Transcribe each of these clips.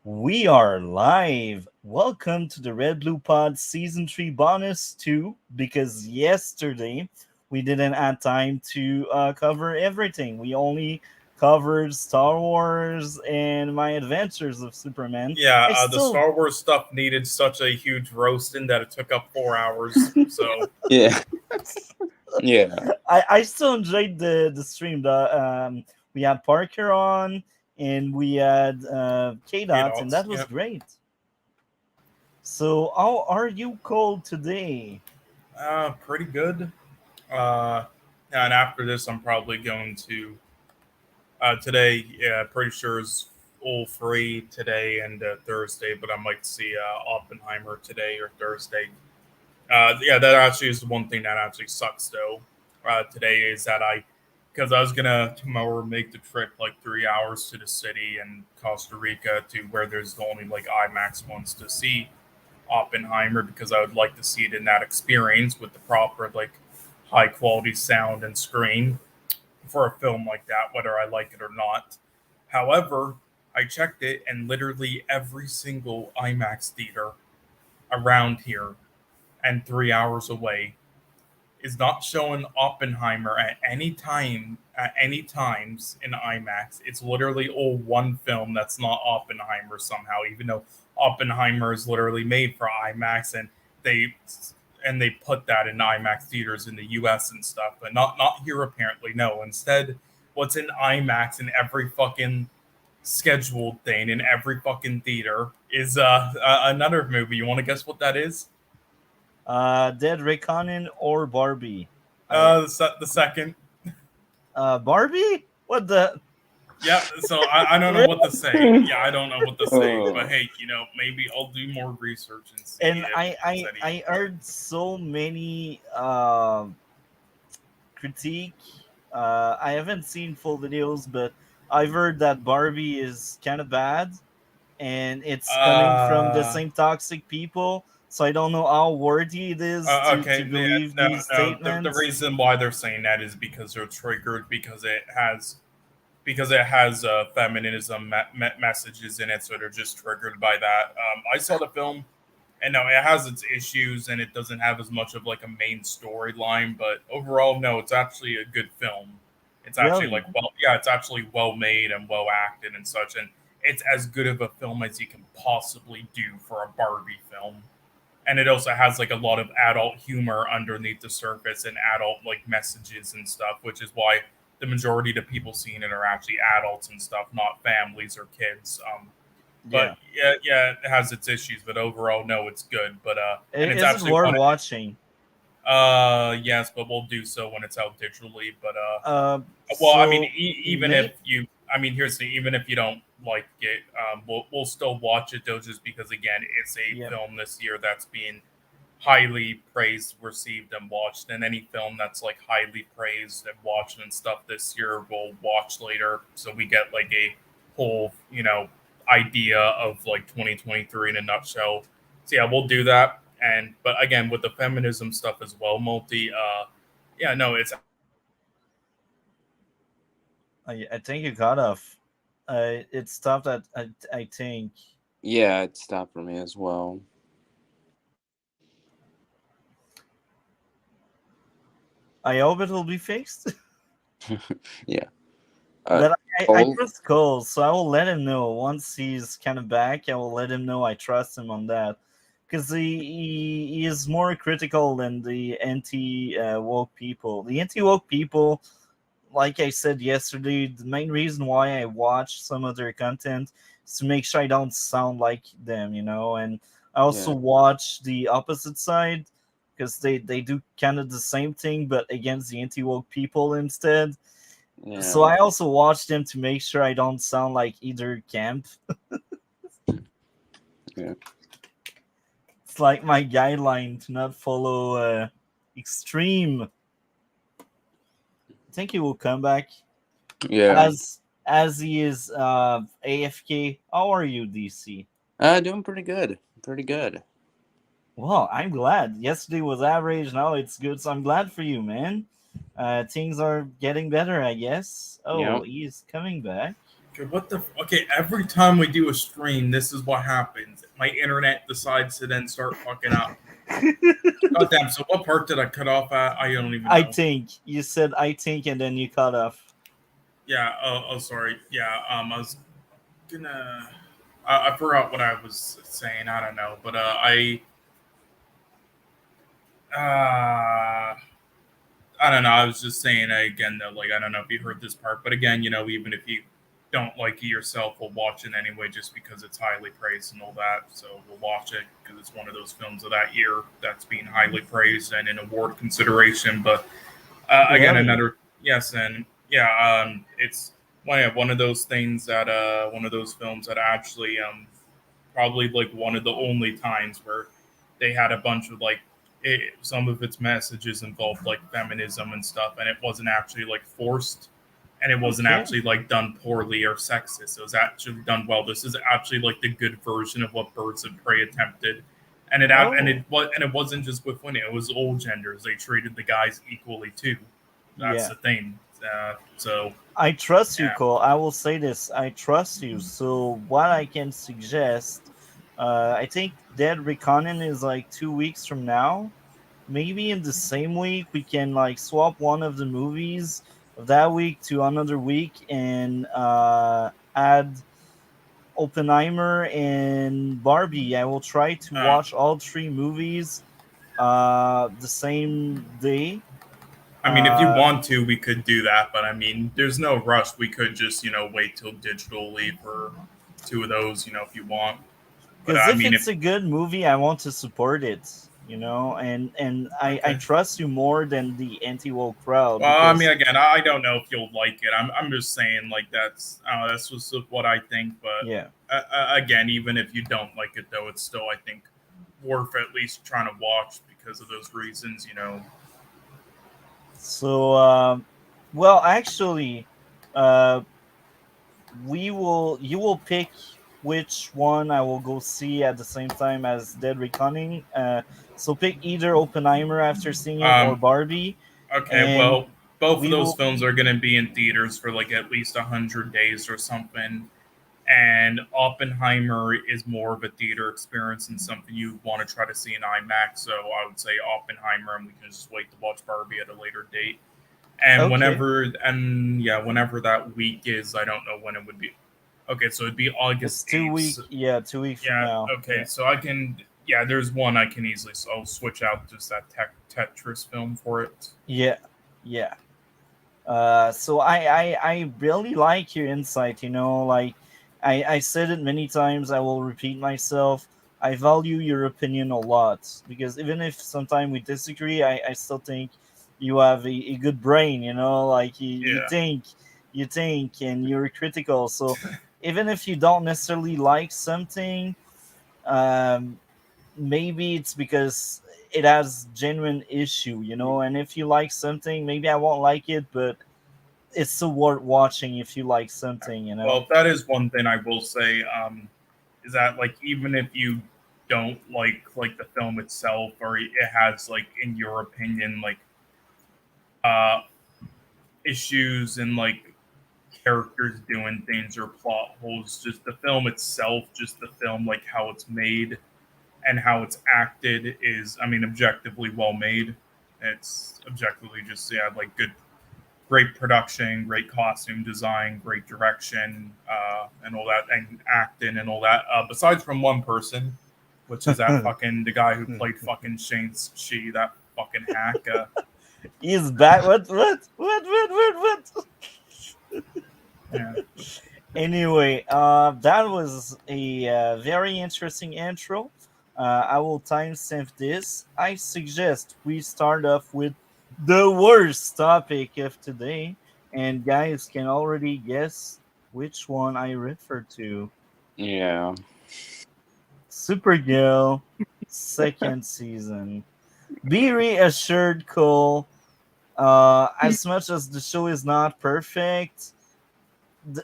We are live. Welcome to the RedBlue Pod Season 3 Bonus 2 because yesterday we didn't have time to cover everything. We only covered Star Wars and my adventures of Superman. Yeah, I the still Star Wars stuff needed such a huge roasting that it took up 4 hours. So Yeah, yeah, I still enjoyed the stream. We had Parker on and we had K Dot and chaos. that was Yep. great. So how are you cold today? Pretty good. Uh, and after this, I'm probably going to today. Yeah, pretty sure is all free today and Thursday, but I might see Oppenheimer today or Thursday. Yeah, that actually is the one thing that actually sucks though. Today is that because I was gonna tomorrow make the trip like 3 hours to the city in Costa Rica to where there's only like IMAX ones to see Oppenheimer because I would like to see it in that experience with the proper like high quality sound and screen for a film like that, whether I like it or not. However, I checked it and literally every single IMAX theater around here and 3 hours away is not showing Oppenheimer at any times in IMAX. It's literally all one film that's not Oppenheimer somehow, even though Oppenheimer is literally made for IMAX they they put that in IMAX theaters in the US and stuff, but not here apparently. No, instead what's in IMAX in every fucking scheduled thing in every fucking theater is another movie. You want to guess what that is? Dead Reckoning or Barbie? I The second. Barbie? What the? Yeah, so I don't know Really? what to say. Yeah, I don't know what to say. But oh, hey, maybe I'll do more research and see And if I it's I any I good. heard so many critique. I haven't seen full videos, but I've heard that Barbie is kind of bad, and it's coming from the Uh, same toxic people. So I don't know how worthy it is to okay, believe no, these no. The statements. reason why they're saying that is because they're triggered because it has feminism messages in it, so they're just triggered by that. I saw the film, and no, it has its issues, and it doesn't have as much of like a main storyline. But overall, no, it's actually a good film. It's actually Really? like yeah, it's actually well made and well acted and such, and it's as good of a film as you can possibly do for a Barbie film. And it also has like a lot of adult humor underneath the surface and adult like messages and stuff, which is why the majority of the people seeing it are actually adults and stuff, not families or kids. But Yeah. yeah, it has its issues, but overall, no, it's good. But and it's Is it actually worth one. watching? Yes, but we'll do so when it's out digitally. But well, I mean, So even if may you, I mean, here's the even if you don't like it, we'll still watch it though, just because again, it's a yeah. film this year that's being highly praised, received, and watched. And any film that's like highly praised and watched and stuff this year, we'll watch later, so we get like a whole, idea of like 2023 in a nutshell. So yeah, we'll do that. And but again, with the feminism stuff as well, multi. Yeah, no, it's I think you got off. It stopped at I think. yeah, it stopped for me as well. I hope it will be fixed. Yeah. But I Cold. trust Cole, so I will let him know once he's kind of back. I will let him know I trust him on that because he is more critical than the anti woke people. The anti woke people, like I said yesterday, the main reason why I watch some of their content is to make sure I don't sound like them, and I also Yeah, watch the opposite side because they do kind of the same thing but against the anti woke people instead. So yeah, I also watch them to make sure I don't sound like either camp. yeah, It's like my guideline to not follow extreme. I think he will come back yeah. as he is AFK. How are you, DC? Doing pretty good. Pretty good. Well, I'm glad. Yesterday was average, now it's good, so I'm glad for you, man. Things are getting better, I guess. Oh, Yep. he's coming back. Okay, what the? Okay, every time we do a stream, this is what happens. My internet decides to then start fucking up. God damn! So what part did I cut off at? I don't even I know. think you said I think, and then you cut off. Yeah. Oh, sorry. Yeah. I was gonna. I forgot what I was saying. I don't know, but uh, I don't know. I was just saying again though, like I don't know if you heard this part, but again, even if you don't like it yourself, we'll watch it anyway, just because it's highly praised and all that. So we'll watch it because it's one of those films of that year that's being highly praised and in award consideration. But again, Really? another yes, and yeah, it's one of those things that one of those films that actually probably like one of the only times where they had a bunch of like some of its messages involved like feminism and stuff, and it wasn't actually like forced, and it wasn't Okay. actually like done poorly or sexist. It was actually done well. This is actually like the good version of what Birds of Prey attempted, and Oh, it wasn't just with women. It was all genders. They treated the guys equally too. That's yeah. the thing. So I trust you, yeah. Cole. I will say this. I trust you. So what I can suggest, I think Dead Reckoning is like 2 weeks from now. Maybe in the same week we can like swap one of the movies of that week to another week and add Oppenheimer and Barbie. I will try to Uh, watch all three movies the same day. I mean, if you Uh, want to, we could do that, but I mean, there's no rush. We could just, wait till digitally for two of those, if you want. But because I if mean, it's if a good movie, I want to support it. And I okay. trust you more than the anti-woke crowd Well, I mean, because again, I don't know if you'll like it. I'm just saying, like that's just what I think. But yeah. again, even if you don't like it, though, it's still I think worth at least trying to watch because of those reasons. So well, actually, uh, you will pick which one I will go see at the same time as Dead Reckoning. So pick either Oppenheimer after seeing it or Um, Barbie, okay, and well, both of we those will. films are going to be in theaters for like at least 100 days or something. And Oppenheimer is more of a theater experience and something you want to try to see in IMAX. So I would say Oppenheimer, and we can just wait to watch Barbie at a later date. And Okay, whenever that week is, I don't know when it would be. Okay, so it'd be it's August 8th. Yeah, 2 weeks from Yeah, now. okay, Yeah, so I can. Yeah, there's one I can easily. So I'll switch out just that Tetris film for it. yeah, yeah. So I really like your insight. Like I said it many times. I will repeat myself. I value your opinion a lot because even if sometimes we disagree, I still think you have a good brain. Like Yeah. you think, and you're critical. So even if you don't necessarily like something, um, maybe it's because it has genuine issue. And if you like something, maybe I won't like it, but it's still worth watching if you like something. Well, that is one thing I will say. Is that like even if you don't like the film itself, or it has like in your opinion like uh issues and like characters doing things or plot holes, just the film itself, just the film like how it's made and how it's acted is, I mean, objectively well made. It's objectively just yeah like good, great production, great costume design, great direction, and all that, and acting and all that. Besides from one person, which is that fucking the guy who played fucking Shane Shi, that fucking hack. He's back. What? Yeah. Anyway, that was a very interesting intro. I will timestamp this. I suggest we start off with the worst topic of today, and guys can already guess which one I refer to. Yeah. Supergirl, second season. Be reassured, Cole. As much as the show is not perfect,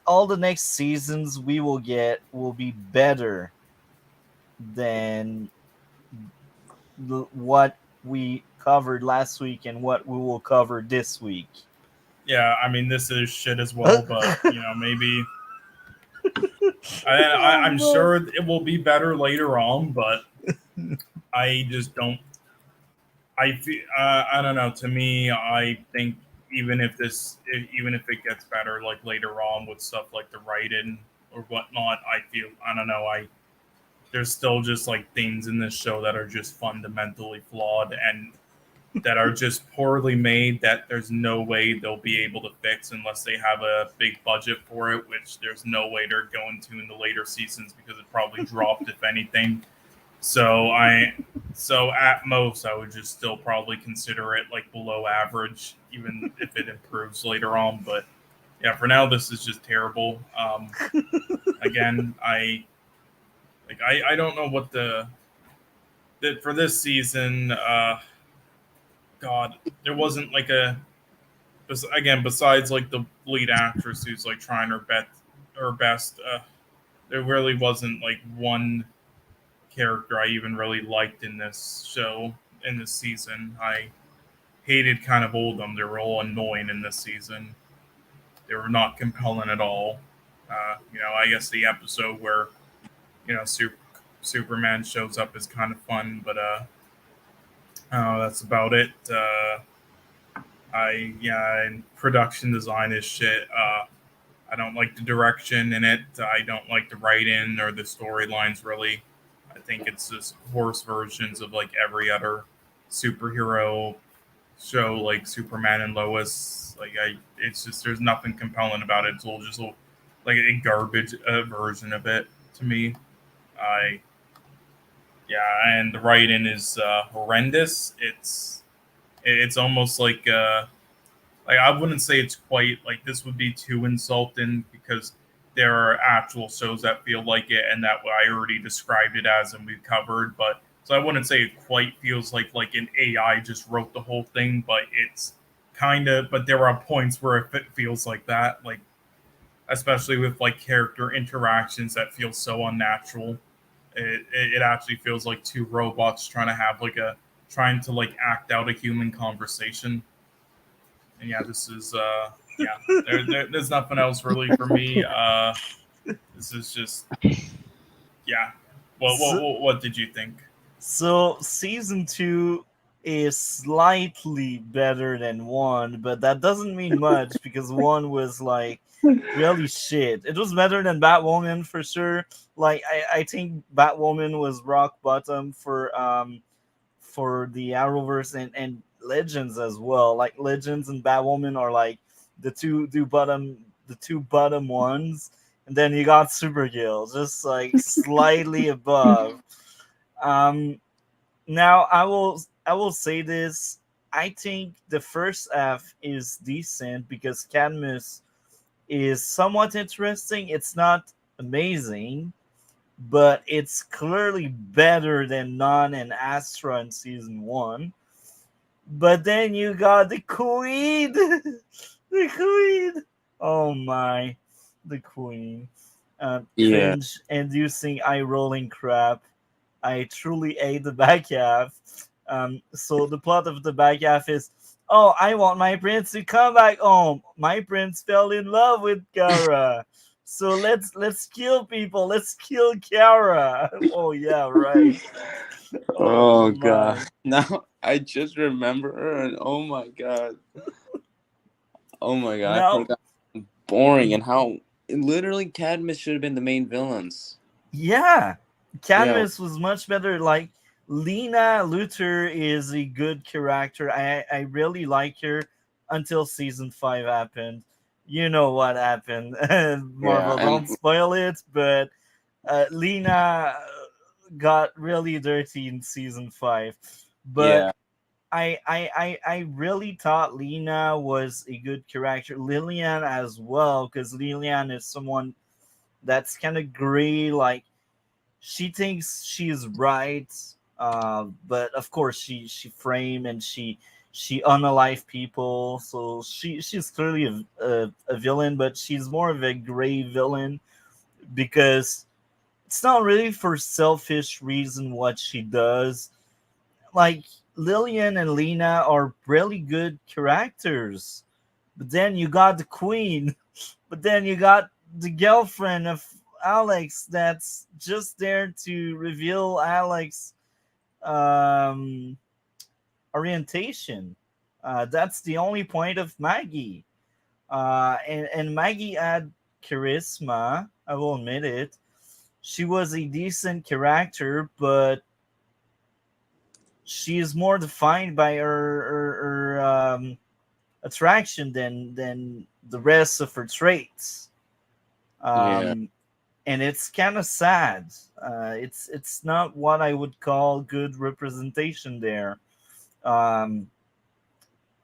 all the next seasons we will get will be better than what we covered last week and what we will cover this week. Yeah, I mean, this is shit as well, but, maybe. I'm sure it will be better later on, but I just don't. I feel, I don't know. To me, I think even if it gets better, like later on with stuff like the write-in or whatnot, I don't know. There's still just like things in this show that are just fundamentally flawed and that are just poorly made that there's no way they'll be able to fix unless they have a big budget for it, which there's no way they're going to in the later seasons because it probably dropped if anything. So at most I would just still probably consider it like below average, even if it improves later on. But yeah, for now this is just terrible. Again, I don't know what for this season. God, there wasn't like again besides like the lead actress who's like trying her best. There really wasn't like one character I even really liked in this show in this season. I hated kind of all of them. They were all annoying in this season. They were not compelling at all. I guess the episode where Superman shows up is kind of fun, but that's about it. And production design is shit. I don't like the direction in it. I don't like the write-in or the storylines really. I think it's just worse versions of like every other superhero show, like Superman and Lois. It's just there's nothing compelling about it. It's all just like a garbage version of it to me. I and the writing is horrendous. It's almost like I wouldn't say it's quite like this would be too insulting because there are actual shows that feel like it and that I already described it as and we've covered. But so I wouldn't say it quite feels like an AI just wrote the whole thing, but it's kind of. But there are points where it feels like that, like especially with like character interactions that feel so unnatural. It actually feels like two robots trying to like act out a human conversation. And yeah, this is there's nothing else really for me. This is just yeah. What did you think? So season 2 is slightly better than 1, but that doesn't mean much because 1 was like really shit. It was better than Batwoman for sure. Like I think Batwoman was rock bottom for the Arrowverse and Legends as well. Like Legends and Batwoman are like the two bottom ones, and then you got Supergirl just like slightly above. Um, Now I will say this. I think the first half is decent because Cadmus is somewhat interesting. It's not amazing, but it's clearly better than Non and Astra in season 1. But then you got the Queen. The Queen. Oh my. The Queen. Yeah. Cringe inducing eye rolling crap. I truly hate the back half. So the plot of the back half is, oh, I want my prince to come back home. My prince fell in love with Kara. So let's kill people. Let's kill Kara. Oh yeah, right. Oh Oh god. my. Now I just remember her and oh my god. Oh my god. I Now, forgot how boring and how literally Cadmus should have been the main villains. yeah, Yeah. Cadmus was much better. Like Lena Luthor is a good character. I really like her until season 5 happened. You know what happened. Yeah. Marvel, And don't spoil it, but Lena got really dirty in season 5. But yeah. I really thought Lena was a good character. Lillian as well, because Lillian is someone that's kind of gray. Like she thinks she's right, but of course she frame and she unalive people. So she's clearly a villain, but she's more of a gray villain because it's not really for selfish reason what she does. Like Lillian and Lena are really good characters, but then you got the Queen, but then you got the girlfriend of Alex that's just there to reveal Alex um, orientation. That's the only point of Maggie. And Maggie had charisma. I will admit it. She was a decent character, but she is more defined by her attraction than the rest of her traits. Yeah. Um, and it's kind of sad. It's not what I would call good representation there. Um,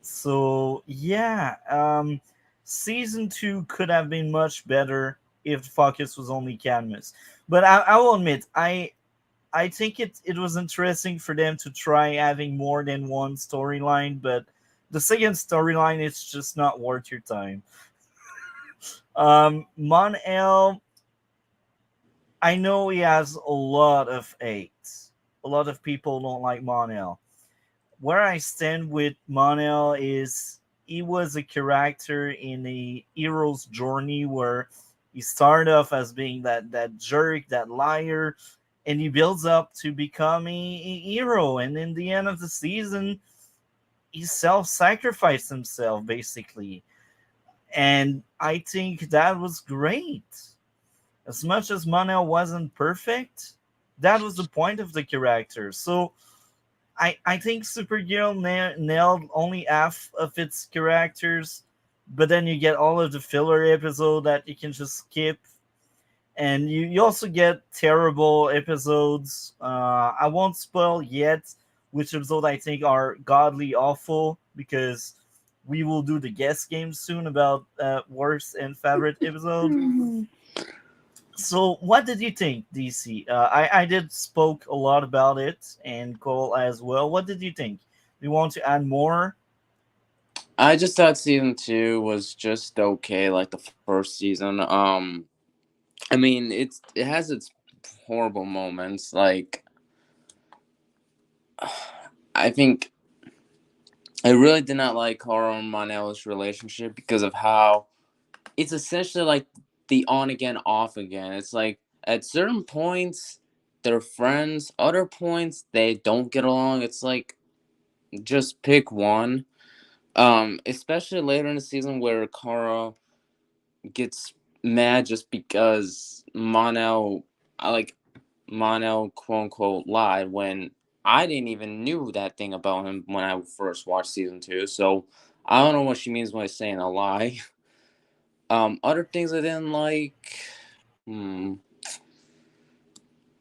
so yeah, season two could have been much better if the focus was only Cadmus. But I will admit, I think it was interesting for them to try having more than one storyline, but the second storyline is just not worth your time. Mon-El, I know he has a lot of hate. A lot of people don't like Mon-El. Where I stand with Mon-El is he was a character in a hero's journey where he started off as being that jerk, that liar, and he builds up to become a hero. And in the end of the season, he self-sacrificed himself basically. And I think that was great. As much as Mon-El wasn't perfect, that was the point of the character. So I think Supergirl nailed only half of its characters, but then you get all of the filler episode that you can just skip, and you also get terrible episodes. I won't spoil yet which episode I think are godly awful because we will do the guess game soon about worst and favorite episode. So, what did you think, DC? I did spoke a lot about it, and Cole as well. What did you think? Do you want to add more? I just thought season two was just okay, like the first season. I mean, it has its horrible moments. Like, I think I really did not like Carl and Monel's relationship because of how it's essentially like the on again, off again. It's like at certain points they're friends, other points they don't get along. It's like just pick one. Especially later in the season where Kara gets mad just because Monel quote unquote lied when I didn't even knew that thing about him when I first watched season two. So I don't know what she means by saying a lie. Other things I didn't like. Hmm.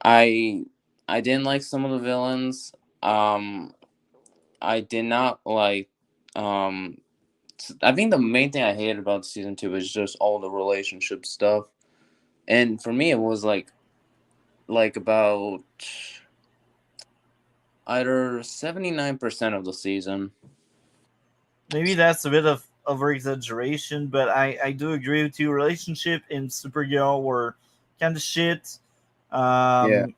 I I didn't like some of the villains. Um, I did not like. Um, I think the main thing I hated about season two is just all the relationship stuff. And for me, it was like about either 79% of the season. Maybe that's a bit of over exaggeration, but I do agree with you. Relationship in Supergirl were kind of shit. Yeah. Um,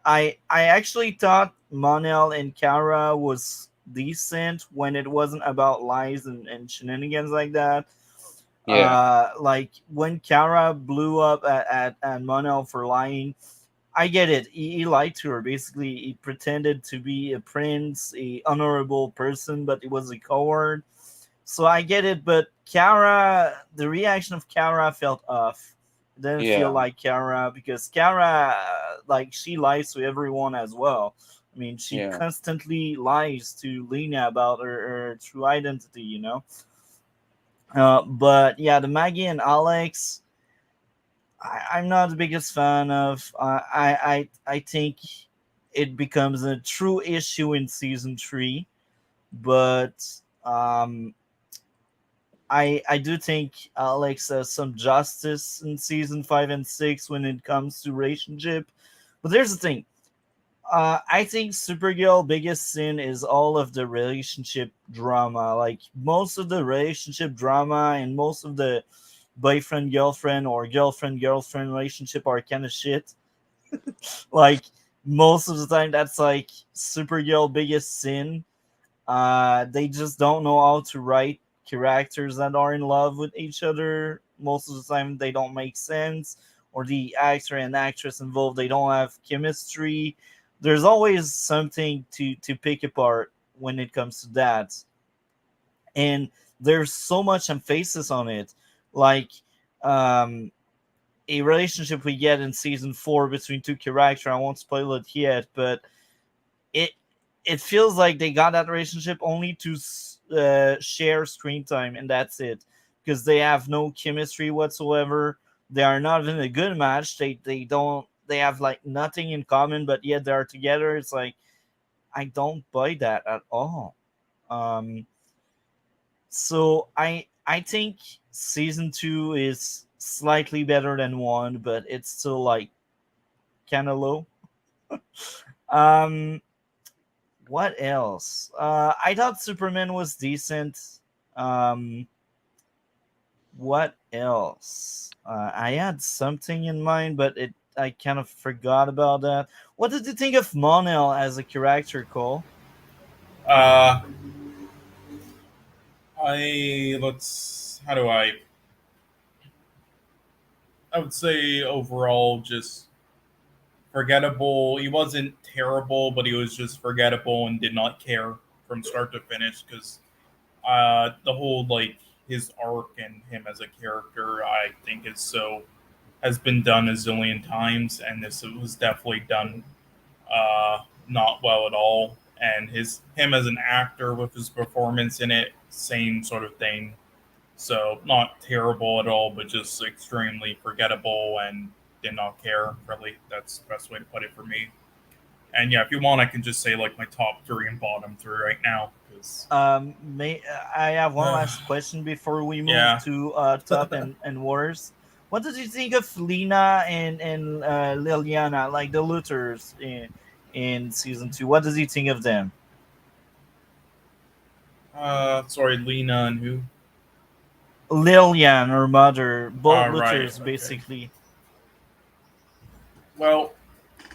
I actually thought Monel and Kara was decent when it wasn't about lies and shenanigans like that. Yeah. Like when Kara blew up at Monel for lying, I get it. He lied to her. Basically, he pretended to be a prince, a honorable person, but he was a coward. So I get it. But Kara, the reaction of Kara felt off. It didn't feel Yeah. like Kara because Kara, like, she lies to everyone as well. I mean, she Yeah. constantly lies to Lena about her true identity, you know? But yeah, the Maggie and Alex, I'm not the biggest fan of. I think it becomes a true issue in season three, but um, I do think Alex has some justice in season five and six when it comes to relationship. But there's the thing. I think Supergirl biggest sin is all of the relationship drama. Like most of the relationship drama and most of the boyfriend girlfriend or girlfriend girlfriend relationship are kind of shit. Like most of the time, that's like Supergirl biggest sin. They just don't know how to write characters that are in love with each other. most of the time they don't make sense, or the actor and actress involved, they don't have chemistry. There's always something to pick apart when it comes to that, and there's so much emphasis on it, like um a relationship we get in season 4 between two characters. I won't spoil it yet, but it it feels like they got that relationship only to share screen time, and that's it, because they have no chemistry whatsoever. They are not even a good match. They have like nothing in common, but yet they are together. It's like I don't buy that at all. Um, so I think season 2 is slightly better than 1, but it's still like kind of low. Um, what else? I thought Superman was decent. Um, what else? I had something in mind, but it I kind of forgot about that. What did you think of Monel as a character, Cole? Uh, I let's how do I would say overall just forgettable. He wasn't terrible, but he was just forgettable and did not care from start to finish because the whole like his arc and him as a character, I think is so has been done a zillion times, and this was definitely done not well at all. And him as an actor with his performance in it, same sort of thing. So not terrible at all, but just extremely forgettable and did not care. Really, that's the best way to put it for me. And yeah, if you want, I can just say like my top three and bottom three right now. Because May I have one last question before we move yeah, to top and worst? What did you think of Lena and Liliana, like the Luthers in season 2? What did you think of them? sorry, Lena and who? Lilian, her mother, both Right, Luthers, okay. basically. Well,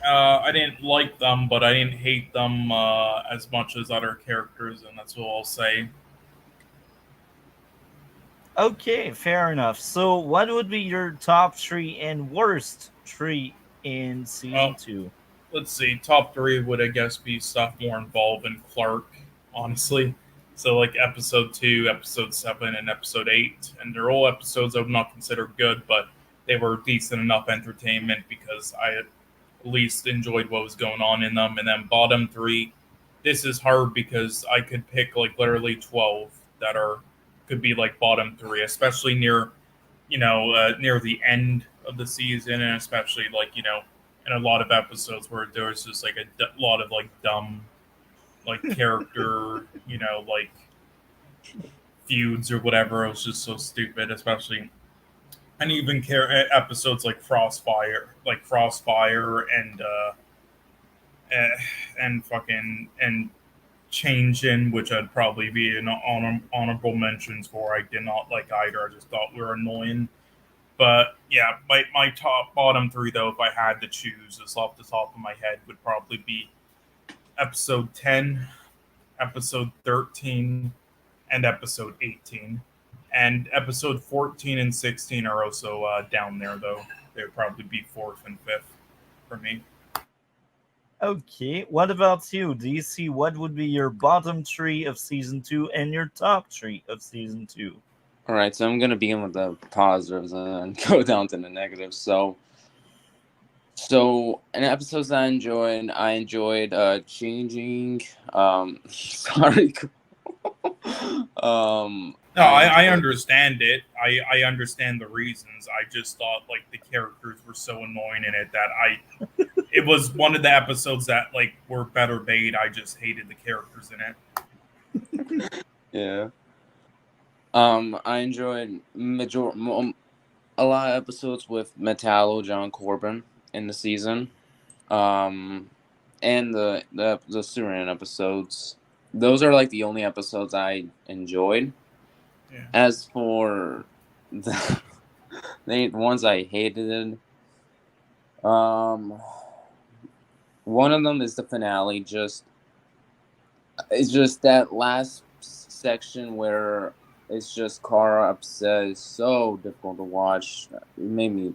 I didn't like them, but I didn't hate them as much as other characters, and that's what I'll say. Okay, fair enough. So, what would be your top 3 and worst 3 in season Well, 2? let's see. Top three would I guess be stuff more involved in Clark, honestly. So like episode 2, episode 7, and episode 8, and they're all episodes I would not consider good, but they were decent enough entertainment because I at least enjoyed what was going on in them. And then bottom three, this is hard because I could pick like literally 12 that are could be like bottom three, especially near near the end of the season, and especially like in a lot of episodes where there was just like lot of like dumb like character like feuds or whatever. It was just so stupid, especially and even episodes like Crossfire eh, and fucking and Change In, which I'd probably be in honorable mentions for. I did not like either. I just thought we were annoying. But yeah, my top bottom three though, if I had to choose, just off the top of my head, would probably be episode 10, episode 13, and episode 18. And episode 14 and 16 are also down there though. They would probably be fourth and fifth for me. Okay, what about you? Do you see what would be your bottom 3 of season 2 and your top 3 of season 2? All right, so I'm gonna begin with the positives and go down to the negatives. So in episodes I enjoyed changing. Sorry. No, I I enjoyed. understand it. I understand the reasons. I just thought like the characters were so annoying in it that it was one of the episodes that like were better made. I just hated the characters in it. Yeah. I enjoyed a lot of episodes with Metallo John Corbin in the season. And the Superman episodes. Those are like the only episodes I enjoyed. Yeah. As for the ones I hated, um, one of them is the finale. It's just that last section where It's just Kara upset. It's so difficult to watch. It made me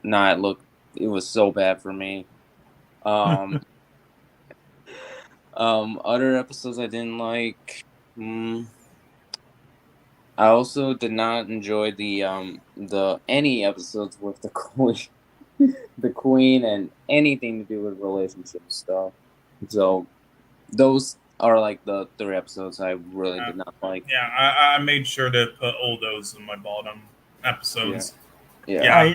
not look. It was so bad for me. Um, other episodes I didn't like. Mm, I also did not enjoy the any episodes with the queen, the queen, and anything to do with relationship stuff. So those are like the three episodes I really Uh, did not like. yeah, I made sure to put all those in my bottom Yeah, episodes. yeah. Yeah,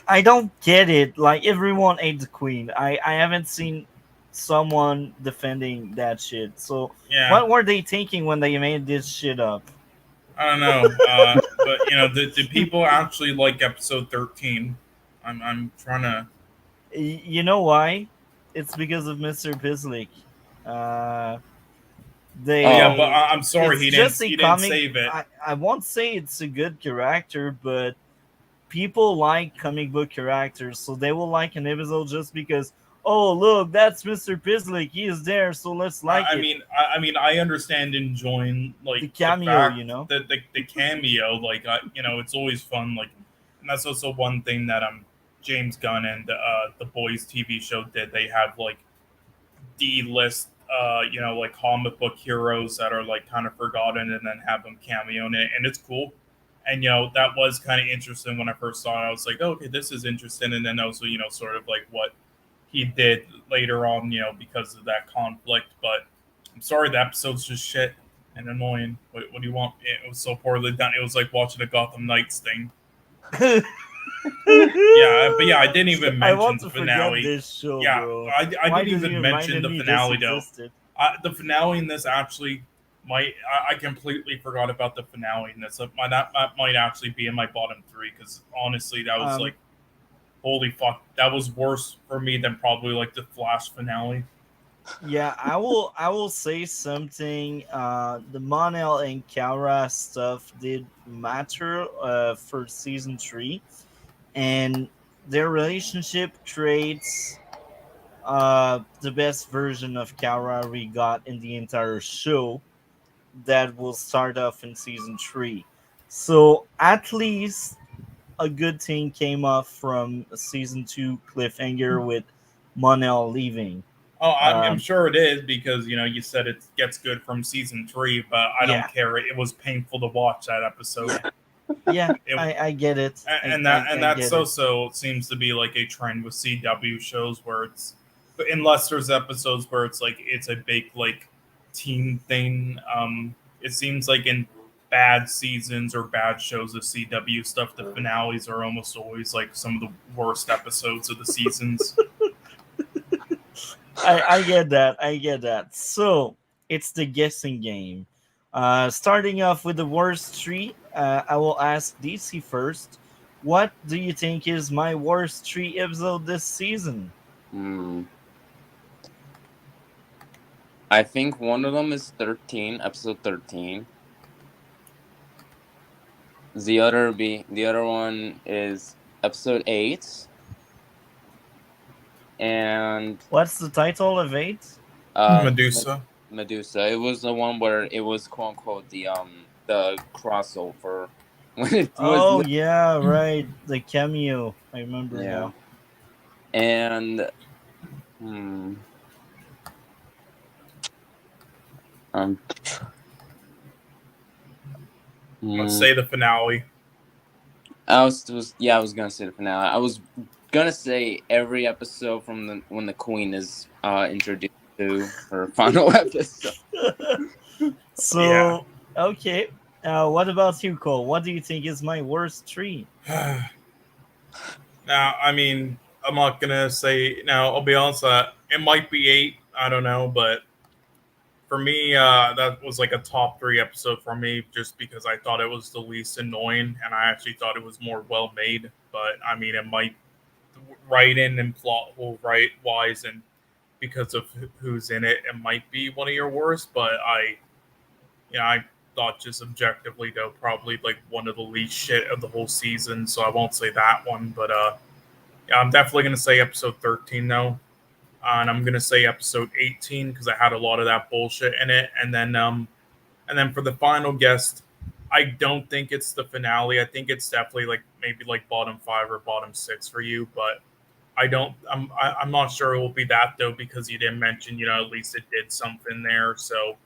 I don't get it. Like everyone ate the queen. I haven't seen someone defending that shit. So yeah. what were they thinking when they made this shit up? I don't know, but do people actually like episode 13? I'm trying to. You know why? It's because of Mr. Bislick. Uh, Yeah, Oh, but they I'm sorry it's just a he didn't comic. save it. I won't say it's a good character, but people like comic book characters, so they will like an episode just because. Oh, look, that's Mr. Bislick. He is there, so let's like it. I mean, I understand enjoying like The the cameo, fact you know. that the cameo, like it's always fun. Like, and that's also one thing that James Gunn and the Boys TV show did. They have like D-list, like comic book heroes that are like kind of forgotten, and then have them cameo in it, and it's cool. And that was kind of interesting when I first saw it. I was like, oh, okay, this is interesting. And then also, sort of like what he did later on, because of that conflict. But I'm sorry, the episode's just shit and annoying. What do you want? It was so poorly done. It was like watching a Gotham Knights thing. Yeah, but yeah, I didn't even I mention want the to forget finale. this show, Yeah, bro. I Why didn't did even you mention remind the me this finale though. existed? The finale in this actually might. I completely forgot about the finale in this. That might actually be in my bottom three because honestly, that was Um, like, holy fuck, that was worse for me than probably like the Flash finale. yeah, I will say something. The Monel and Kara stuff did matter for season 3, and their relationship creates the best version of Kara we got in the entire show that will start off in season 3. So at least a good thing came off from season 2 cliffhanger with Monel leaving. Oh, I'm Um, sure it is because you said it gets good from season 3, but I don't yeah, care. It was painful to watch that episode. yeah, yeah. It I get it. and I that's get it. also seems to be like a trend with CW shows where it's, but unless there's episodes where it's like it's a big like team thing. It seems like in bad seasons or bad shows of CW stuff, the finales are almost always like some of the worst episodes of the seasons. I get that. I get that. So it's the guessing game. Starting off with the worst three, I will ask DC first. What do you think is my worst three episode this season? Hmm. I think one of them is 13, episode 13. The other one is episode 8, and What's the title of 8? Medusa. Medusa. It was the one where it was quote unquote the crossover when it was Oh yeah, right. The cameo. I remember yeah, now. and hmm, um, Let's hmm, say the finale. I was gonna say the finale. I was gonna say every episode from the when the queen is introduced to her final episode. Yeah. So okay. What about you, Cole? What do you think is my worst three? Now, I mean, I'm not gonna say now. I'll be honest. It might be 8. I don't know, but for me, that was like a top 3 episode for me, just because I thought it was the least annoying, and I actually thought it was more well made. But I mean, it might writing and plot hole right wise, and because of who's in it, it might be one of your worst. But I thought just objectively though, probably like one of the least shit of the whole season. So I won't say that one, but yeah, I'm definitely gonna say episode 13 though, and I'm gonna say episode 18 because I had a lot of that bullshit in it, and then for the final guest, I don't think it's the finale. I think it's definitely like maybe like bottom five or bottom six for you, but I don't. I'm not sure it will be that though because you didn't mention at least it did something there. So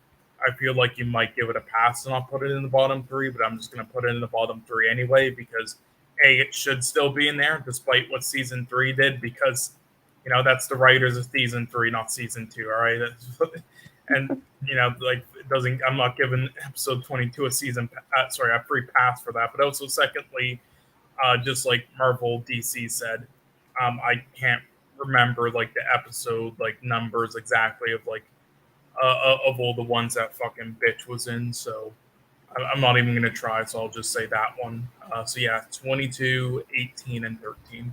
I feel like you might give it a pass and not put it in the bottom three, but I'm just gonna put it in the bottom three anyway because it should still be in there despite what season three did because that's the writers of season three, not season two. All right, and like it doesn't. I'm not giving episode 22 a season. A free pass for that. But also, secondly, just like Marvel DC said, I can't remember like the episode like numbers exactly of like of all the ones that fucking bitch was in. So I'm not even gonna try. So I'll just say that one. So yeah, 22, 18, and 13.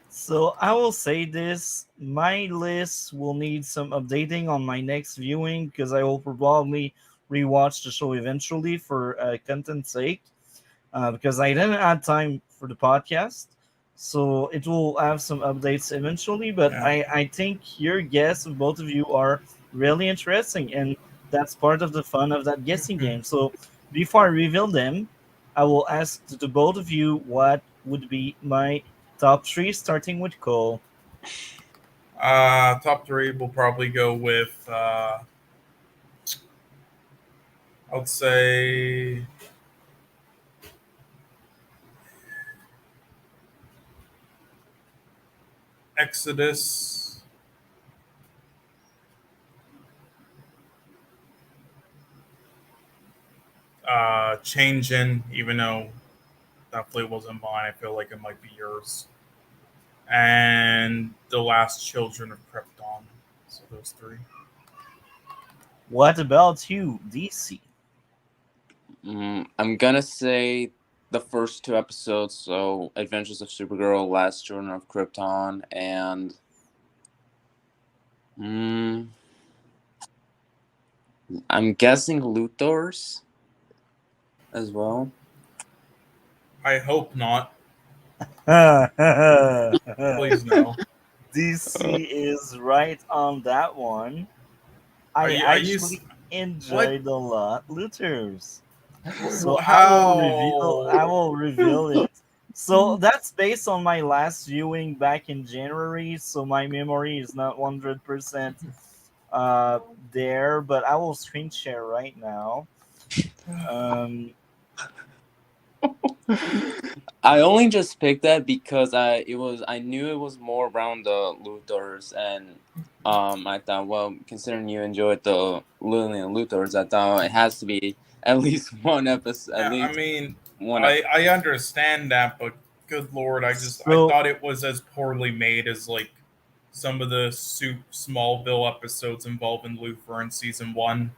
So I will say this: my list will need some updating on my next viewing because I will probably rewatch the show eventually for content's sake. Because I didn't add time for the podcast. So it will have some updates eventually. But Yeah. I think your guess of both of you are really interesting. And that's part of the fun of that guessing game. So before I reveal them, I will ask the both of you what would be my top three, starting with Cole. Top three will probably go with I would say Exodus, Changing, even though definitely wasn't mine. I feel like it might be yours. And The Last Children of Krypton. So those three. What about you, DC? I'm gonna say the first two episodes, so Adventures of Supergirl, Last Children of Krypton, and I'm guessing Luthor's as well. I hope not. Please DC no. is right on that one. Are I you? Are you? actually What? enjoyed a lot Luthers. So I How? will reveal it. So that's based on my last viewing back in January, so my memory is not 100% uh there, but I will screen share right now. Um I only just picked that because I knew it was more around the Luthors, and I thought, well, considering you enjoyed the Lillian Luthors, I thought it has to be at least one episode, at Yeah, I least mean, one I understand that, but good lord, I so thought it was as poorly made as like some of the Smallville episodes involving Luthor in season one.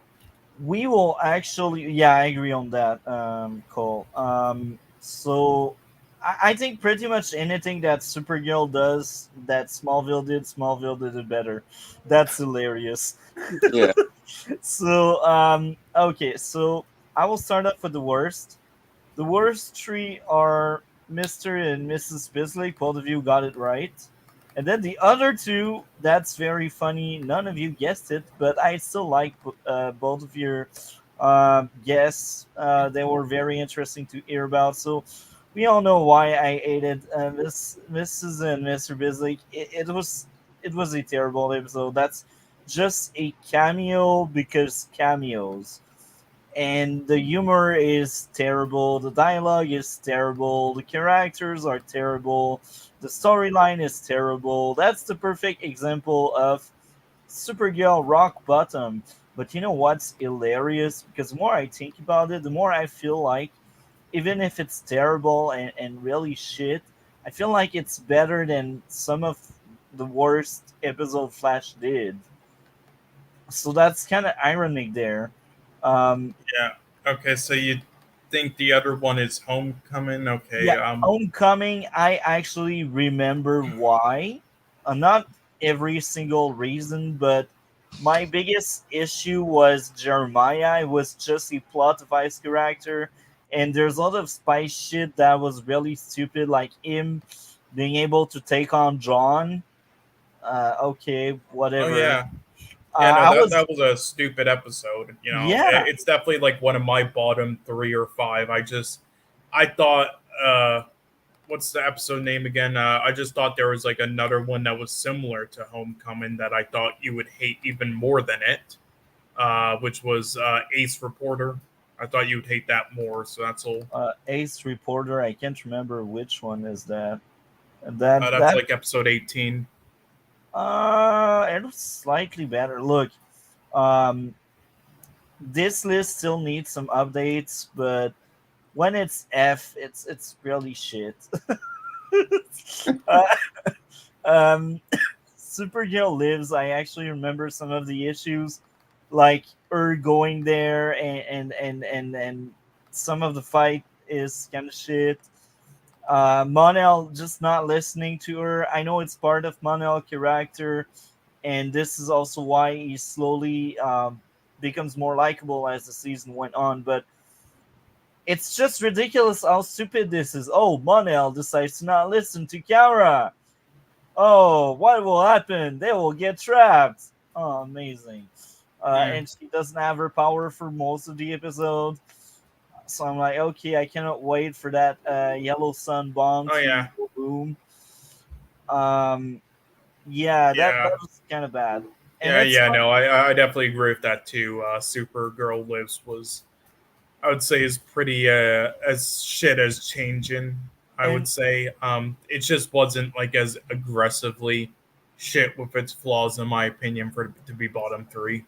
we will actually, yeah, I agree on that, Cole. So I think pretty much anything that Supergirl does that Smallville did it better. That's hilarious. Yeah. So okay, so I will start off with the worst. The worst three are Mr. and Mrs. Bisley. Both of you got it right. And then the other two, that's very funny. None of you guessed it, but I still like both of your guess. They were very interesting to hear about. So we all know why I hated Mrs. and Mr. Bisley. It was a terrible episode. That's just a cameo because cameos, and the humor is terrible, the dialogue is terrible, the characters are terrible, the storyline is terrible. That's the perfect example of Supergirl rock bottom. But you know what's hilarious? Because the more I think about it, the more I feel like, even if it's terrible and really shit, I feel like it's better than some of the worst episode Flash did. So that's kind of ironic there. Um, Yeah. Okay, so you think the other one is Homecoming? Okay. Yeah, Homecoming, I actually remember why. Not every single reason, but my biggest issue was Jeremiah. It was just a plot device character, and there's a lot of spice shit that was really stupid, like him being able to take on John. Okay, Oh whatever. yeah. Yeah, no, I that was, that was a stupid episode. yeah. It's definitely like one of my bottom 3 or 5. I thought, what's the episode name again? I just thought there was like another one that was similar to Homecoming that I thought you would hate even more than it, which was Ace Reporter. I thought you would hate that more. So that's all. Ace Reporter. I can't remember which one is that. That's That like episode 18. it was slightly better. Look, um, this list still needs some updates, but when it's F, it's really shit. uh, um, Supergirl Lives. I actually remember some of the issues, like her going there, and some of the fight is kind of shit. Monel just not listening to her. I know it's part of Monel character, and this is also why he slowly becomes more likable as the season went on. But it's just ridiculous how stupid this is. Oh, Monel decides to not listen to Kara. Oh, what will happen? They will get trapped. Oh, amazing. Mm. And she doesn't have her power for most of the episode. So I'm like, okay, I cannot wait for that yellow sun bomb Oh to yeah, go boom. Um, yeah, that yeah. was kind of bad. And Yeah, it's yeah, not, no, I definitely agree with that too. Supergirl Lives was, I would say, is pretty as shit as changing. I would and say it just wasn't like as aggressively shit with its flaws, in my opinion, for it to be bottom 3.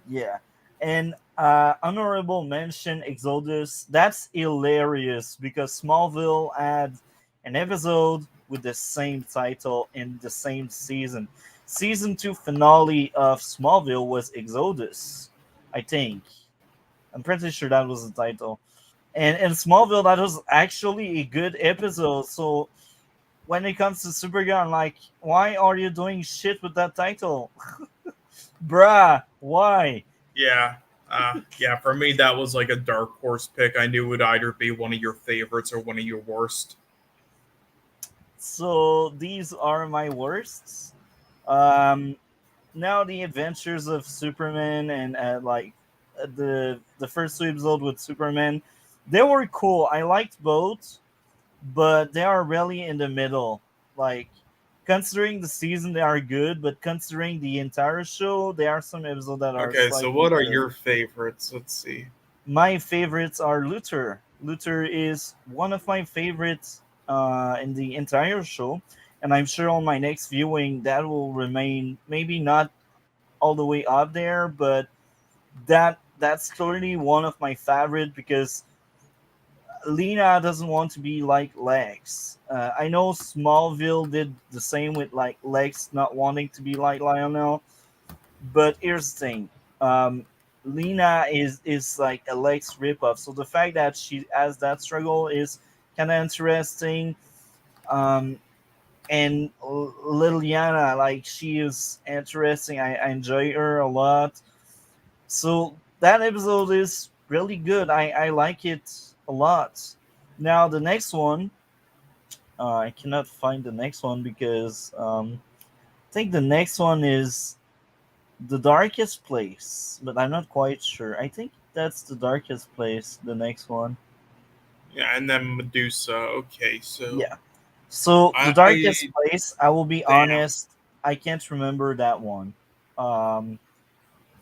yeah, and honorable mention Exodus. That's hilarious because Smallville had an episode with the same title in the same season. Season 2 finale of Smallville was Exodus, I think. I'm pretty sure that was the title. And in Smallville, that was actually a good episode. So when it comes to Supergirl, I'm like, why are you doing shit with that title? Bruh, why? Yeah, yeah. For me, that was like a dark horse pick. I knew it would either be one of your favorites or one of your worst. So these are my worsts. Um, Now the adventures of Superman and the first two episode with Superman, they were cool. I liked both, but they are really in the middle. Like considering the season, they are good, but considering the entire show, there are some episodes that are Okay, so slightly what are better. your favorites? Let's see. My favorites are Luther. Luther is one of my favorites in the entire show, and I'm sure on my next viewing that will remain maybe not all the way up there, but that's clearly one of my favorite because Lena doesn't want to be like Lex. I know Smallville did the same with like Lex not wanting to be like Lionel, but here's the thing. Um, Lena is like a Lex ripoff, so the fact that she has that struggle is kind of interesting. Um, and Liliana, like she is interesting. I enjoy her a lot. So that episode is really good. I like it a lot. Now the next one, I cannot find the next one because I think the next one is the darkest place, but I'm not quite sure. I think that's the darkest place. The next one, Yeah, and then Medusa. Okay, so yeah. So the darkest I place, I will be damn. honest, I can't remember that one. Um,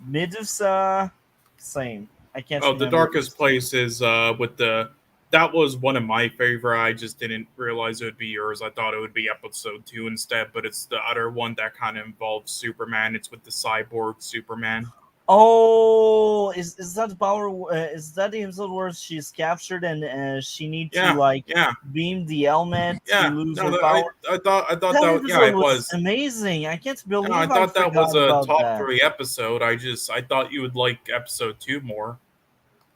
Medusa, same. I can't Oh, the remember darkest this. place is with the. That was one of my favorite. I just didn't realize it would be yours. I thought it would be episode 2 instead, but it's the other one that kind of involves Superman. It's with the cyborg Superman. Oh, is that the power? Is that the episode where she's captured and she need to Yeah, like yeah, beam the helmet to yeah. lose No, her power? I thought That that yeah episode it was was. amazing. I can't No, I believe I thought that was forgot a about top that. 3 episode. I thought you would like episode 2 more.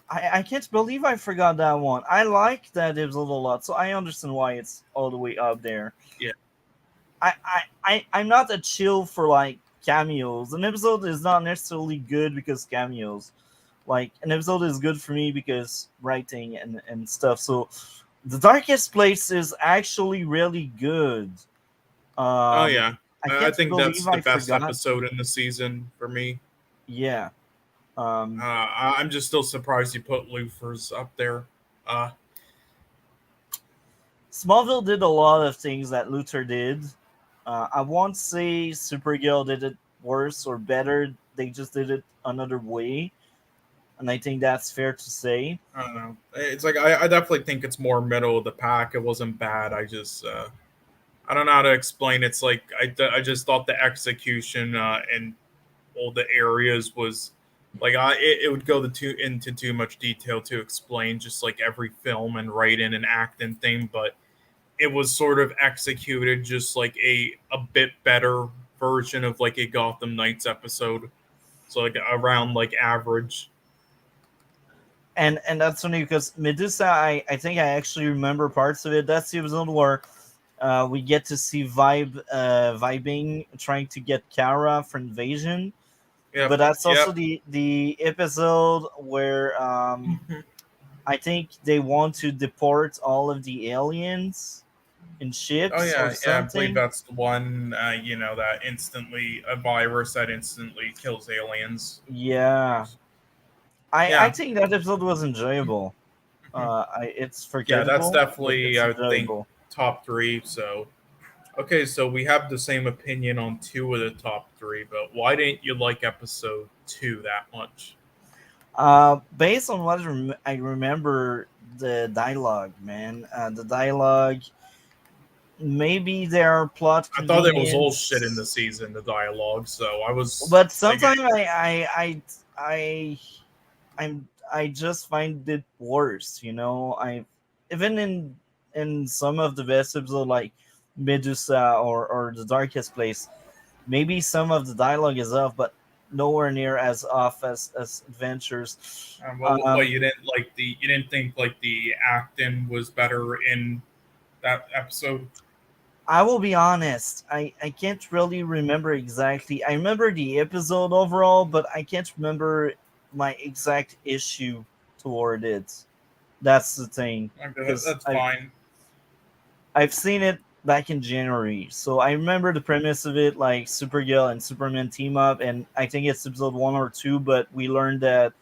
I can't believe I forgot that one. I like that episode a lot, so I understand why it's all the way up there. Yeah. I'm not a chill for like cameos. An episode is not necessarily good because cameos. Like an episode is good for me because writing and stuff. So the darkest place is actually really good. Oh Um, yeah. I I can't think that's believe the I best forgot. episode in the season for me. Yeah. I'm just still surprised you put Luthor's up there. Uh, Smallville did a lot of things that Luther did. I won't say Supergirl did it worse or better. They just did it another way, and I think that's fair to say. I don't know. It's like I definitely think it's more middle of the pack. It wasn't bad. I don't know how to explain. It's like I just thought the execution in all the areas was like it would go into too much detail to explain just like every film and writing and acting thing, but it was sort of executed just like a bit better version of like a Gotham Knights episode. So like around like average. And that's funny because Medusa, I think I actually remember parts of it. That's the episode where we get to see vibing trying to get Kara for invasion. Yep. But that's also Yep. the episode where I think they want to deport all of the aliens in Oh ships or yeah, yeah. I believe something. that's the one. That instantly a virus that instantly kills aliens. Yeah, I Yeah. think that episode was enjoyable. It's Yeah, that's forgettable, but definitely it's I would think enjoyable. top three. So okay, so we have the same opinion on two of the top three, but why didn't you like episode two that much? Based on what I remember, the dialogue, man, the dialogue. Maybe there are plot I thought it was all shit in convenience, the season, the dialogue. So I was but like, sometimes I just find it worse. You know, I even in some of the best episodes like Medusa or the Darkest Place, maybe some of the dialogue is off, but nowhere near as off as Adventures. what Um, you didn't think like the acting was better in that episode? I will be honest. I can't really remember exactly. I remember the episode overall, but I can't remember my exact issue toward it. That's the thing, Okay, because that's fine. I've seen it back in January, so I remember the premise of it, like Supergirl and Superman team up, and I think it's episode 1 or 2. But we learned that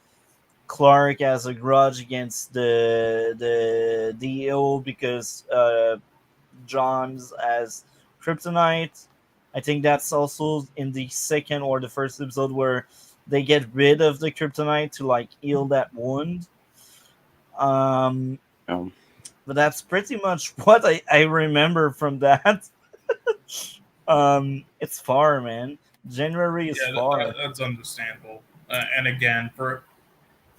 Clark has a grudge against the DEO because John's as kryptonite. I think that's also in the second or the first episode where they get rid of the kryptonite to like heal that wound. Um, Um, but that's pretty much what I remember from that. It's far, man. January is Yeah, far. that's understandable. And again, for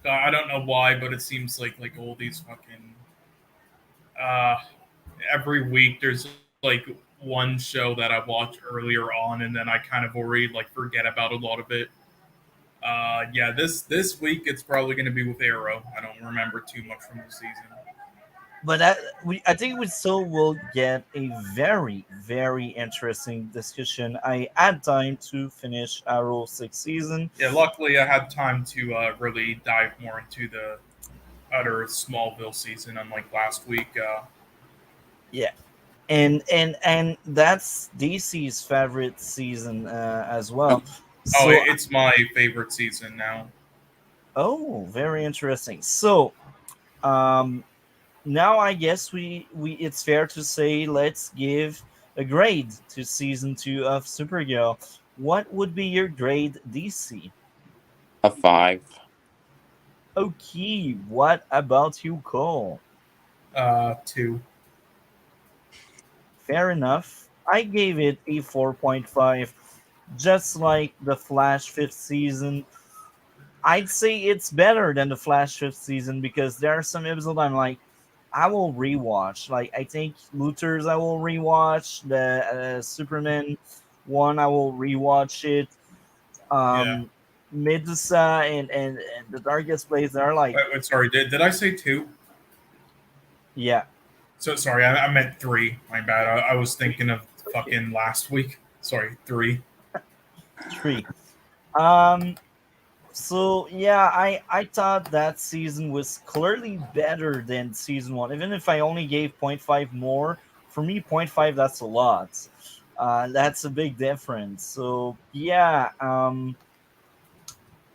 I don't know why, but it seems like all these fucking uh, every week there's like one show that I watch earlier on, and then I kind of already like forget about a lot of it. Yeah, this week it's probably going to be with Arrow. I don't remember too much from the season. But I think we still will get a very, very interesting discussion. I had time to finish Arrow 6th season. Yeah, luckily I had time to really dive more into the other Smallville season, unlike last week. Yeah, and that's DC's favorite season as well. Oh, So, it's my favorite season now. oh, very interesting. So, um, now I guess we it's fair to say let's give a grade to season 2 of Supergirl. What would be your grade, DC? a 5. Okay, what about you, Cole? Two. Fair enough. I gave it a 4.5, just like the Flash 5th season. I'd say it's better than the Flash 5th season because there are some episodes I'm like, I will rewatch. Like, I think Luther's I will rewatch. The Superman one, I will rewatch it. Yeah. Um, Medusa and the Darkest Place, they're like, Wait, sorry. Did I say two? yeah, So sorry, I meant three. My bad. I was thinking of fucking last week. Sorry, three. 3. Um, So yeah, I thought that season was clearly better than season 1. Even if I only gave point 0.5 more, for me point 0.5 that's a lot. That's a big difference. So yeah,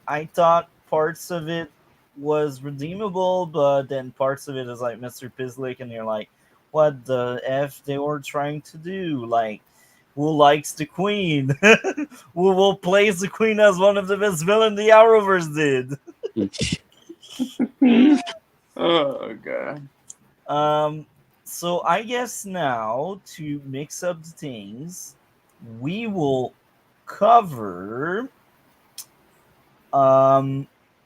I thought parts of it was redeemable, but then parts of it is like Mr. Pizlik, and you're like, what the f they were trying to do? Like, who likes the Queen? Who will plays the Queen as one of the best villain the Arrowverse did? Oh god. Um, so I guess now to mix up the things, we will cover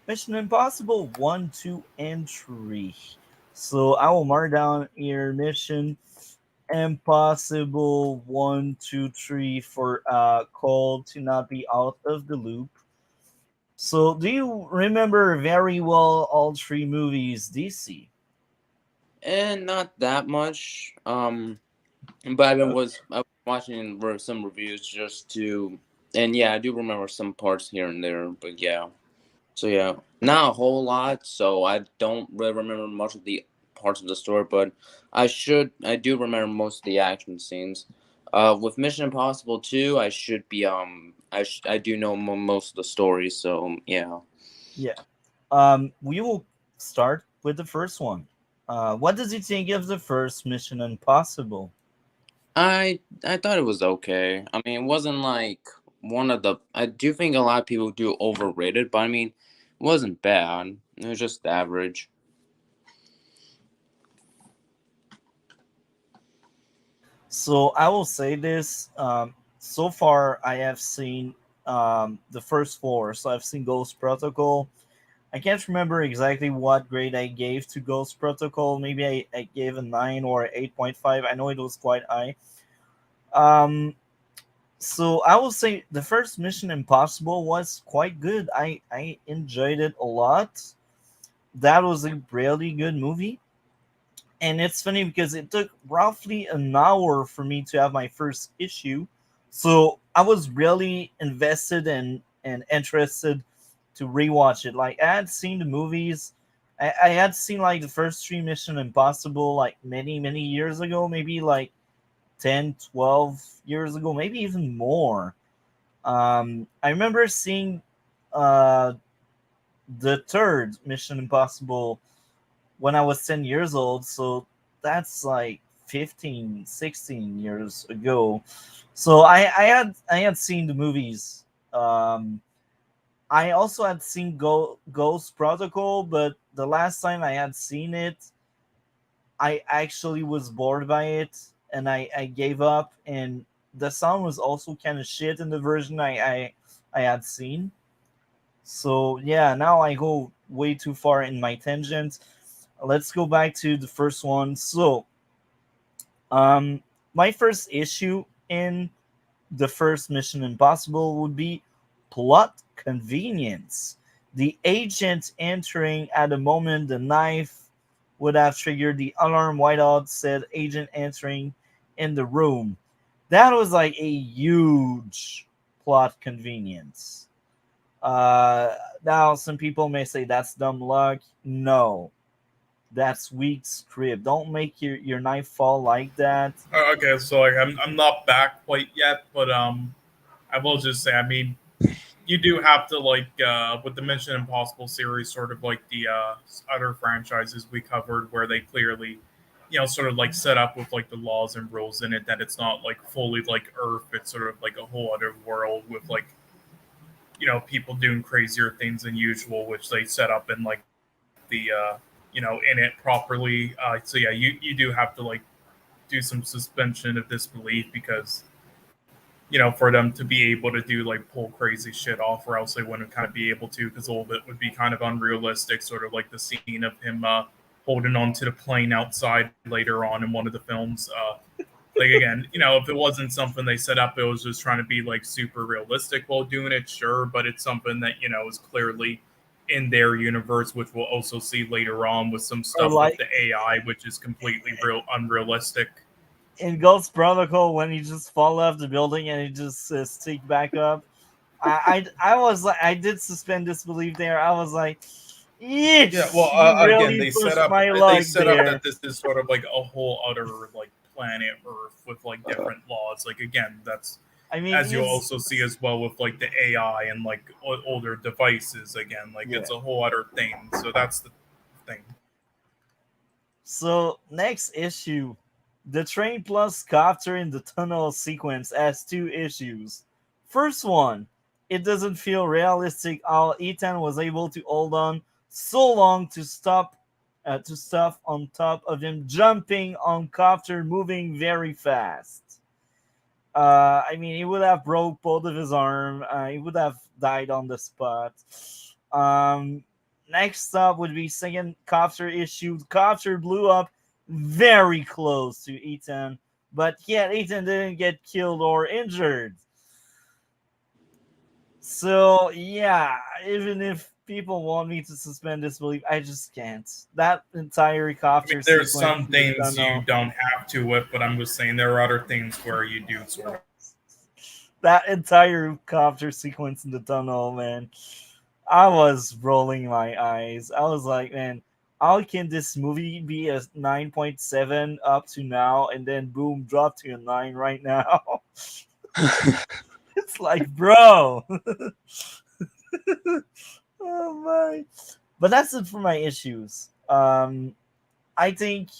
Mission Impossible 1, 2, and 3. So I will mark down your Mission Impossible 1, 2, 3 for Cole to not be out of the loop. So do you remember very well all three movies, DC? And not that much. But Uh, I was watching some reviews just to, and yeah, I do remember some parts here and there. But yeah, so yeah, not a whole lot. So I don't really remember much of the parts of the story, but I do remember most of the action scenes. With Mission Impossible 2, I should be I do know most of the story. So yeah. yeah. We will start with the first one. What does you think of the first Mission Impossible? I thought it was okay. I mean, it wasn't like one of the. I do think a lot of people do overrate it, but I mean, it wasn't bad. It was just average. So I will say this. So far, I have seen the first four. So I've seen Ghost Protocol. I can't remember exactly what grade I gave to Ghost Protocol. Maybe I gave a 9 or 8.5. I know it was quite high. Um, so I will say the first Mission Impossible was quite good. I enjoyed it a lot. That was a really good movie. And it's funny because it took roughly an hour for me to have my first issue. So I was really invested and interested to rewatch it. Like I had seen the movies. I had seen like the first three Mission Impossible like many years ago, maybe like 10, 12 years ago, maybe even more. I remember seeing uh, the third Mission Impossible when I was 10 years old. So that's like 15, 16 years ago. So I had seen the movies. I also had seen Ghost Protocol, but the last time I had seen it, I actually was bored by it and I gave up. And the sound was also kind of shit in the version I had seen. So yeah, now I go way too far in my tangent. Let's go back to the first one. So, um, my first issue in the first Mission Impossible would be plot convenience. The agent entering at the moment the knife would have triggered the alarm. Whiteout said agent entering in the room. That was like a huge plot convenience. Now, some people may say that's dumb luck. No, that's weak script. Don't make your knife fall like that. Okay, so like I'm not back quite yet, but I will just say, I mean, you do have to like with the Mission Impossible series, sort of like the other franchises we covered, where they clearly, sort of like set up with like the laws and rules in it that it's not like fully like Earth. It's sort of like a whole other world with like people doing crazier things than usual, which they set up in like the in it properly. So yeah, you do have to like do some suspension of disbelief because for them to be able to do like pull crazy shit off, or else they wouldn't kind of be able to, because all of it would be kind of unrealistic. Sort of like the scene of him holding on to the plane outside later on in one of the films. Like again, if it wasn't something they set up, it was just trying to be like super realistic while doing it, sure. But it's something that is clearly in their universe, which we'll also see later on with some Or stuff with like the AI, which is completely real unrealistic. in Ghost Protocol when he just fall off the building and he just stick back up. I was like I did suspend disbelief there. I was like, Yeah, yeesh, well, you again, really pushed my they luck set up there. that this is sort of like a whole other like planet Earth with like different laws. Like again, that's I mean, as you it's also see as well with like the AI and like older devices. Again, like yeah. it's a whole other thing. So that's the thing. So next issue, the train plus copter in the tunnel sequence has two issues. First one, it doesn't feel realistic how Ethan was able to hold on so long to stuff on top of him jumping on copter moving very fast. I mean, he would have broke both of his arm. He would have died on the spot. Um, Next up would be second copter issue. Copter blew up very close to Ethan, but yet Ethan didn't get killed or injured. So yeah, even if people want me to suspend disbelief, I just can't. That entire I mean, copter there's sequence some in the things you tunnel, don't have to with, but I'm just saying there are other things where you do sort of. that entire copter sequence in the tunnel, man. I was rolling my eyes. I was like, man, how can this movie be a 9.7 up to now and then boom, drop to a 9 right now? It's like, bro. Oh my. But that's it for my issues. I think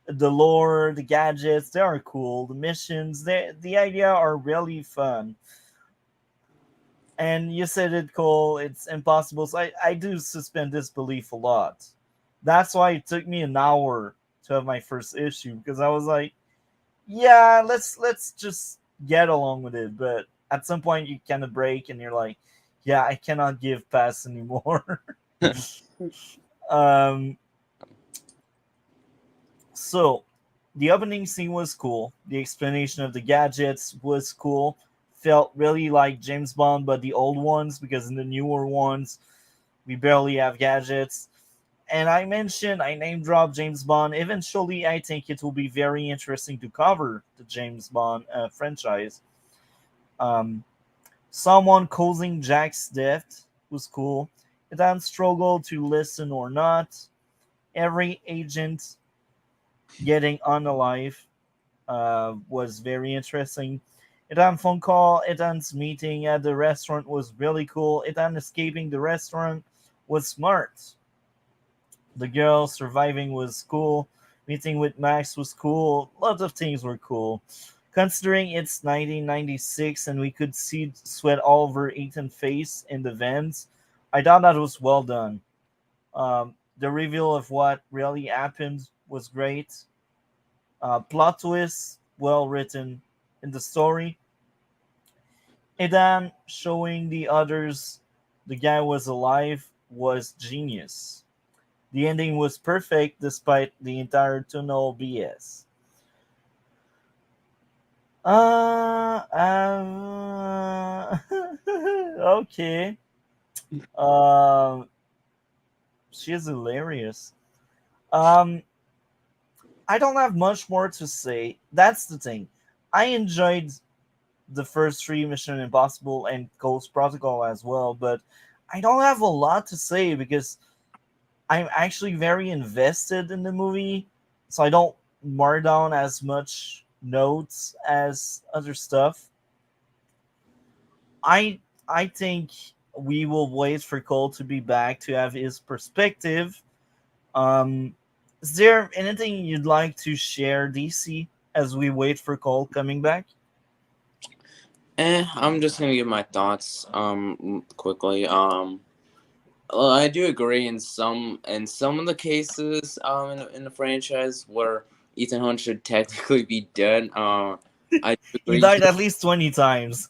the lore, the gadgets, they are cool. The missions, the idea are really fun. And you said it, Cole. It's impossible. So I do suspend disbelief a lot. That's why it took me an hour to have my first issue because I was like, yeah, let's just get along with it. But at some point, you kind of break and you're like, yeah, I cannot give pass anymore. um, so the opening scene was cool. The explanation of the gadgets was cool. Felt really like James Bond, but the old ones, because in the newer ones, we barely have gadgets. And I name drop James Bond. Eventually, I think it will be very interesting to cover the James Bond franchise. Um, Someone causing Jack's death was cool. It then struggled to listen or not. Every agent getting unalive was very interesting. Etan's phone call, Etan's meeting at the restaurant was really cool. Etan escaping the restaurant was smart. The girl surviving was cool. Meeting with Max was cool. Lots of things were cool. Considering it's 1996 and we could see sweat all over Ethan's face in the vents, I thought that was well done. The reveal of what really happened was great. Plot twist, well written in the story. Edan showing the others the guy was alive was genius. The ending was perfect despite the entire tunnel BS. Okay. Um, she's hilarious. Um, I don't have much more to say. That's the thing. I enjoyed the first three Mission Impossible and Ghost Protocol as well, but I don't have a lot to say because I'm actually very invested in the movie, so I don't mark down as much notes as other stuff. I think we will wait for Cole to be back to have his perspective. Um, is there anything you'd like to share, DC, as we wait for Cole coming back? I'm just gonna give my thoughts quickly. Well, I do agree in some of the cases in the franchise where Ethan Hunt should technically be dead. I do He agree. died at least 20 times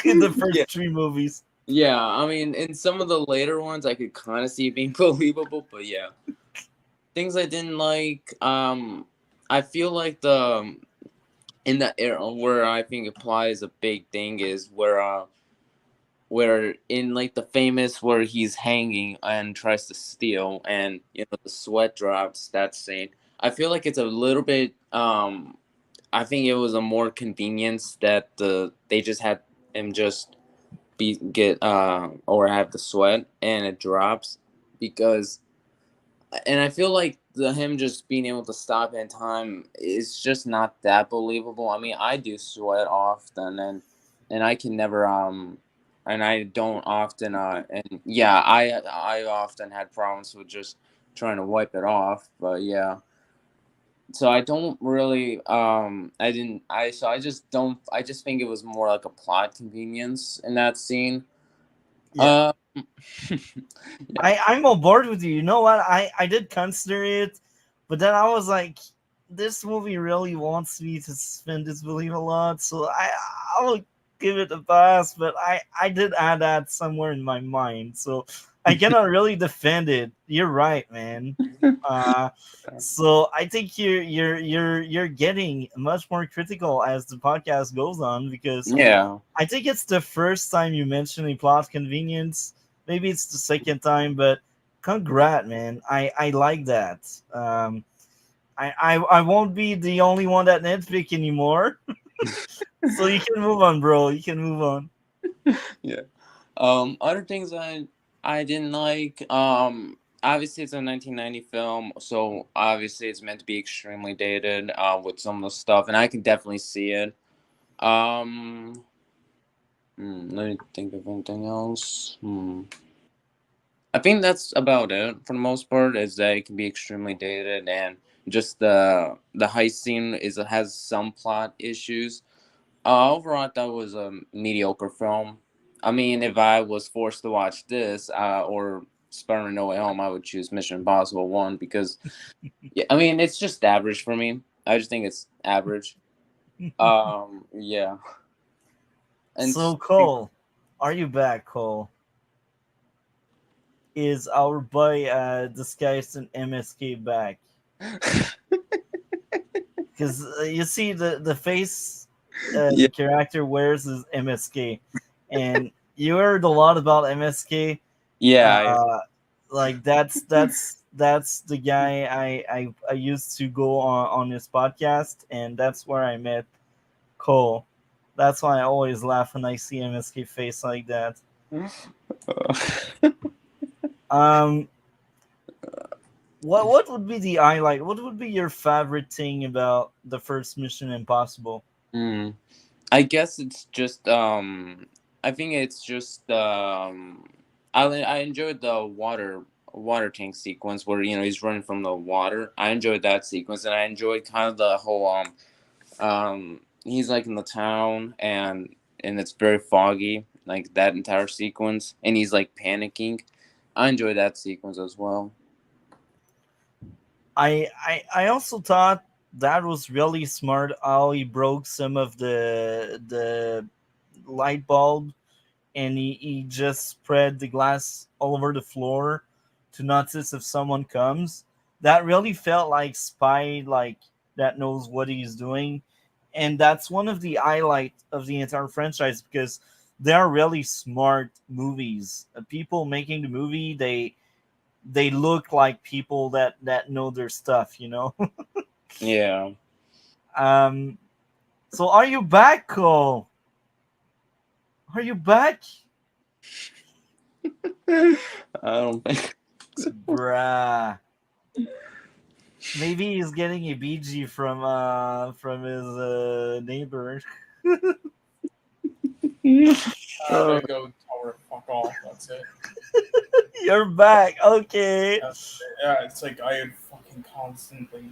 in the Yeah, first three movies. yeah. I mean, in some of the later ones, I could kind of see it being believable, but yeah, things I didn't like. I feel like the in the era where I think applies a big thing is where in like the famous where he's hanging and tries to steal and the sweat drops that scene. I feel like it's a little bit I think it was a more convenience that they just had him just be get or have the sweat and it drops because and I feel like him just being able to stop in time is just not that believable. I mean, I do sweat often, and I can never and I don't often and yeah, I often had problems with just trying to wipe it off, but yeah. So I don't really I didn't I so I just don't I just think it was more like a plot convenience in that scene. Yeah. Um I'm on board with you. You know what? I did consider it, but then I was like, this movie really wants me to suspend disbelief a lot, so I will give it a pass. But I did add that somewhere in my mind, so I cannot really defend it. You're right, man. Uh, so I think you're getting much more critical as the podcast goes on because yeah. I think it's the first time you mention a plot convenience. Maybe it's the second time, but congrats, man. I like that. I won't be the only one that nitpick anymore. So you can move on, bro. You can move on. Yeah. Other things I didn't like. Obviously it's a 1990 film, so obviously it's meant to be extremely dated. With some of the stuff, and I can definitely see it. Um, Let me think of anything else. I think that's about it for the most part. Is that it can be extremely dated, and just the heist scene has some plot issues. Overall, I thought it was a mediocre film. I mean, if I was forced to watch this or Spider-Man No Way Home, I would choose Mission Impossible 1 because, yeah, I mean, it's just average for me. I just think it's average. Yeah. And So Cole, are you back, Cole? Is our boy disguised in MSK back? Because you see the face yeah, the character wears is MSK, and you heard a lot about MSK. yeah, Uh, like that's the guy I used to go on his podcast, and that's where I met Cole. That's why I always laugh when I see MSK face like that. Um, what would be the highlight? What would be your favorite thing about the first Mission Impossible? Hmm. I guess it's just I think it's just I enjoyed the water tank sequence where he's running from the water. I enjoyed that sequence, and I enjoyed kind of the whole he's like in the town, and it's very foggy, like that entire sequence, and he's like panicking. I enjoyed that sequence as well. I also thought that was really smart how he broke some of the light bulb, and he just spread the glass all over the floor to notice if someone comes. That really felt like spy, like that knows what he's doing, and that's one of the highlight of the entire franchise because they are really smart movies. People making the movie, they look like people that know their stuff, you know. Yeah. um so are you back, Cole? Are you back? I don't think. Bruh. Maybe he's getting a BG from his neighbor. They go tell her to fuck off. That's it. You're back. Okay. Yeah, it's like I had fucking constantly.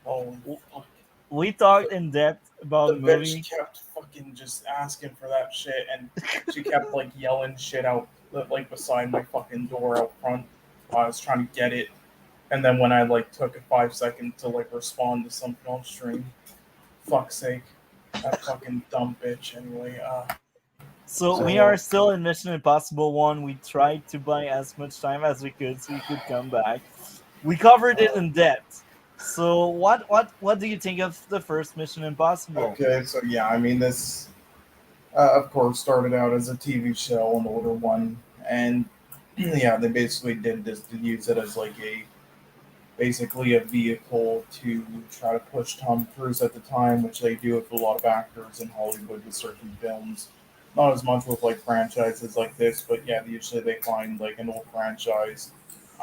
Oh fuck. We talked in depth about The the bitch movie. kept fucking just asking for that shit, and she kept like yelling shit out like beside my fucking door out front. I was trying to get it, and then when I like took a 5 second to like respond to something on stream, fuck's sake, that fucking dumb bitch. Anyway, So we are so still in Mission Impossible 1. We tried to buy as much time as we could so we could come back. We covered it in depth. So what do you think of the first Mission Impossible? okay, so yeah, I mean this, of course, started out as a TV show, an older one, and yeah, they basically did this to use it as like a basically a vehicle to try to push Tom Cruise at the time, which they do with a lot of actors in Hollywood with certain films. Not as much with like franchises like this, but yeah, usually they find like an old franchise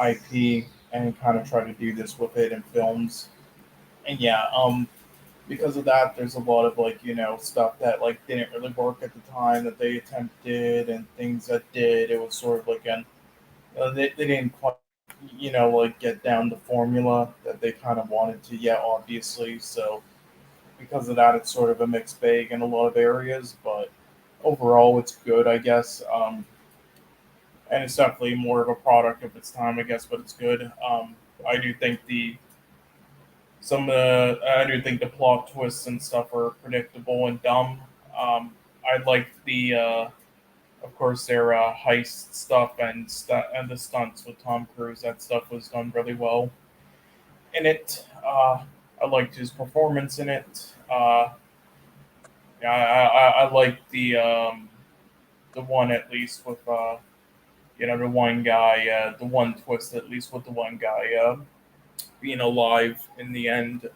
IP and kind of try to do this with it in films. And yeah, because of that, there's a lot of like stuff that like didn't really work at the time that they attempted, and things that did. It was sort of like they didn't quite like get down the formula that they kind of wanted to yet, obviously. So because of that, it's sort of a mixed bag in a lot of areas, but overall, it's good, I guess. And it's definitely more of a product of its time, I guess, but it's good. I do think I do think the plot twists and stuff are predictable and dumb. I liked of course, their heist stuff and the stunts with Tom Cruise. That stuff was done really well in it. I liked his performance in it. Yeah, I liked the one at least with the one guy, the one twist at least with the one guy being alive in the end,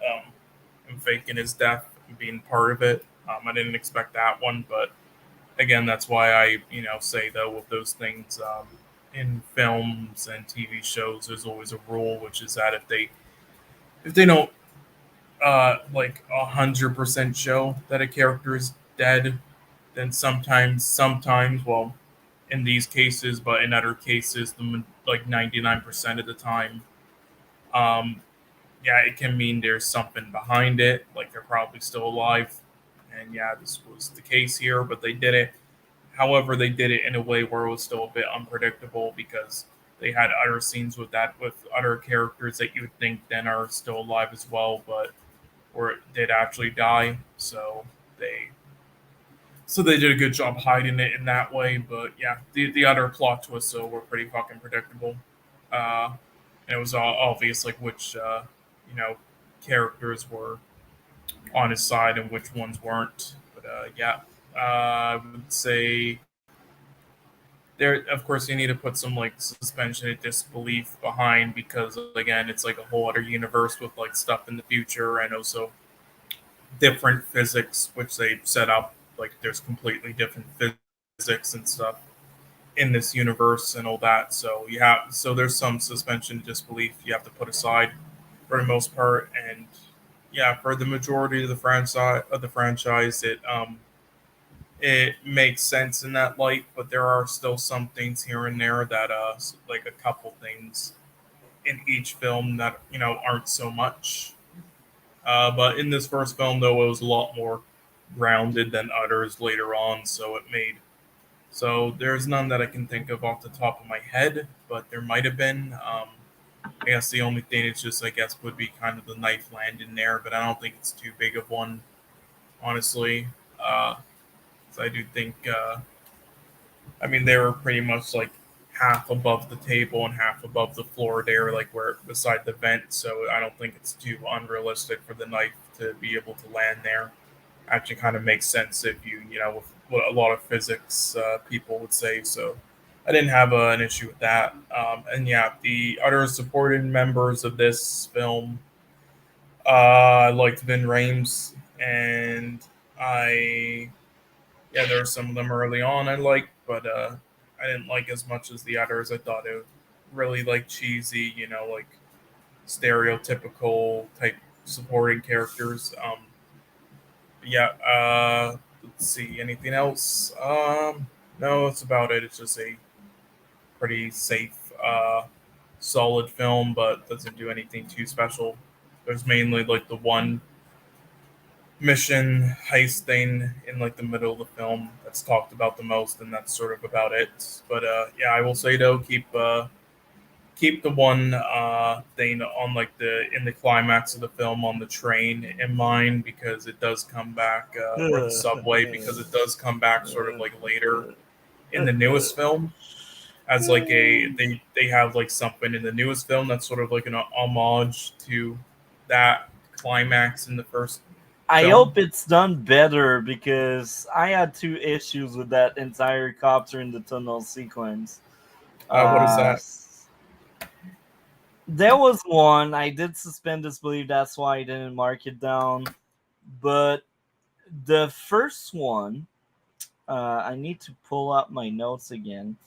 and faking his death and being part of it. I didn't expect that one, but again, that's why I say though with those things in films and TV shows, there's always a rule, which is that if they don't 100% show that a character is dead, then sometimes, well, in these cases, but in other cases, like 99% of the time, um, yeah, it can mean there's something behind it, like they're probably still alive, and yeah, this was the case here, but they did it. However, they did it in a way where it was still a bit unpredictable because they had other scenes with other characters that you would think then are still alive as well, but or did actually die. They they did a good job hiding it in that way. But yeah, the other plot twists though were pretty fucking predictable. And it was all obvious like which you know characters were on his side and which ones weren't. But yeah, I would say there. Of course, you need to put some like suspension of disbelief behind because again, it's like a whole other universe with like stuff in the future and also different physics, which they set up. Like there's completely different physics and stuff in this universe and all that. So there's some suspension of disbelief you have to put aside for the most part. And yeah, for the majority of the franchise, it makes sense in that light. But there are still some things here and there that like a couple things in each film that aren't so much. But in this first film, though, it was a lot more grounded than others later on. So there's none that I can think of off the top of my head, but there might have been. I guess the only thing is just I guess would be kind of the knife landing there, but I don't think it's too big of one, honestly. Uh, so I do think. I mean, they were pretty much like half above the table and half above the floor there, like where beside the vent. So I don't think it's too unrealistic for the knife to be able to land there. Actually, kind of makes sense if with what a lot of physics people would say. So I didn't have an issue with that. And yeah, the other supporting members of this film, I liked Vin Rames, and I there were some of them early on I liked, but I didn't like as much as the others. I thought it really like cheesy, like stereotypical type supporting characters. Yeah, let's see, anything else? No, that's about it. It's just a pretty safe, solid film, but doesn't do anything too special. There's mainly like the one mission heist thing in like the middle of the film that's talked about the most, and that's sort of about it. But yeah, I will say though, keep the one thing on like the in the climax of the film on the train in mind because it does come back, or the subway because it does come back sort of like later in the newest film as like they have like something in the newest film that's sort of like an homage to that climax in the first I film. hope it's done better because I had two issues with that entire copter in the tunnel sequence. What is Uh, that? s- there was one I did suspend disbelief. That's why I didn't mark it down. But the first one, I need to pull up my notes again.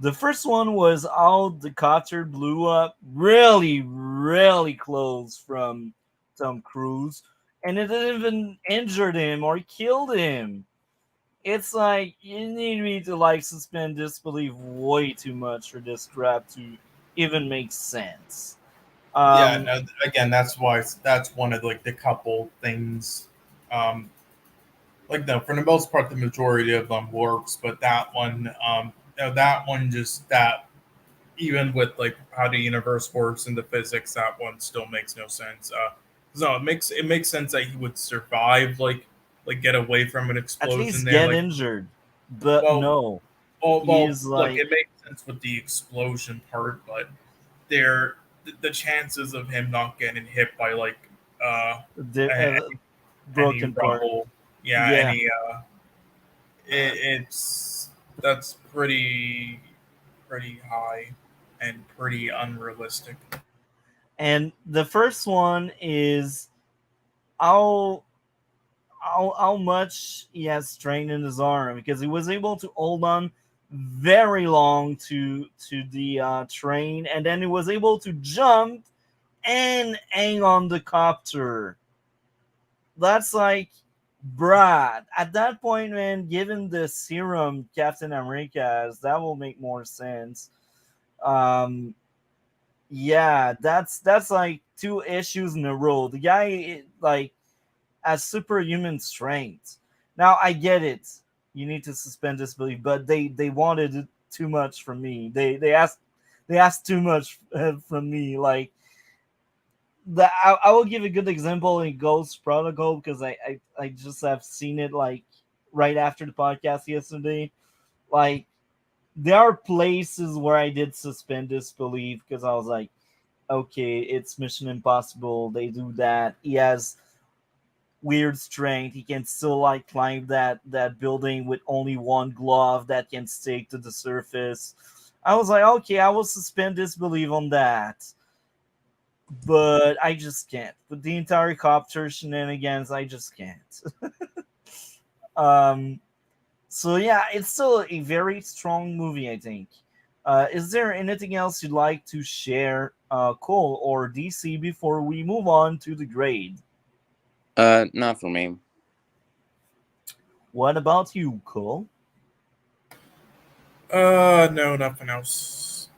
The first one was how the copter blew up really, really close from Tom Cruise, and it didn't even injured him or killed him. It's like you need me to like suspend disbelief way too much for this crap to even make sense. Yeah, Um, no, again, that's why that's one of like the couple things. Um, like no, for the most part, the majority of them works, but that one, that one just that even with like how the universe works and the physics, that one still makes no sense. No, it makes sense that he would survive, like get away from an at explosion least there. get Like, injured, but well, no, well, he's look, like it makes sense with the explosion part, but there, the chances of him not getting hit by like uh the any broken part. rubble, yeah, Yeah, any it's that's pretty high and pretty unrealistic. and the first one is how how much he has strain in his arm because he was able to hold on very long to the train, and then he was able to jump and hang on the copter. That's like Brad. At that point, man, given the serum Captain America has, that will make more sense. Um, yeah, that's like two issues in a row. The guy like has superhuman strength. Now I get it. You need to suspend disbelief, but they wanted it too much from me. They asked too much from me. Like I will give a good example in Ghost Protocol because I just have seen it like right after the podcast yesterday. Like there are places where I did suspend disbelief because I was like, okay, it's Mission Impossible. They do that. He has weird strength. He can still like climb that building with only one glove that can stick to the surface. I was like, okay, I will suspend disbelief on that, but I just can't. With the entire copter shenanigans, I just can't. um, so yeah, it's still a very strong movie, I think. Is there anything else you'd like to share, Cole or DC, before we move on to the grade? Not for me. What about you, Cole? No, nothing else.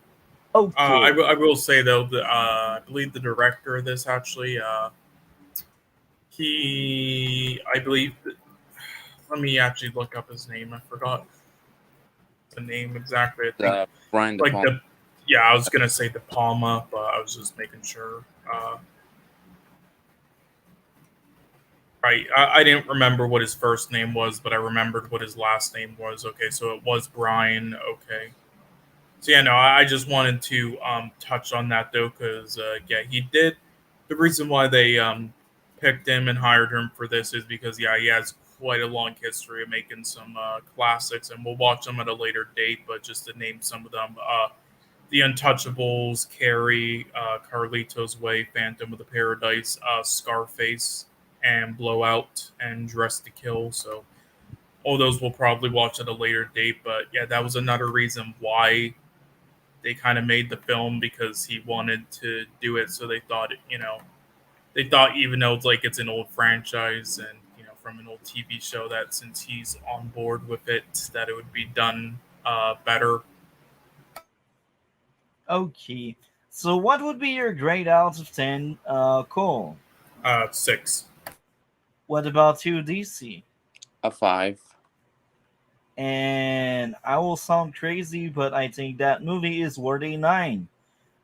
Okay. I will say though, I believe the director of this actually, I believe, let me actually look up his name. I forgot the name exactly. I think Brian De like Palma. yeah, I was gonna say De Palma, but I was just making sure. Right, I didn't remember what his first name was, but I remembered what his last name was. Okay, so it was Brian. Okay, so yeah, no, I just wanted to touch on that though, because yeah, he did. The reason why they picked him and hired him for this is because yeah, he has quite a long history of making some classics, and we'll watch them at a later date. But just to name some of them, The Untouchables, Carrie, Carlito's Way, Phantom of the Paradise, Scarface, and Blowout, and Dress to Kill. So all those we'll probably watch at a later date. But yeah, that was another reason why they kind of made the film, because he wanted to do it. So they thought, they thought even though it's like it's an old franchise and from an old TV show, that since he's on board with it, that it would be done better. Okay. So what would be your grade out of 10, Cole? 6. What about you, DC? A 5. And I will sound crazy, but I think that movie is worth a 9.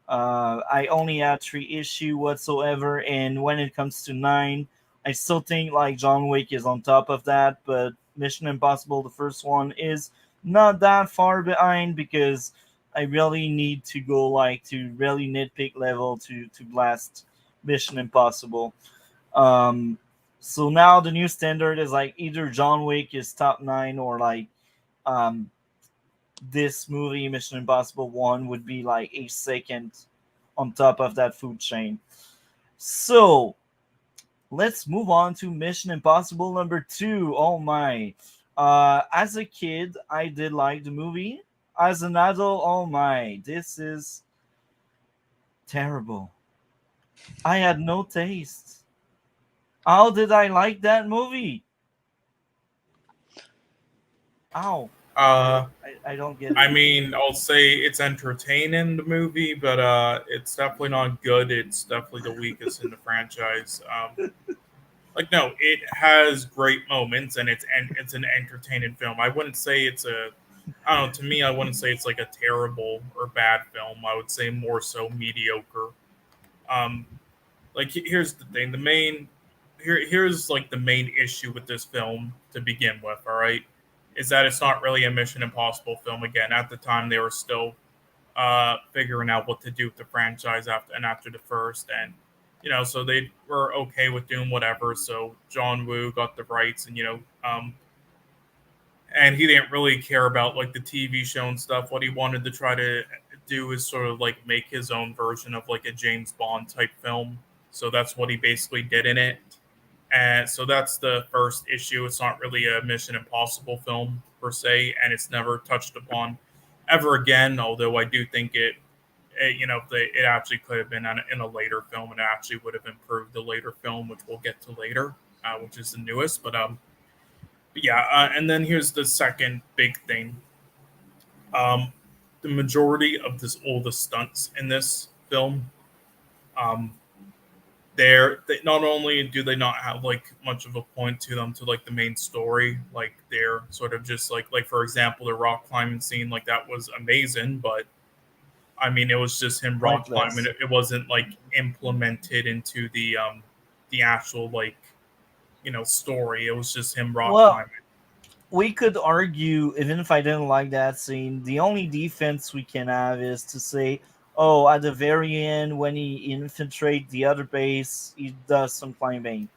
I only had 3 issue whatsoever, and when it comes to 9, I still think like John Wick is on top of that, but Mission Impossible, the first one, is not that far behind because I really need to go like to really nitpick level to blast Mission Impossible. Um, so now the new standard is like either John Wick is top 9 or like um this movie Mission Impossible 1 would be like a second on top of that food chain. So let's move on to Mission Impossible number 2. Oh my. As a kid, I did like the movie. as an adult, oh my, this is terrible. I had no taste. How did I like that movie? Ow. Uh, I don't get I it. mean, I'll say it's entertaining, the movie, but it's definitely not good. It's definitely the weakest in the franchise. Like, no, it has great moments, and it's an entertaining film. I wouldn't say it's a, I don't know. To me, I wouldn't say it's like a terrible or bad film. I would say more so mediocre. Um, like here's the thing: here's like the main issue with this film to begin with. All right, is that it's not really a Mission Impossible film. Again, at the time they were still figuring out what to do with the franchise after the first, and so they were okay with doing whatever. So John Woo got the rights, and and he didn't really care about like the TV show and stuff. What he wanted to try to do is sort of like make his own version of like a James Bond type film. So that's what he basically did in it. And so that's the first issue. It's not really a Mission Impossible film per se, and it's never touched upon ever again. Although I do think it actually could have been in a later film, and it actually would have improved the later film, which we'll get to later, which is the newest. But yeah, and then here's the second big thing. Um, the majority of all the stunts in this film, um, they not only do they not have like much of a point to them to like the main story, like they're sort of just like for example the rock climbing scene, like that was amazing, but I mean it was just him rock climbing. Pointless. It wasn't like implemented into the actual like story. It was just him rock Well, climbing. we could argue, even if I didn't like that scene, the only defense we can have is to say, oh, at the very end, when he infiltrates the other base, he does some climbing.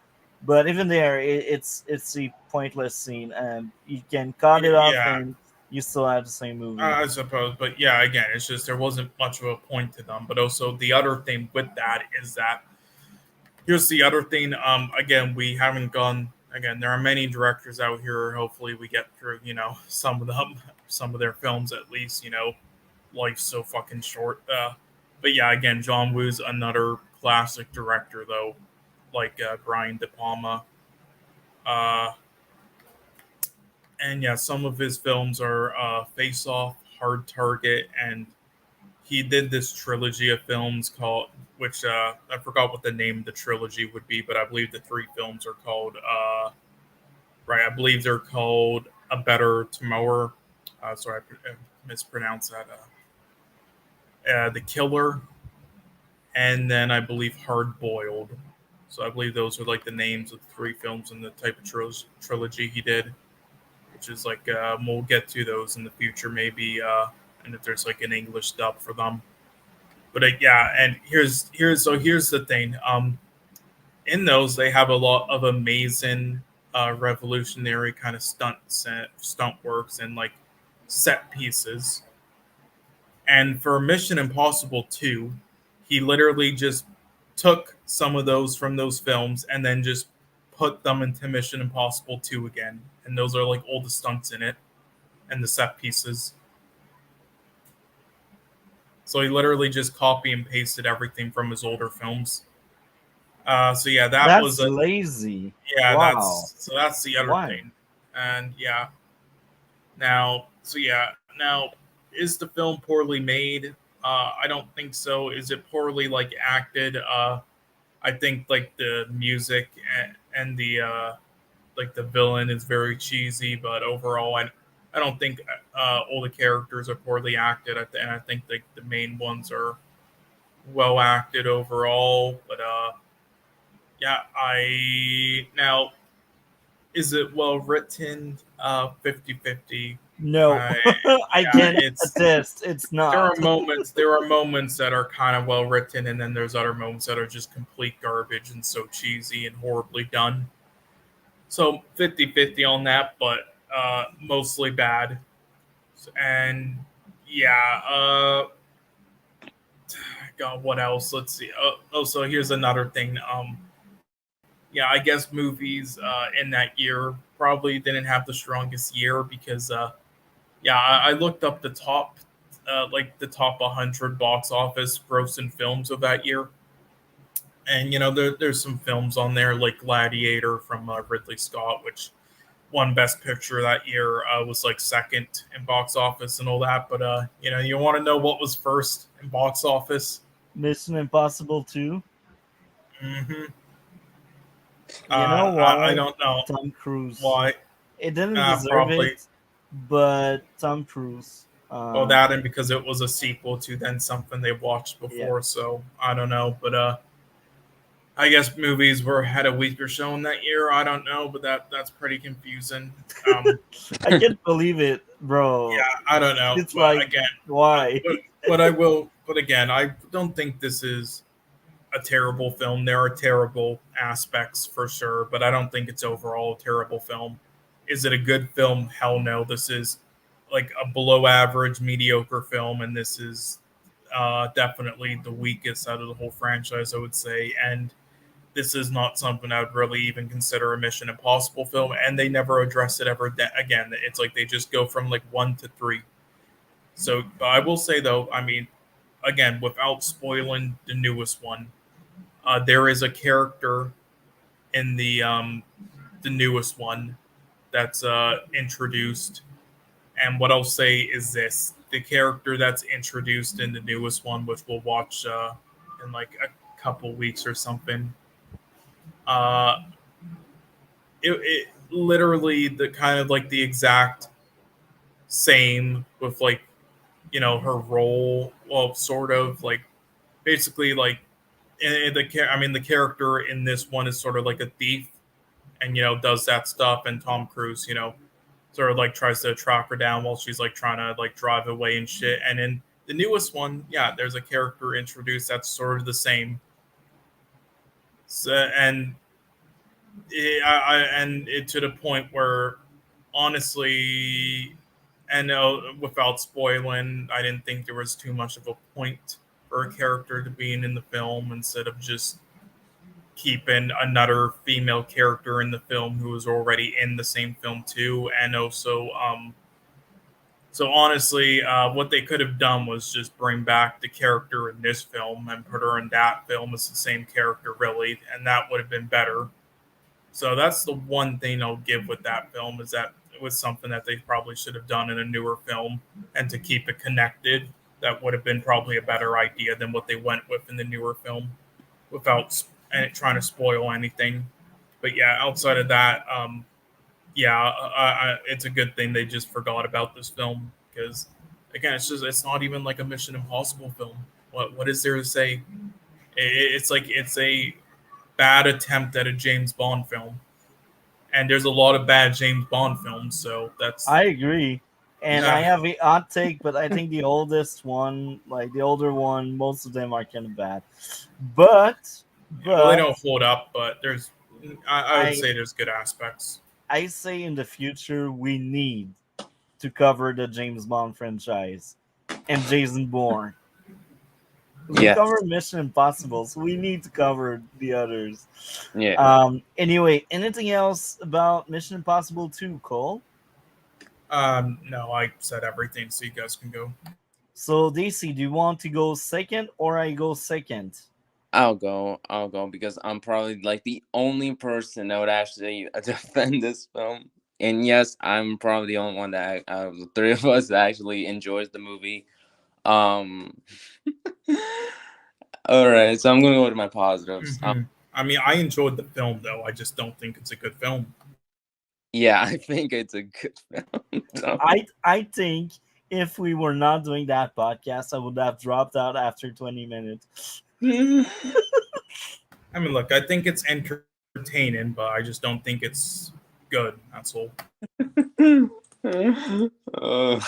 But even there, it's a pointless scene, and you can cut it off, Yeah, and you still have the same movie. I suppose, but yeah, again, it's just there wasn't much of a point to them. But also the other thing with that is that here's the other thing. Again, we haven't gone. Again, there are many directors out here. Hopefully, we get through. Some of them, some of their films at least. Life's so fucking short. But yeah, again, John Woo's another classic director, though, like Brian De Palma. Uh, and yeah, some of his films are Face Off, Hard Target, and he did this trilogy of films called, which I forgot what the name of the trilogy would be, but I believe the three films are called, right, I believe they're called A Better Tomorrow. Sorry, I mispronounced that. The Killer, and then I believe Hard Boiled. So I believe those are like the names of the three films in the type of trilogy he did, which is like we'll get to those in the future maybe, and if there's like an English dub for them. But yeah, and here's the thing. In those they have a lot of amazing, revolutionary kind of stunt works and like set pieces. And for Mission Impossible 2, he literally just took some of those from those films and then just put them into Mission Impossible 2 again. And those are like all the stunts in it and the set pieces. So he literally just copy and pasted everything from his older films. So yeah, that was That's a lazy. yeah. Wow. That's the other Why? thing, and yeah. Now is the film poorly made? I don't think so. Is it poorly like acted? I think like the music and the like the villain is very cheesy, but overall, I don't think all the characters are poorly acted. And I think like the main ones are well acted overall. But yeah, I now is it well written? 50-50. No, I I Yeah, can attest. It's not. there are moments that are kind of well written, and then there's other moments that are just complete garbage and so cheesy and horribly done. So 50-50 on that, but mostly bad. And yeah, God, what else? Let's see. So here's another thing. Yeah, I guess movies in that year probably didn't have the strongest year because Yeah, I looked up the top, like the top 100 box office grossing films of that year, and there's some films on there like Gladiator from Ridley Scott, which won Best Picture that year. Was like second in box office and all that. But you want to know what was first in box office? Mission Impossible 2. Hmm You know I why? don't know Tom Cruise. why. It didn't deserve Probably it, but Tom Cruise. well that and because it was a sequel to then something they watched Yeah. before. So I don't know, but I guess movies were had a weaker showing that year. I don't know, but that's pretty confusing. Um, I can't believe it, bro. yeah, I don't know, It's but like, again, why? but I will. But again, I don't think this is a terrible film. There are terrible aspects for sure, but I don't think it's overall a terrible film. Is it a good film? Hell no. This is like a below average, mediocre film, and this is definitely the weakest out of the whole franchise, I would say. And this is not something I would really even consider a Mission Impossible film, and they never address it ever again. It's like they just go from like one to three. So I will say though, I mean, again, without spoiling the newest one, there is a character in the newest one that's introduced, and what I'll say is this: the character that's introduced in the newest one, which we'll watch in like a couple weeks or something, uh, it literally the kind of like the exact same with like her role, well, sort of like basically like I mean the character in this one is sort of like a thief and does that stuff, and Tom Cruise sort of like tries to track her down while she's like trying to like drive away and shit. And in the newest one, yeah, there's a character introduced that's sort of the same. So, and to the point where honestly, and without spoiling, I didn't think there was too much of a point for a character to being in the film instead of just keeping another female character in the film who was already in the same film too. And also so honestly, what they could have done was just bring back the character in this film and put her in that film as the same character, really, and that would have been better. So that's the one thing I'll give with that film is that it was something that they probably should have done in a newer film, and to keep it connected, that would have been probably a better idea than what they went with in the newer film, without trying to spoil anything. But yeah, outside of that, yeah, it's a good thing they just forgot about this film because, again, it's not even like a Mission Impossible film. What is there to say? It's like it's a bad attempt at a James Bond film, and there's a lot of bad James Bond films. So that's I agree. And I yeah, have a odd take, but I think the oldest one, like the older one, most of them are kind of bad. But, yeah. Well, they but don't hold up, but there's I would I say there's good aspects. I say in the future we need to cover the James Bond franchise and Jason Bourne. We Yeah, cover Mission Impossible, so we need to cover the others. yeah. Anyway, anything else about Mission Impossible 2, Cole? No, I said everything, so you guys can go. So, DC, do you want to go second or I go second? I'll go because I'm probably like the only person that would actually defend this film. And yes, I'm probably the only one that out of the three of us that actually enjoys the movie. Um, all right, so I'm gonna go to my positives. I mean, I enjoyed the film though. I just don't think it's a good film. Yeah, I think it's a good film. So, I think if we were not doing that podcast, I would have dropped out after 20 minutes. I mean, look, I think it's entertaining, but I just don't think it's good. That's all. uh,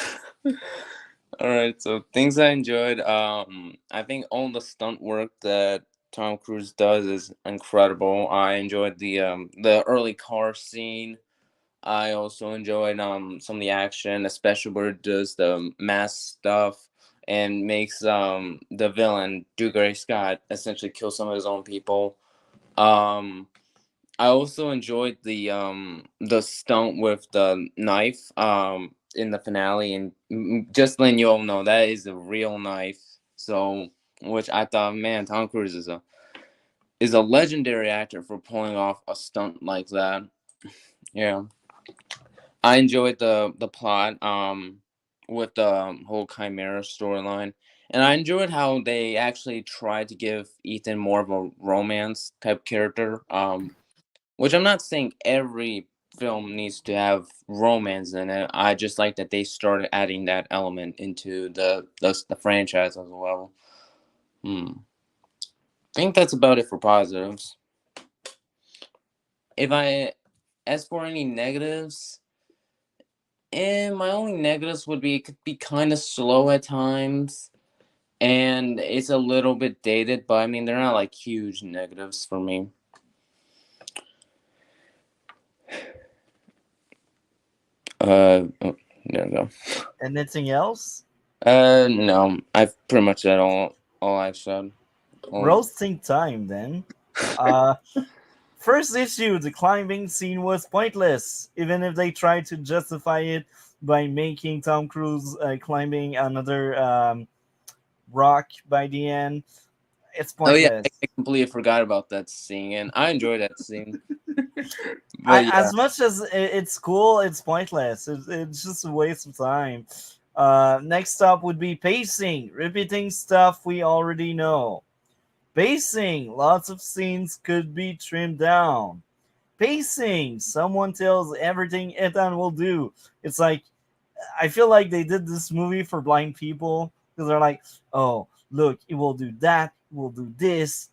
all right, so things I enjoyed. I think all the stunt work that Tom Cruise does is incredible. I enjoyed the early car scene. I also enjoyed some of the action, especially where it does the mass stuff and makes the villain Gray Scott essentially kill some of his own people. Um, I also enjoyed the stunt with the knife. in the finale, and just letting you all know that is a real knife. So, which I thought, man, Tom Cruise is a legendary actor for pulling off a stunt like that. Yeah, I enjoyed the plot with the whole Chimera storyline, and I enjoyed how they actually tried to give Ethan more of a romance type character. Which I'm not saying every film needs to have romance in it. I just like that they started adding that element into the franchise as well. Hmm. I think that's about it for positives. If I, as for any negatives, my only negatives would be it could be kind of slow at times, and it's a little bit dated. But I mean, they're not like huge negatives for me. Oh, there we go. Anything else? No, I've pretty much said all I've said. Roasting time then. Uh, First issue, the climbing scene was pointless, even if they tried to justify it by making Tom Cruise climbing another rock by the end. It's Oh yeah, pointless. I completely forgot about that scene, and I enjoyed that scene. But yeah, As much as it's cool, it's pointless. It's just a waste of time. Next up would be pacing, repeating stuff we already know. Pacing, lots of scenes could be trimmed down. Pacing, someone tells everything Ethan will do. It's like, I feel like they did this movie for blind people because they're like, oh, look, it will do that, it will do this.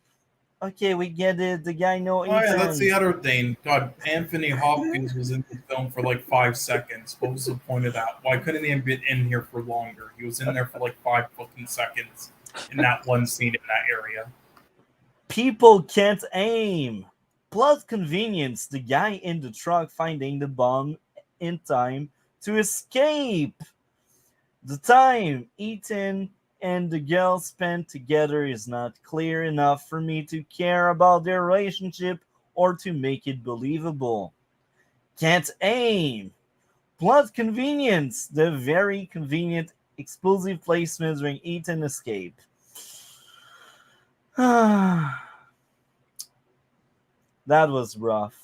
Okay, we get it. The guy know Oh yeah, that's Ethan. the other thing. God, Anthony Hopkins was in the film for like 5 seconds. What was the point of that? Why couldn't he have been in here for longer? He was in there for like 5 fucking seconds in that one scene in that area. People can't aim. Plot convenience. The guy in the truck finding the bomb in time to escape. The time Ethan and the girl spent together is not clear enough for me to care about their relationship or to make it believable. Can't aim. Plot convenience. The very convenient explosive placement during Ethan escape. That was rough.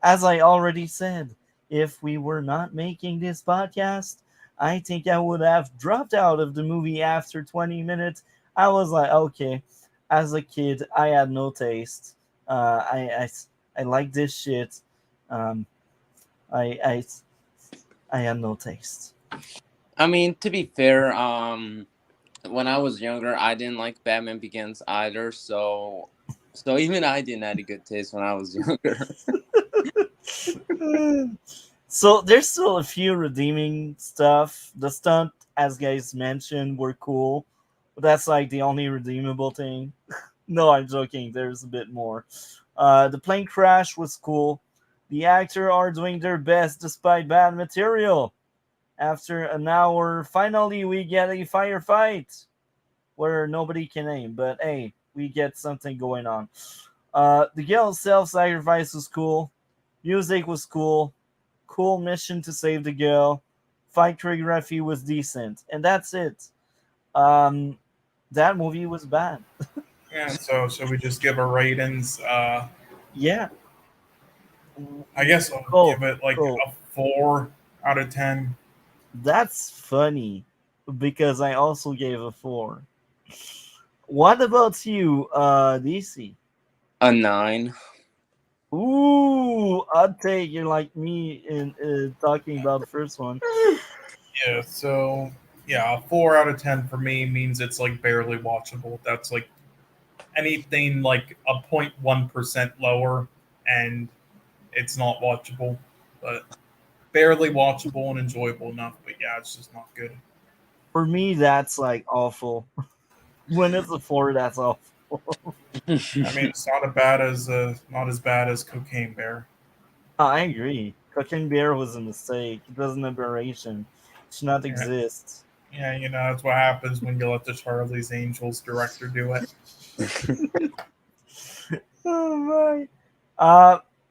As I already said, if we were not making this podcast, I think I would have dropped out of the movie after 20 minutes. I was like, okay, as a kid, I had no taste. I like this shit. Um, I, I, I had no taste. I mean, to be fair, when I was younger, I didn't like Batman Begins either. So even I didn't have a good taste when I was younger. So there's still a few redeeming stuff. The stunt, as guys mentioned, were cool, but that's like the only redeemable thing. No, I'm joking. There's a bit more. The plane crash was cool. The actors are doing their best despite bad material. After an hour, finally we get a firefight where nobody can aim, but hey, we get something going on. The girl's self-sacrifice was cool. Music was cool. Cool mission to save the girl. Fight choreography was decent, and that's it. Um, that movie was bad. Yeah, so should we just give our ratings? Yeah. I guess I'll Cool. give it like Cool. a 4 out of 10. That's funny because I also gave a 4. What about you, DC? A 9. Ooh, I'd take you like me in talking about the first one. Yeah, so yeah, a 4 out of 10 for me means it's like barely watchable. That's like anything like a 0.1% lower, and it's not watchable, but barely watchable and enjoyable enough. But yeah, it's just not good. For me, that's like awful. When it's a 4, that's awful. I mean, it's not as bad as Cocaine Bear. I agree. Cooking Bear was a mistake. It was an aberration. It should not Yeah, exist. yeah, that's what happens when you let the Charlie's Angels director do it. Oh my.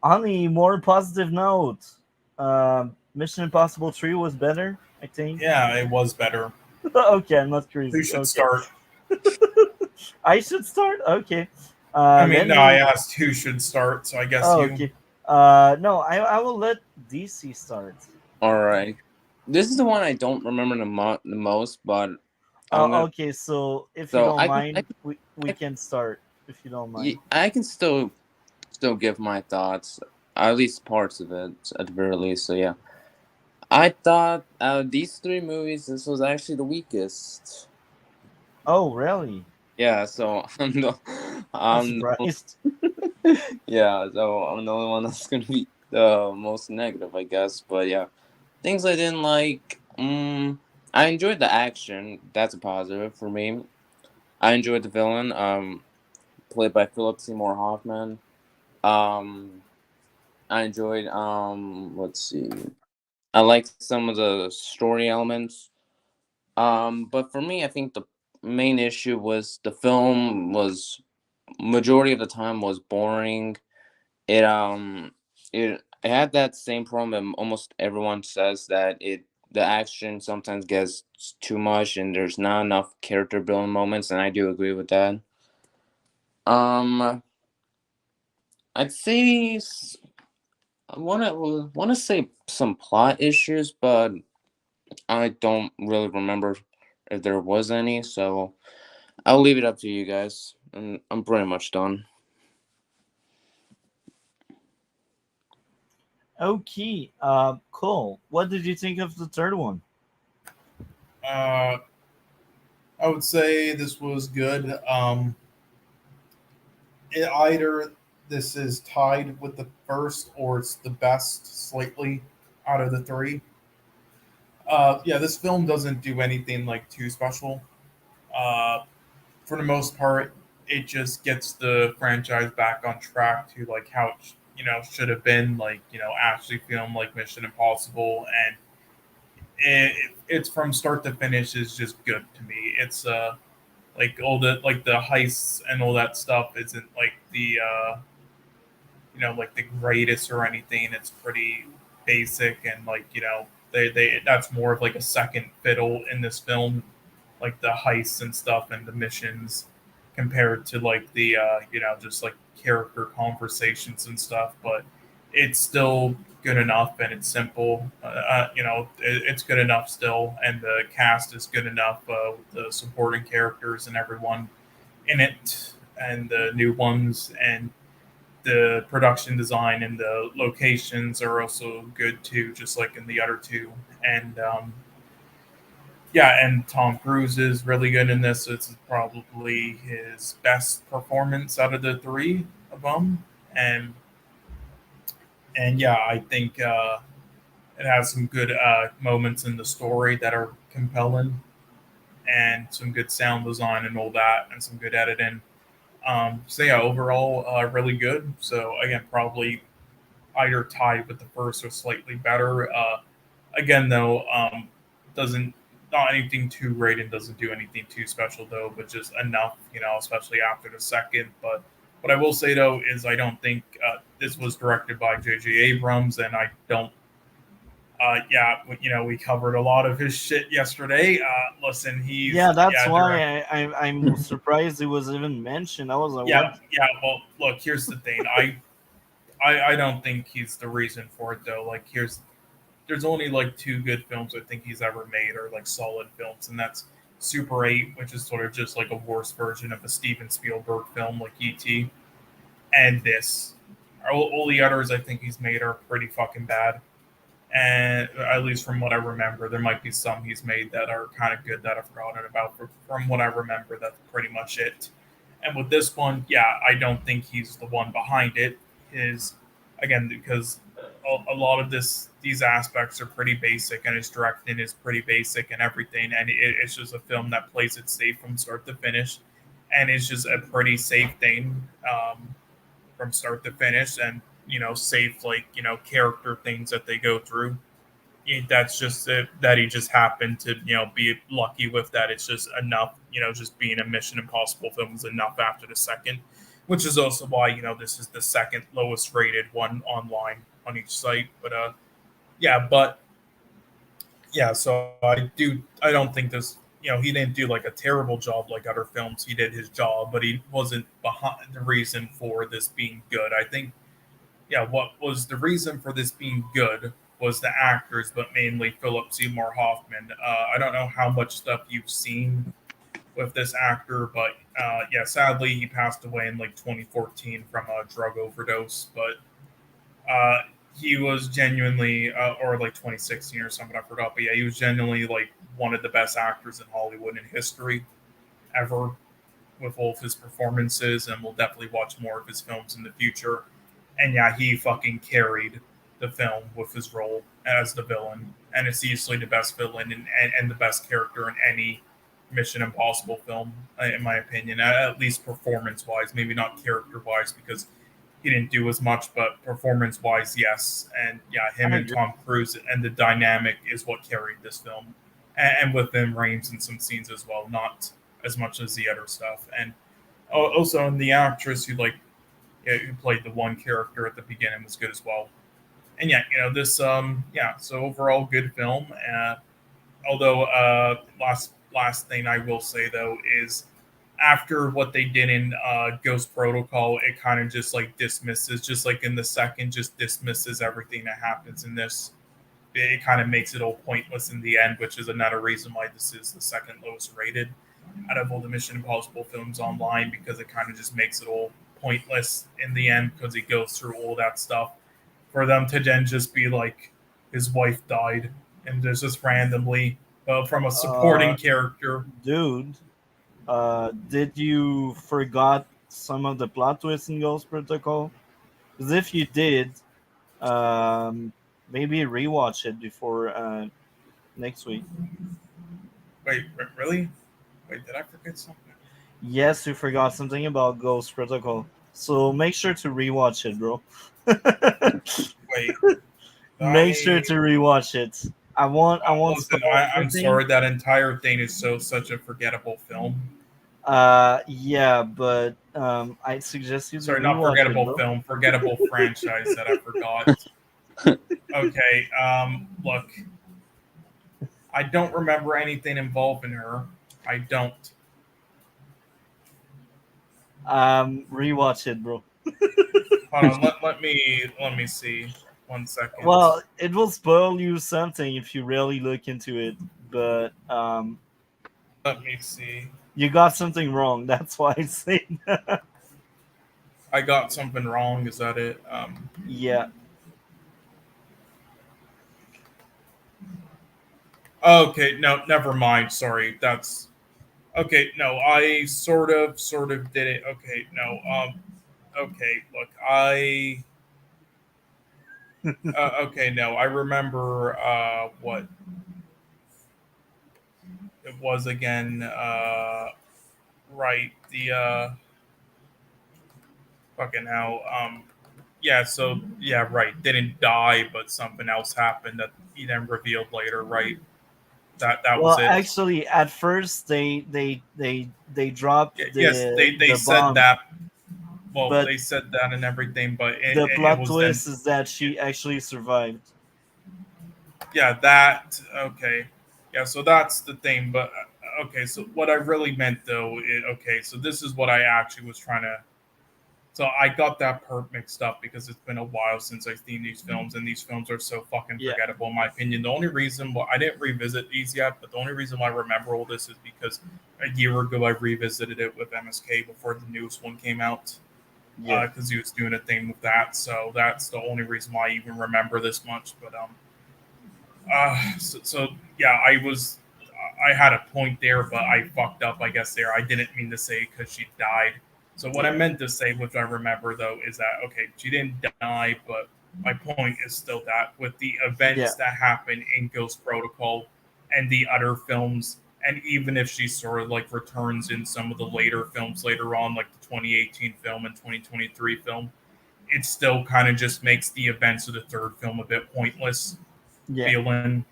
On a more positive note, Mission Impossible 3 was better, I think. Yeah, it was better. Okay, I'm not Who crazy. should Okay. start? I should start? Okay. I mean, Let no, I me. asked who should start, so I guess Oh, you. okay. No, I will let DC start. All right. This is the one I don't remember the most, but I'm gonna. Okay, so if you So don't I can, mind, we can start. If you don't mind. I can still give my thoughts, at least parts of it, at the very least. So yeah, I thought out of these three movies, this was actually the weakest. Oh, really? Yeah, so I'm I'm surprised. yeah, so I'm the only one that's gonna be the most negative, I guess. But yeah, things I didn't like. I enjoyed the action. That's a positive for me. I enjoyed the villain, played by Philip Seymour Hoffman. Um, I enjoyed. Let's see. I liked some of the story elements. But for me, I think the main issue was the film was majority of the time was boring. It it had that same problem. Almost everyone says that the action sometimes gets too much and there's not enough character building moments, and I do agree with that. Um, I'd say I want to say some plot issues, but I don't really remember if there was any. So I'll leave it up to you guys, and I'm pretty much done. Okay. Cool. What did you think of the third one? Uh, I would say this was good. Either this is tied with the first, or it's the best slightly out of the three. Yeah, this film doesn't do anything like too special. Uh, for the most part, it just gets the franchise back on track to like how it should have been. Like actually film like Mission Impossible, and it's from start to finish is just good to me. It's like all the heists and all that stuff isn't like the like the greatest or anything. It's pretty basic, and like they that's more of like a second fiddle in this film, like the heists and stuff and the missions, compared to like the just like character conversations and stuff. But it's still good enough, and it's simple. It's good enough still, and the cast is good enough. The supporting characters and everyone in it, and the new ones, and the production design and the locations are also good too, just like in the other two. And yeah, and Tom Cruise is really good in this. It's probably his best performance out of the three of them. And yeah, I think it has some good moments in the story that are compelling, and some good sound design and all that, and some good editing. So yeah, overall, really good. So again, probably either tied with the first or slightly better. Again, though, doesn't not anything too great and doesn't do anything too special though, but just enough, especially after the second. But what I will say though is I don't think this was directed by J.J. Abrams, and I don't. Yeah, we covered a lot of his shit yesterday. Listen, he's Yeah, that's direct. why I'm surprised it was even mentioned. I was like, Yeah, what? yeah. Well, look, here's the thing. I don't think he's the reason for it though. Like there's only like two good films I think he's ever made, or like solid films, and that's Super 8, which is sort of just like a worse version of a Steven Spielberg film like E.T., and this. All the others I think he's made are pretty fucking bad. And at least from what I remember, there might be some he's made that are kind of good that I've forgotten about. But from what I remember, that's pretty much it. And with this one, yeah, I don't think he's the one behind it. Is again because a lot of these aspects are pretty basic, and his directing is pretty basic and everything. And it's just a film that plays it safe from start to finish, and it's just a pretty safe thing. From start to finish, and safe like character things that they go through. That's just it, that he just happened to be lucky with that. It's just enough. Just being a Mission Impossible film is enough after the second, which is also why this is the second lowest rated one online on each site. But yeah, but yeah, so I don't think this, he didn't do like a terrible job like other films. He did his job, but he wasn't behind the reason for this being good. I think, yeah, what was the reason for this being good was the actors, but mainly Philip Seymour Hoffman. I don't know how much stuff you've seen with this actor, but yeah, sadly he passed away in like 2014 from a drug overdose. But uh, he was genuinely, or like 2016 or something, I forgot. But yeah, he was genuinely like one of the best actors in Hollywood in history ever, with all of his performances, and we'll definitely watch more of his films in the future. And yeah, he fucking carried the film with his role as the villain, and it's easily the best villain and the best character in any Mission Impossible film, in my opinion. At least performance wise, maybe not character wise, because he didn't do as much, but performance wise, yes. And yeah, him I and agree. Tom Cruise and the dynamic is what carried this film, and with them Rames in some scenes as well, not as much as the other stuff. And also, in the actress who who played the one character at the beginning was good as well. And yeah, this yeah, so overall good film. Although last thing I will say though is after what they did in Ghost Protocol, it kind of just like dismisses, just like in the second, just dismisses everything that happens in this. It kind of makes it all pointless in the end, which is another reason why this is the second lowest rated out of all the Mission Impossible films online, because it kind of just makes it all pointless in the end, because it goes through all that stuff for them to then just be like, his wife died, and there's just randomly from a Uh, supporting character. Dude, did you forgot some of the plot twists in Ghost Protocol? Because if you did, um, maybe rewatch it before next week. Wait, really? Wait, did I forget something? Yes, you forgot something about Ghost Protocol. So make sure to rewatch it, bro. Wait, Make sure to rewatch it. I won't listen. spoil I'm everything. sorry, that entire thing is such a forgettable film. Yeah, but I suggest you to Sorry, not rewatch it, forgettable bro. film, forgettable franchise that I forgot. Okay, look, I don't remember anything involving her. I don't. Rewatch it, bro. Hold on, let me see. 1 second. Well, it will spoil you something if you really look into it, but Let me see. you got something wrong. That's why I say that. I got something wrong. Is that it? Yeah. Okay, no, never mind. Sorry, that's okay. No, I sort of did it. Okay, no. Okay, look, okay, no, I remember what it was again. Right, the fucking hell. Yeah, so yeah, right. Didn't die, but something else happened that he then revealed later. Right, that was Well, it. actually, at first they dropped Yes, they the said bomb, that. Well, but they said that and everything, but the it plot was then. twist is that she actually survived. Yeah, that okay. Yeah, so that's the thing. But okay, so what I really meant though, okay, so this is what I actually was trying to. So I got that part mixed up because it's been a while since I've seen these films, and these films are so fucking Yeah. forgettable in my opinion. The only reason why I didn't revisit these yet, but the only reason why I remember all this is because a year ago I revisited it with MSK before the newest one came out, Yeah. because he was doing a thing with that. So that's the only reason why I even remember this much. But so yeah, I had a point there, but I fucked up, I guess. There, I didn't mean to say because she died. So what I Yeah. meant to say, which I remember though, is that okay, she didn't die, but my point is still that with the Yeah. events that happen in Ghost Protocol and the other films, and even if she sort of like returns in some of the later films later on, like the 2018 film and 2023 film, it still kind of just makes the events of the third film a bit pointless. Yeah. Feeling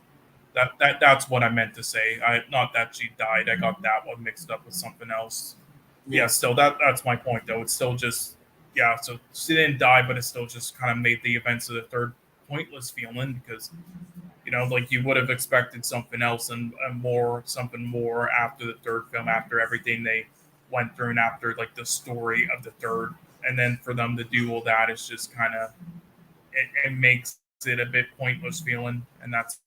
that's what I meant to say. I not that she died. I got that one mixed up with something else. Yeah, Yeah. still that's my point though. It's still just yeah. So she didn't die, but it still just kind of made the events of the third pointless feeling because like you would have expected something else and more something more after the third film, after everything they went through, and after like the story of the third, and then for them to do all that is just kind of it makes it a bit pointless feeling, and that's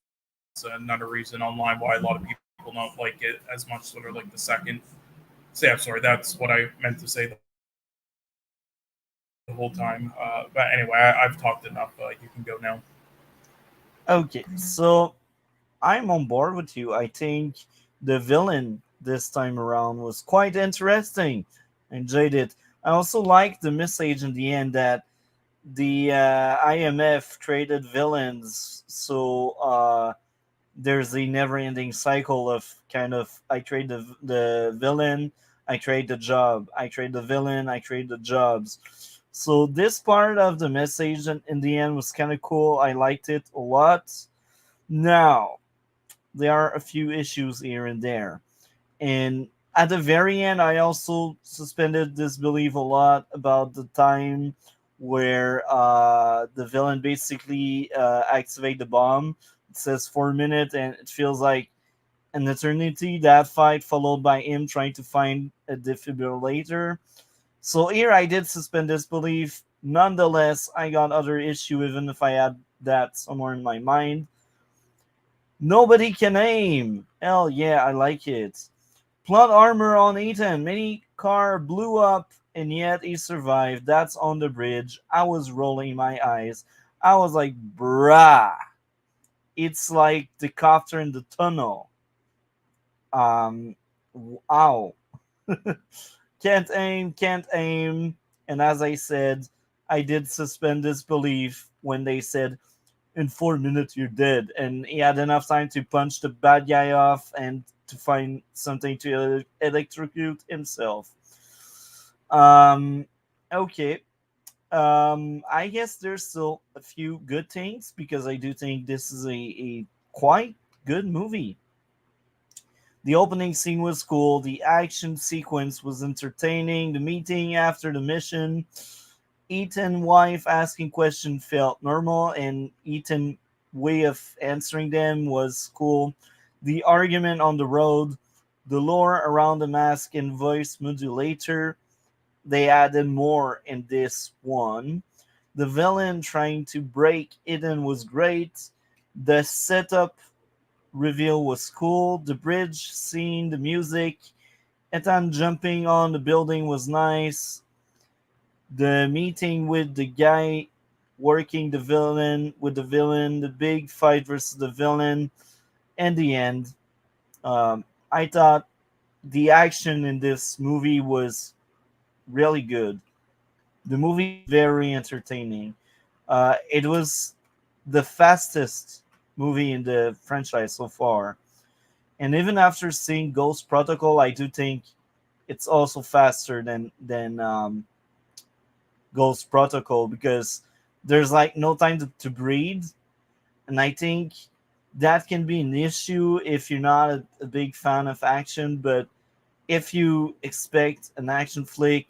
another reason online why a lot of people don't like it as much. Sort of like the second. So yeah, sorry, that's what I meant to say the whole time. But anyway, I've talked enough. You can go now. Okay, so I'm on board with you. I think the villain this time around was quite interesting. I enjoyed it. I also liked the message in the end that the IMF created villains, so there's a never-ending cycle of kind of I trade the villain, I trade the job, I trade the villain, I trade the jobs. So this part of the message in the end was kind of cool. I liked it a lot. Now there are a few issues here and there. And at the very end, I also suspended disbelief a lot about the time where the villain basically activate the bomb. It says 4 minutes, and it feels like an eternity. That fight followed by him trying to find a defibrillator. So here I did suspend disbelief. Nonetheless, I got other issue even if I had that somewhere in my mind. Nobody can aim. Hell yeah, I like it. Plot armor on Ethan. Mini car blew up and yet he survived. That's on the bridge. I was rolling my eyes. I was like, bruh. It's like the copter in the tunnel. Um, ow. Can't aim, can't aim. And as I said, I did suspend disbelief when they said, in 4 minutes you're dead. And he had enough time to punch the bad guy off and to find something to electrocute himself. Um, okay. I guess there's still a few good things because I do think this is a quite good movie. The opening scene was cool. The action sequence was entertaining. The meeting after the mission, Ethan wife asking question felt normal, and Ethan way of answering them was cool. The argument on the road, the lore around the mask and voice modulator, they added more in this one. The villain trying to break Eden was great. The setup reveal was cool. The bridge scene, the music, Ethan jumping on the building was nice. The meeting with the guy working the big fight versus the villain, and the end. I thought the action in this movie was really good. The movie is very entertaining. It was the fastest movie in the franchise so far. And even after seeing Ghost Protocol, I do think it's also faster than Ghost Protocol because there's like no time to breathe, and I think that can be an issue if you're not a big fan of action. But if you expect an action flick,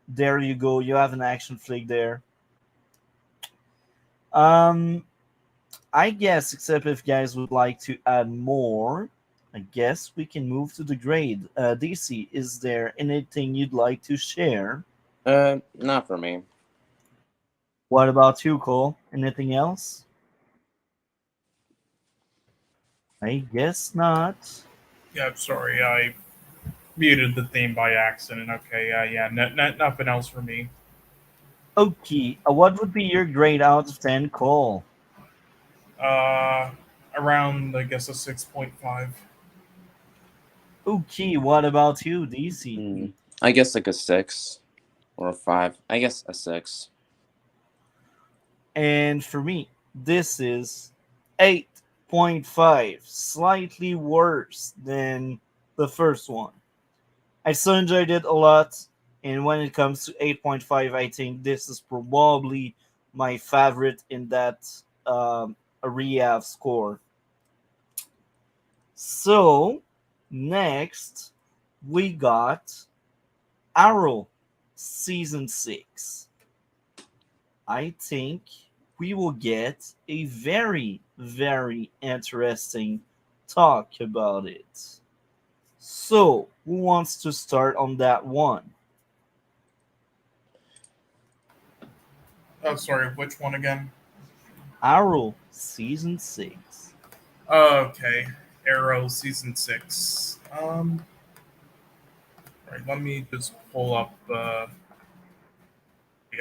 there you go. You have an action flick there. Um, I guess, except if guys would like to add more, I guess we can move to the grade. DC, is there anything you'd like to share? Not for me. What about you, Cole? Anything else? I guess not. Yeah, I'm sorry, I muted the theme by accident. Okay, yeah, nothing else for me. Okay, what would be your grade out of 10, Cole? Uh, Around I guess a 6.5. Okay, what about you, DC? Hmm. I guess like a 6 or a 5. I guess a 6. And for me, this is 8.5, slightly worse than the first one. I still enjoyed it a lot, and when it comes to 8.5, I think this is probably my favorite in that area of score. So, next, we got Arrow Season 6. I think we will get a very, very interesting talk about it. So, who wants to start on that one? Oh, sorry, which one again? Arrow season 6. Okay, Arrow season 6. Right, let me just pull up. Yeah,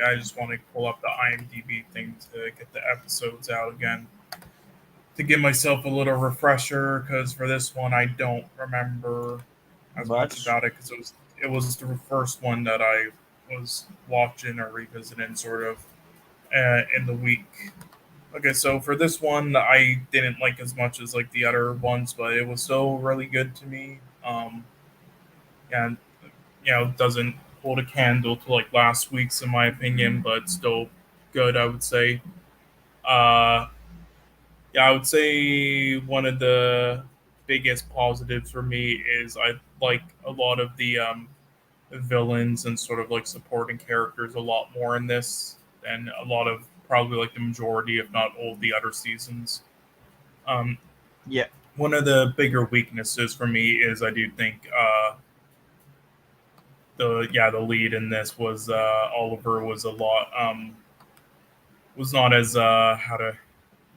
I just want to pull up the IMDb thing to get the episodes out again to give myself a little refresher because for this one I don't remember as much Much? about it because it was the first one that I was watching or revisiting sort of in the week. Okay, so for this one, I didn't like as much as like the other ones, but it was still really good to me. And doesn't hold a candle to like last week's in my opinion, but still good, I would say. Uh, yeah, I would say one of the biggest positives for me is I like a lot of the villains and sort of like supporting characters a lot more in this than a lot of probably like the majority, if not all, the other seasons. Um, Yeah. One of the bigger weaknesses for me is I do think the lead in this was Oliver was a lot was not as how to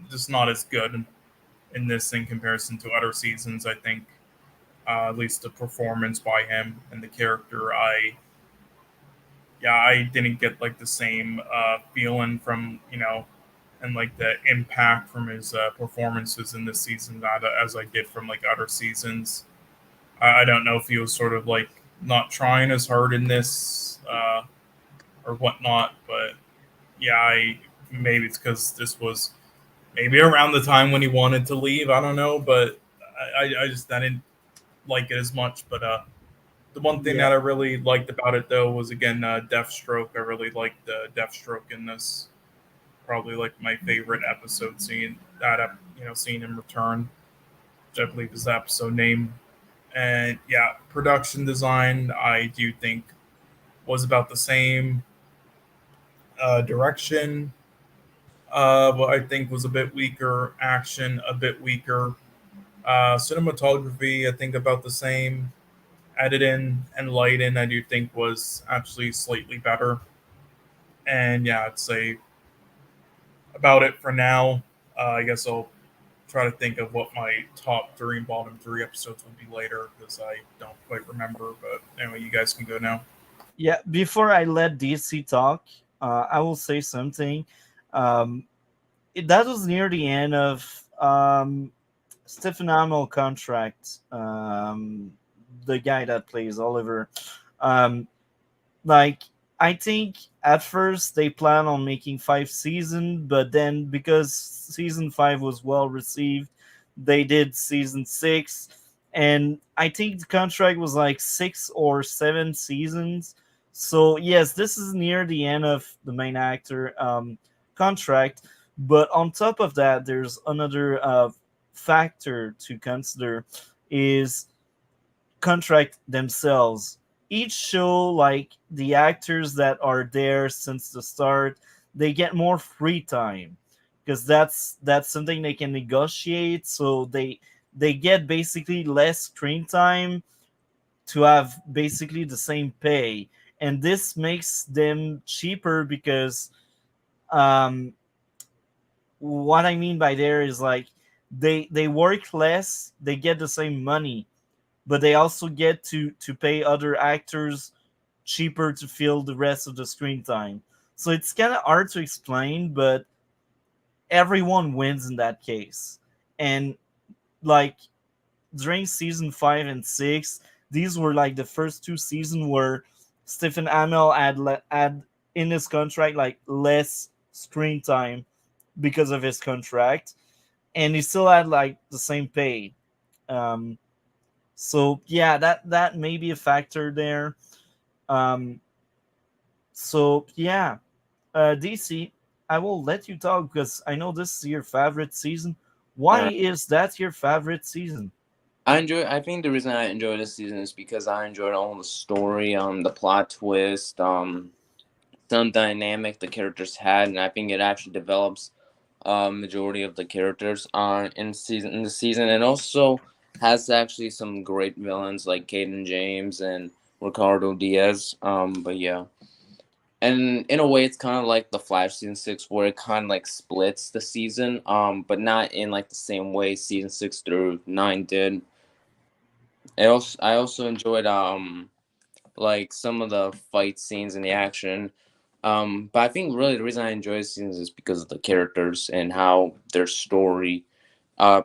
just not as good in this in comparison to other seasons. I think at least the performance by him and the character, I didn't get like the same feeling from and like the impact from his performances in this season that as I did from like other seasons. I don't know if he was sort of like not trying as hard in this or whatnot, but yeah, I maybe it's because this was maybe around the time when he wanted to leave. I don't know, but I just I didn't like it as much. But the one thing Yeah. that I really liked about it though was again Deathstroke. I really liked Deathstroke in this. Probably like my favorite episode, seeing that seeing him return, which I believe is the episode name. And yeah, production design I do think was about the same. Direction, what I think was a bit weaker. Action a bit weaker. Cinematography I think about the same. Editing and lighting I do think was actually slightly better. And yeah, I'd say about it for now. I guess I'll try to think of what my top three and bottom three episodes would be later because I don't quite remember. But anyway, you guys can go now. Yeah, before I let DC talk, I will say something. Um, that was near the end of Stephen Amell contract. The guy that plays Oliver. Um, like I think at first they plan on making 5 seasons, but then because season 5 was well received, they did season 6, and I think the contract was like 6 or 7 seasons. So yes, this is near the end of the main actor contract, but on top of that, there's another factor to consider is contract themselves. Each show, like the actors that are there since the start, they get more free time because that's something they can negotiate. So they get basically less screen time to have basically the same pay, and this makes them cheaper because um, what I mean by there is like they work less, they get the same money, but they also get to pay other actors cheaper to fill the rest of the screen time. So it's kind of hard to explain, but everyone wins in that case. And like during season 5 and 6, these were like the first 2 seasons where Stephen Amell had in his contract like less screen time because of his contract, and he still had like the same pay. Um, So yeah, that may be a factor there. Um, so yeah, DC, I will let you talk because I know this is your favorite season. All Why right. is that your favorite season? I think the reason I enjoy this season is because I enjoyed all the story, the plot twist, some dynamic the characters had, and I think it actually develops majority of the characters in the season, and also has actually some great villains like Caden James and Ricardo Diaz. But yeah, and in a way, it's kind of like the Flash season 6, where it kind of like splits the season, but not in like the same way season 6 through 9 did. I also enjoyed like some of the fight scenes and the action. But I think really the reason I enjoy scenes is because of the characters and how their story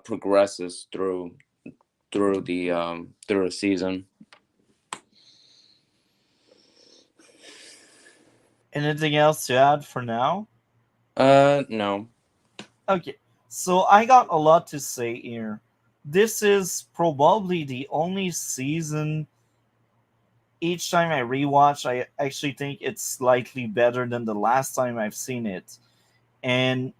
progresses through the season. Anything else to add for now? No. Okay, so I got a lot to say here. This is probably the only season. Each time I rewatch, I actually think it's slightly better than the last time I've seen it. And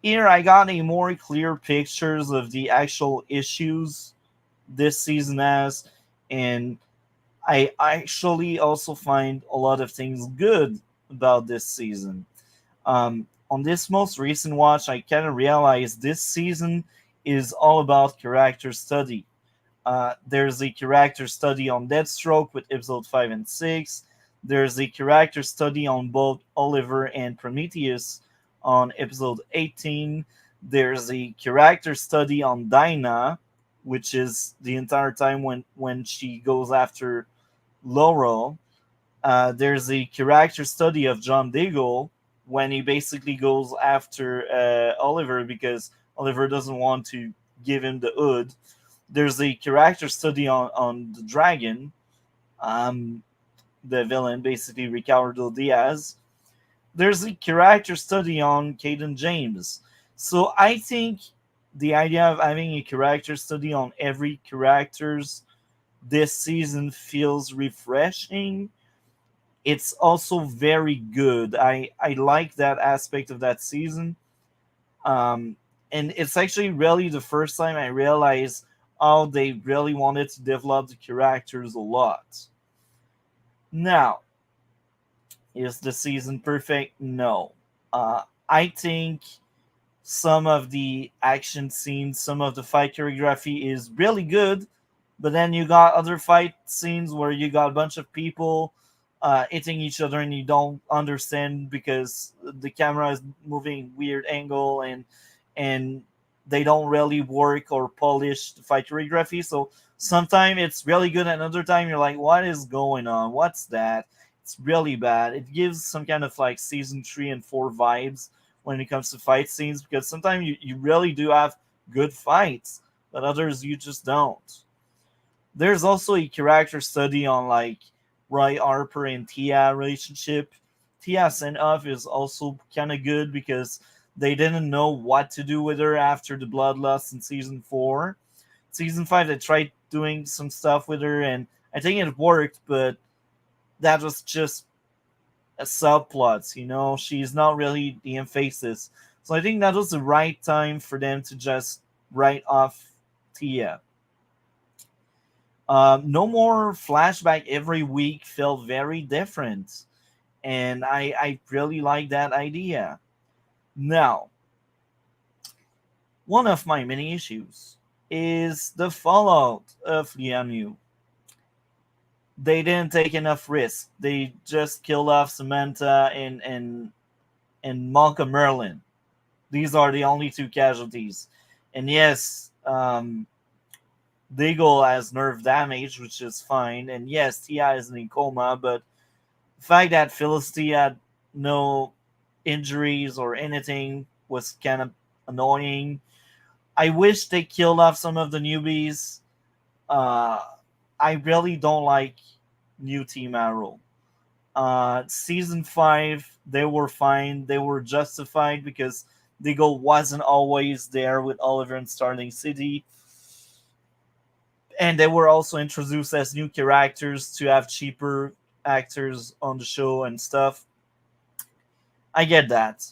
here I got a more clear pictures of the actual issues this season has, and I actually also find a lot of things good about this season. On this most recent watch, I kind of realized this season is all about character study. There's a character study on Deathstroke with episode 5 and 6. There's a character study on both Oliver and Prometheus on episode 18. There's a character study on Dinah, which is the entire time when she goes after Laurel. There's a character study of John Diggle when he basically goes after Oliver because Oliver doesn't want to give him the hood. There's a character study on the dragon, the villain, basically Ricardo Diaz. There's a character study on Caden James. So I think the idea of having a character study on every characters this season feels refreshing. It's also very good. I like that aspect of that season. Um, and it's actually really the first time I realized how they really wanted to develop the characters a lot. Now, is the season perfect? No. I think some of the action scenes, some of the fight choreography is really good, but then you got other fight scenes where you got a bunch of people hitting each other and you don't understand because the camera is moving weird angle and they don't really work or polish the fight choreography. So sometimes it's really good, and another time you're like, what is going on? What's that? It's really bad. It gives some kind of like season 3 and 4 vibes when it comes to fight scenes because sometimes you really do have good fights, but others you just don't. There's also a character study on like Roy Harper and Tia relationship. Tia sent off is also kind of good because they didn't know what to do with her after the bloodlust in season 4. Season 5 they tried doing some stuff with her and I think it worked, but that was just a subplot. She's not really the emphasis. So I think that was the right time for them to just write off Tia. No more flashback every week felt very different, and I really like that idea. Now, one of my many issues is the fallout of Lianu. They didn't take enough risk. They just killed off Samantha and Malcolm Merlin. These are the only two casualties. And yes, Deagle has nerve damage, which is fine. And yes, T.I. is in a coma, but the fact that Felicity had no injuries or anything was kind of annoying. I wish they killed off some of the newbies. Uh, I really don't like new Team Arrow. Season 5, they were fine. They were justified because Deagle wasn't always there with Oliver and Starling City. And they were also introduced as new characters to have cheaper actors on the show and stuff. I get that.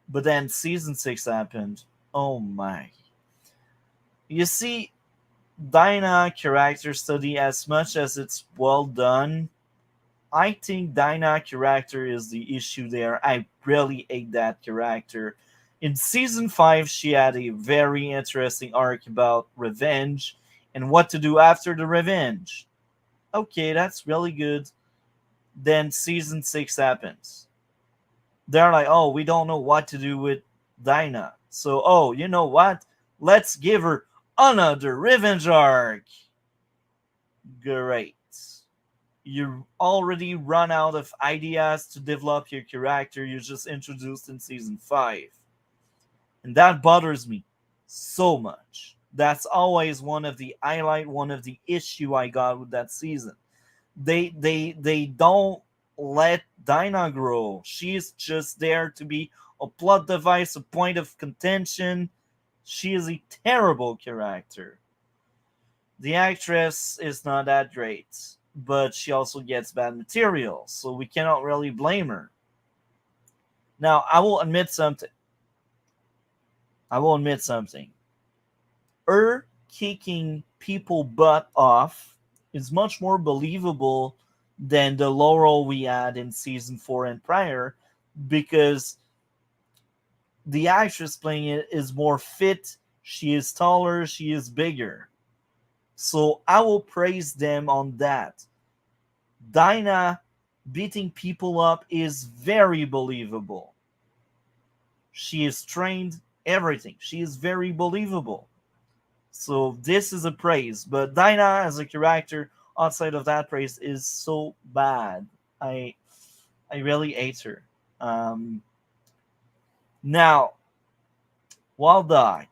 But then season 6 happened. Oh my. You see, Dinah character study, as much as it's well done, I think Dinah character is the issue there. I really hate that character. In season 5, she had a very interesting arc about revenge and what to do after the revenge. Okay, that's really good. Then season 6 happens. They're like, oh, we don't know what to do with Dinah. So, oh, you know what? Let's give her another revenge arc. Great. You already run out of ideas to develop your character you just introduced in season 5. And that bothers me so much. That's always one of the issue I got with that season. They don't let Dinah grow. She's just there to be a plot device, a point of contention. She is a terrible character. The actress is not that great, but she also gets bad material, so we cannot really blame her. Now, I will admit something. I will admit something. Her kicking people butt off is much more believable than the Laurel we had in season 4 and prior, because the actress playing it is more fit, she is taller, she is bigger. So I will praise them on that. Dinah beating people up is very believable. She is trained, everything. She is very believable. So this is a praise. But Dinah as a character outside of that praise is so bad. I really hate her. Now, Waldock,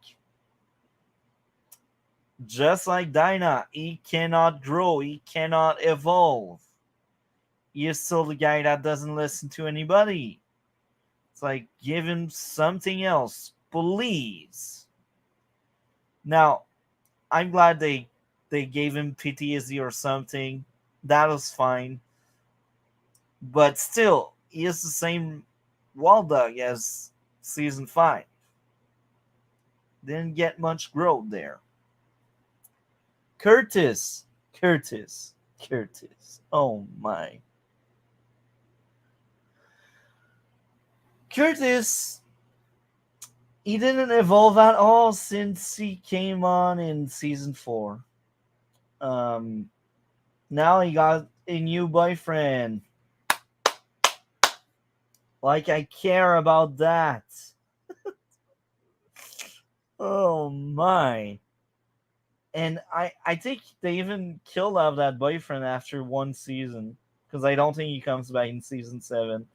just like Dinah, he cannot grow, he cannot evolve. He is still the guy that doesn't listen to anybody. It's like, give him something else, please. Now, I'm glad they gave him PTSD or something. That was fine. But still, he is the same Waldock as season 5. Didn't get much growth there. Curtis. Oh my. Curtis, he didn't evolve at all since he came on in season 4. Now he got a new boyfriend. Like I care about that. Oh my. And I think they even killed off that boyfriend after one season, because I don't think he comes back in season 7.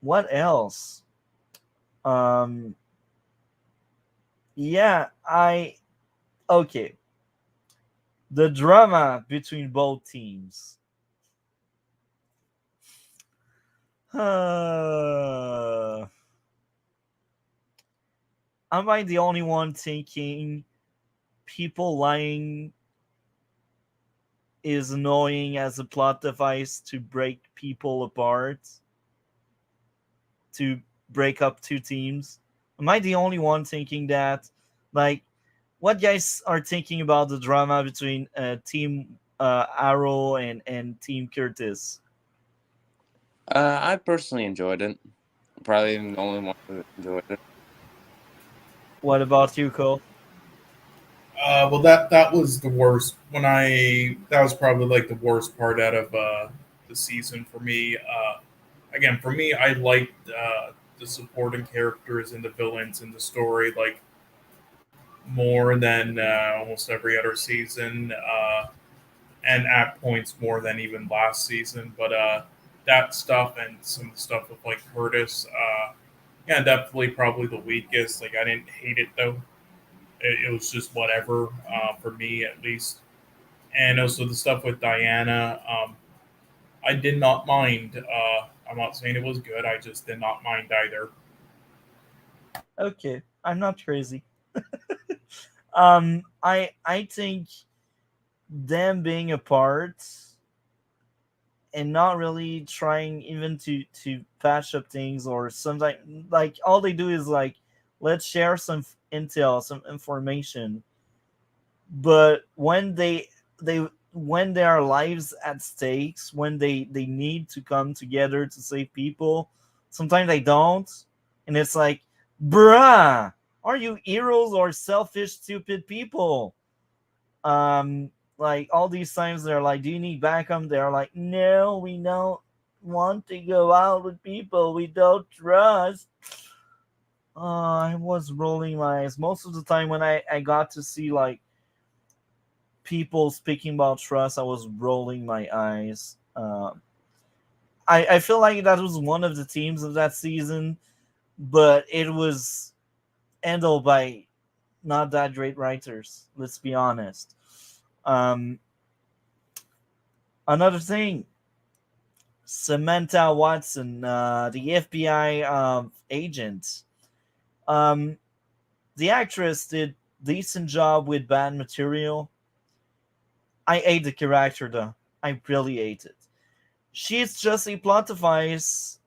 What else? Yeah, okay. The drama between both teams. Am I the only one thinking people lying is annoying as a plot device to break people apart? To break up two teams? Am I the only one thinking that? Like, what guys are thinking about the drama between Team Arrow and Team Curtis? I personally enjoyed it. Probably the only one who enjoyed it. What about you, Cole? Well, that was the worst. That was probably like the worst part out of the season for me. Again, for me, I liked the supporting characters and the villains in the story like more than almost every other season, and at points more than even last season. But that stuff and some of the stuff with like Curtis, yeah, definitely probably the weakest. Like I didn't hate it though. It was just whatever for me at least. And also the stuff with Diana, I did not mind. I'm not saying it was good. I just did not mind either. Okay, I'm not crazy. I think them being apart and not really trying even to patch up things, or something, like all they do is like, let's share some intel, some information. But when they when there are lives at stakes, when they need to come together to save people, sometimes they don't, and it's like, bruh, are you heroes or selfish, stupid people? Um, like all these times they're like, "Do you need backup?" They're like, "No, we don't want to go out with people we don't trust." I was rolling my eyes most of the time when I got to see like people speaking about trust. I was rolling my eyes. I feel like that was one of the teams of that season, but it was handled by not that great writers. Let's be honest. Um, Another thing, Samantha Watson, the FBI agent. Um, the actress did decent job with bad material. I hate the character though. I really hate it. She's just a plot device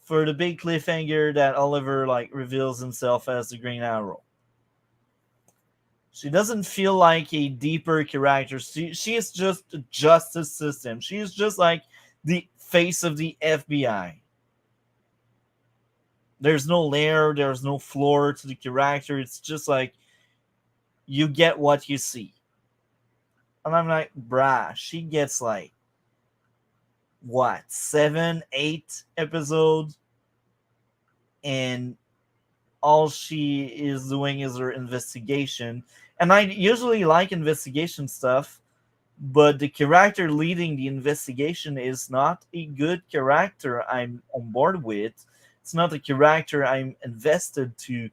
for the big cliffhanger that Oliver like reveals himself as the Green Arrow. She doesn't feel like a deeper character. She is just a justice system. She is just like the face of the FBI. There's no layer, there's no floor to the character. It's just like you get what you see. And I'm like, bruh, she gets like what, 7, 8 episodes, and all she is doing is her investigation. And I usually like investigation stuff, but the character leading the investigation is not a good character I'm on board with. It's not a character I'm invested to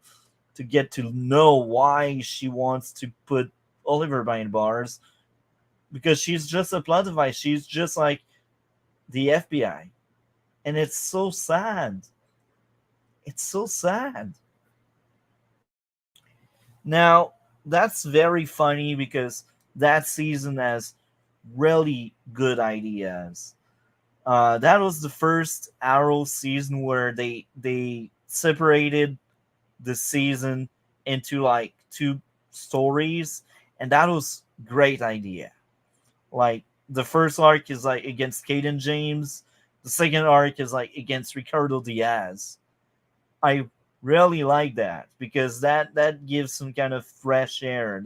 get to know why she wants to put Oliver behind bars, because she's just a plot device. She's just like the FBI. And it's so sad. It's so sad. Now, that's very funny because that season has really good ideas. That was the first Arrow season where they separated the season into like two stories, and that was great idea. Like the first arc is like against Caden James, the second arc is like against Ricardo Diaz. I really like that because that gives some kind of fresh air.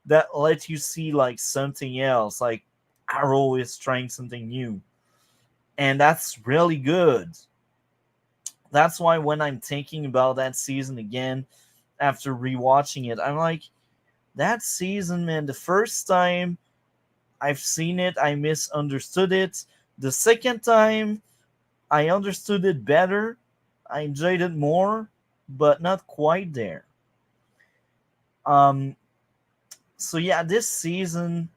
That lets you see like something else. Like Arrow is trying something new, and that's really good. That's why when I'm thinking about that season again after rewatching it, I'm like, that season, man. The first time I've seen it, I misunderstood it. The second time, I understood it better. I enjoyed it more, but not quite there. Um, so yeah, this season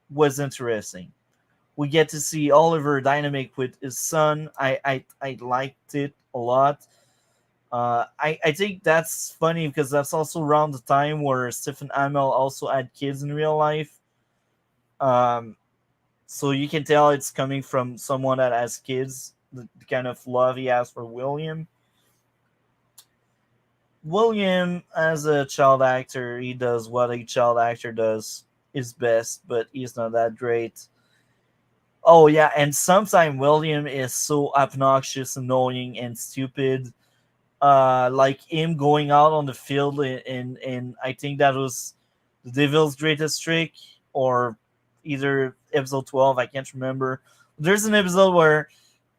was interesting. We get to see Oliver dynamic with his son. I liked it a lot. I think that's funny because that's also around the time where Stephen Amell also had kids in real life. Um, so you can tell it's coming from someone that has kids. The kind of love he has for William. William, as a child actor, he does what a child actor does his best, but he's not that great. Oh yeah, and sometimes William is so obnoxious, annoying, and stupid. Like him going out on the field in I think that was the Devil's Greatest Trick or either episode 12. I can't remember. There's an episode where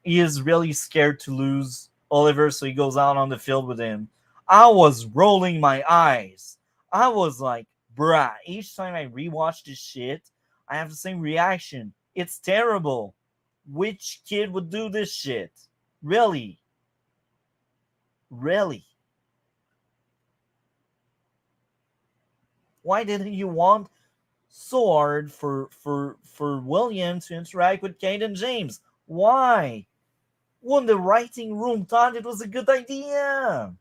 he is really scared to lose Oliver, so he goes out on the field with him. I was rolling my eyes. I was like, bruh, each time I rewatch this shit, I have the same reaction. It's terrible. Which kid would do this shit? Really? Really? Why didn't you want so hard for William to interact with Kate and James? Why? When the writing room thought it was a good idea.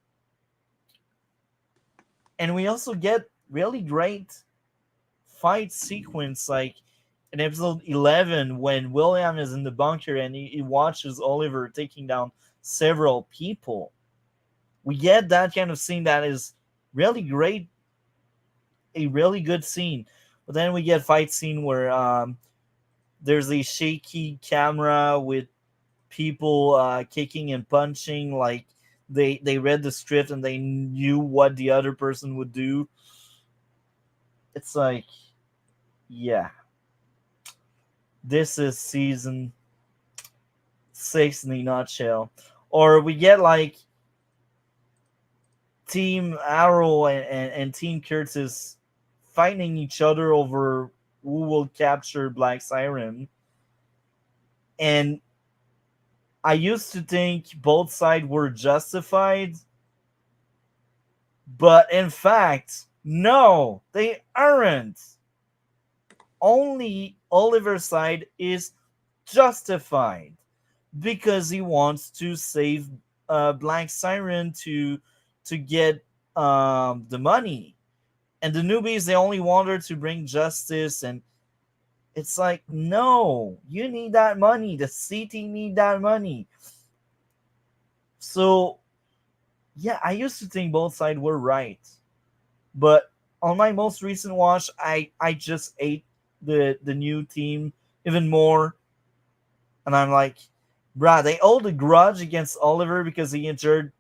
And we also get really great fight sequence like in episode 11 when William is in the bunker and he watches Oliver taking down several people. We get that kind of scene that is really great, a really good scene. But then we get fight scene where there's a shaky camera with people kicking and punching, like they read the script and they knew what the other person would do. It's like, yeah, this is season 6 in a nutshell. Or we get like Team Arrow and Team Curtis fighting each other over who will capture Black Siren. And I used to think both sides were justified, but in fact, no, they aren't. Only Oliver's side is justified because he wants to save Black Siren to get the money, and the newbies, they only want her to bring justice. And it's like, no, you need that money. The city need that money. So yeah, I used to think both sides were right, but on my most recent watch, I just ate the new team even more, and I'm like, bruh, they hold a grudge against Oliver because he injured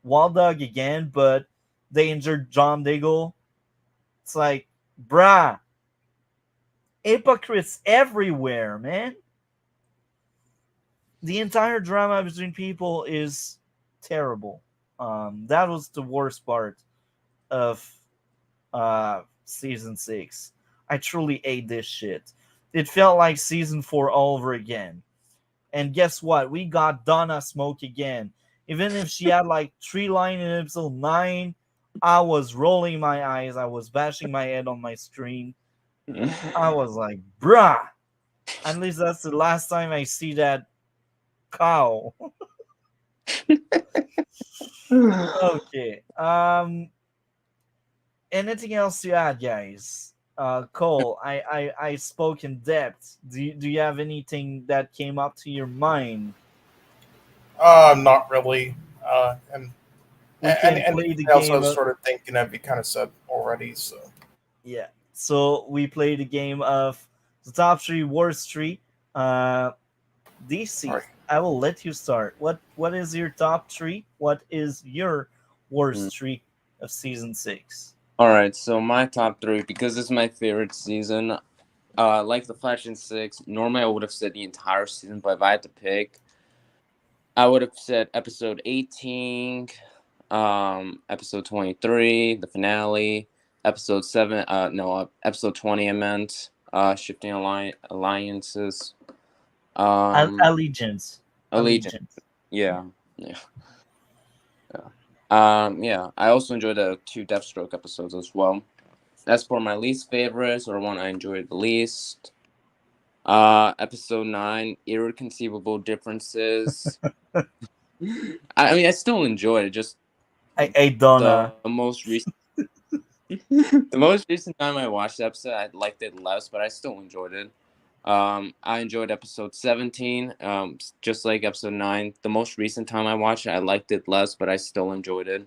Wild Dog again, but they injured John Diggle. It's like, bruh, hypocrites everywhere, man. The entire drama between people is terrible. That was the worst part of season 6. I truly ate this shit. It felt like season 4 all over again. And guess what? We got Donna Smoke again. Even if she had like 3 lines in episode 9, I was rolling my eyes. I was bashing my head on my screen. I was like, bruh. At least that's the last time I see that cow. Okay. Anything else to add, guys? Cole, I spoke in depth. Do you have anything that came up to your mind? Not really. And We can play the anything else I game was of, sort of thinking of, you kind of said already. So, yeah. So we play the game of the top 3 worst 3. DC, all right. I will let you start. What is your top 3? What is your worst 3 of season 6? All right, so my top 3, because this is my favorite season. Like the Flash in 6. Normally, I would have said the entire season, but if I had to pick, I would have said episode 18, episode 23, the finale, episode 7. No, episode 20. I meant shifting alliances. Allegiance. Allegiance. Yeah, yeah. Yeah. I also enjoyed the 2 Deathstroke episodes as well. As for my least favorites, or one I enjoyed the least, episode 9, Irreconcilable Differences. I mean, I still enjoyed it. Just I Donna. the most recent, the most recent time I watched the episode, I liked it less, but I still enjoyed it. I enjoyed episode 17, just like episode 9. The most recent time I watched it, I liked it less, but I still enjoyed it.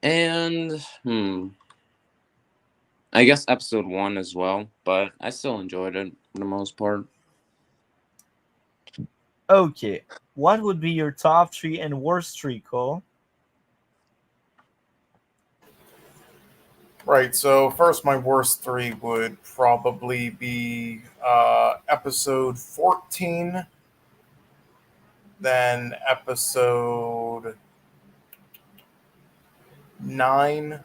And I guess episode 1 as well, but I still enjoyed it for the most part. Okay. What would be your top 3 and worst 3, Cole? Right. So first, my worst 3 would probably be episode 14, then episode 9,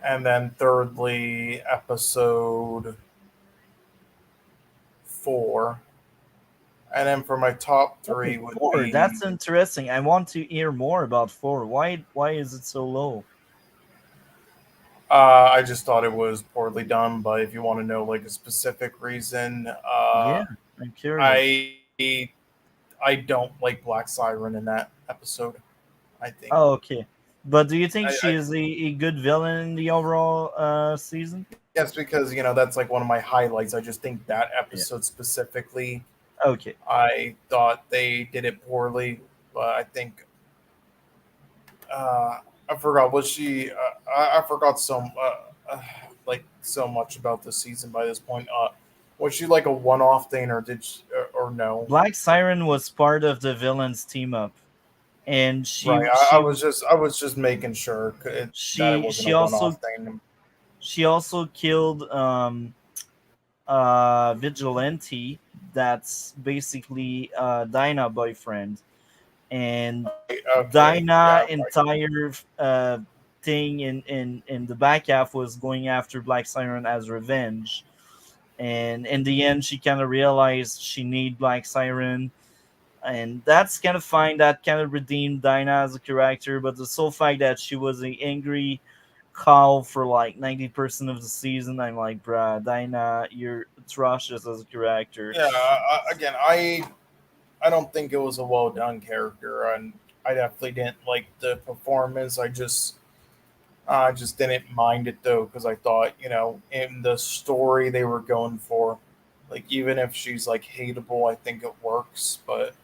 and then thirdly, episode 4. And then for my top 3 would 4. be That's interesting. I want to hear more about 4. Why is it so low? I just thought it was poorly done, but if you want to know like a specific reason, Yeah, I'm curious. I don't like Black Siren in that episode. I think Oh, okay. But do you think she I is a good villain in the overall season? yes, because that's like one of my highlights. I just think that Yeah. episode specifically, Okay. I thought they did it poorly. But I think I forgot. Was she? I forgot some. like so much about this season by this point. Was she like a one-off thing, or did she, or no? Black Siren was part of the villains team up, and Right. I was just making sure that it wasn't she a also one-off thing. killed vigilante that's basically Dinah boyfriend, and Right. Okay. Dinah Yeah. Right. entire thing in the back half was going after Black Siren as revenge, and in the end she kind of realized she need Black Siren, and that's kind of fine. That kind of redeemed Dinah as a character, but the sole fact that she was an angry cow for like 90% of the season, I'm like, bruh, Dinah, you're atrocious as a character. Yeah. Again, I don't think it was a well done character, and I definitely didn't like the performance. I just didn't mind it though, because I thought, in the story they were going for, like even if she's like hateable, I think it works. But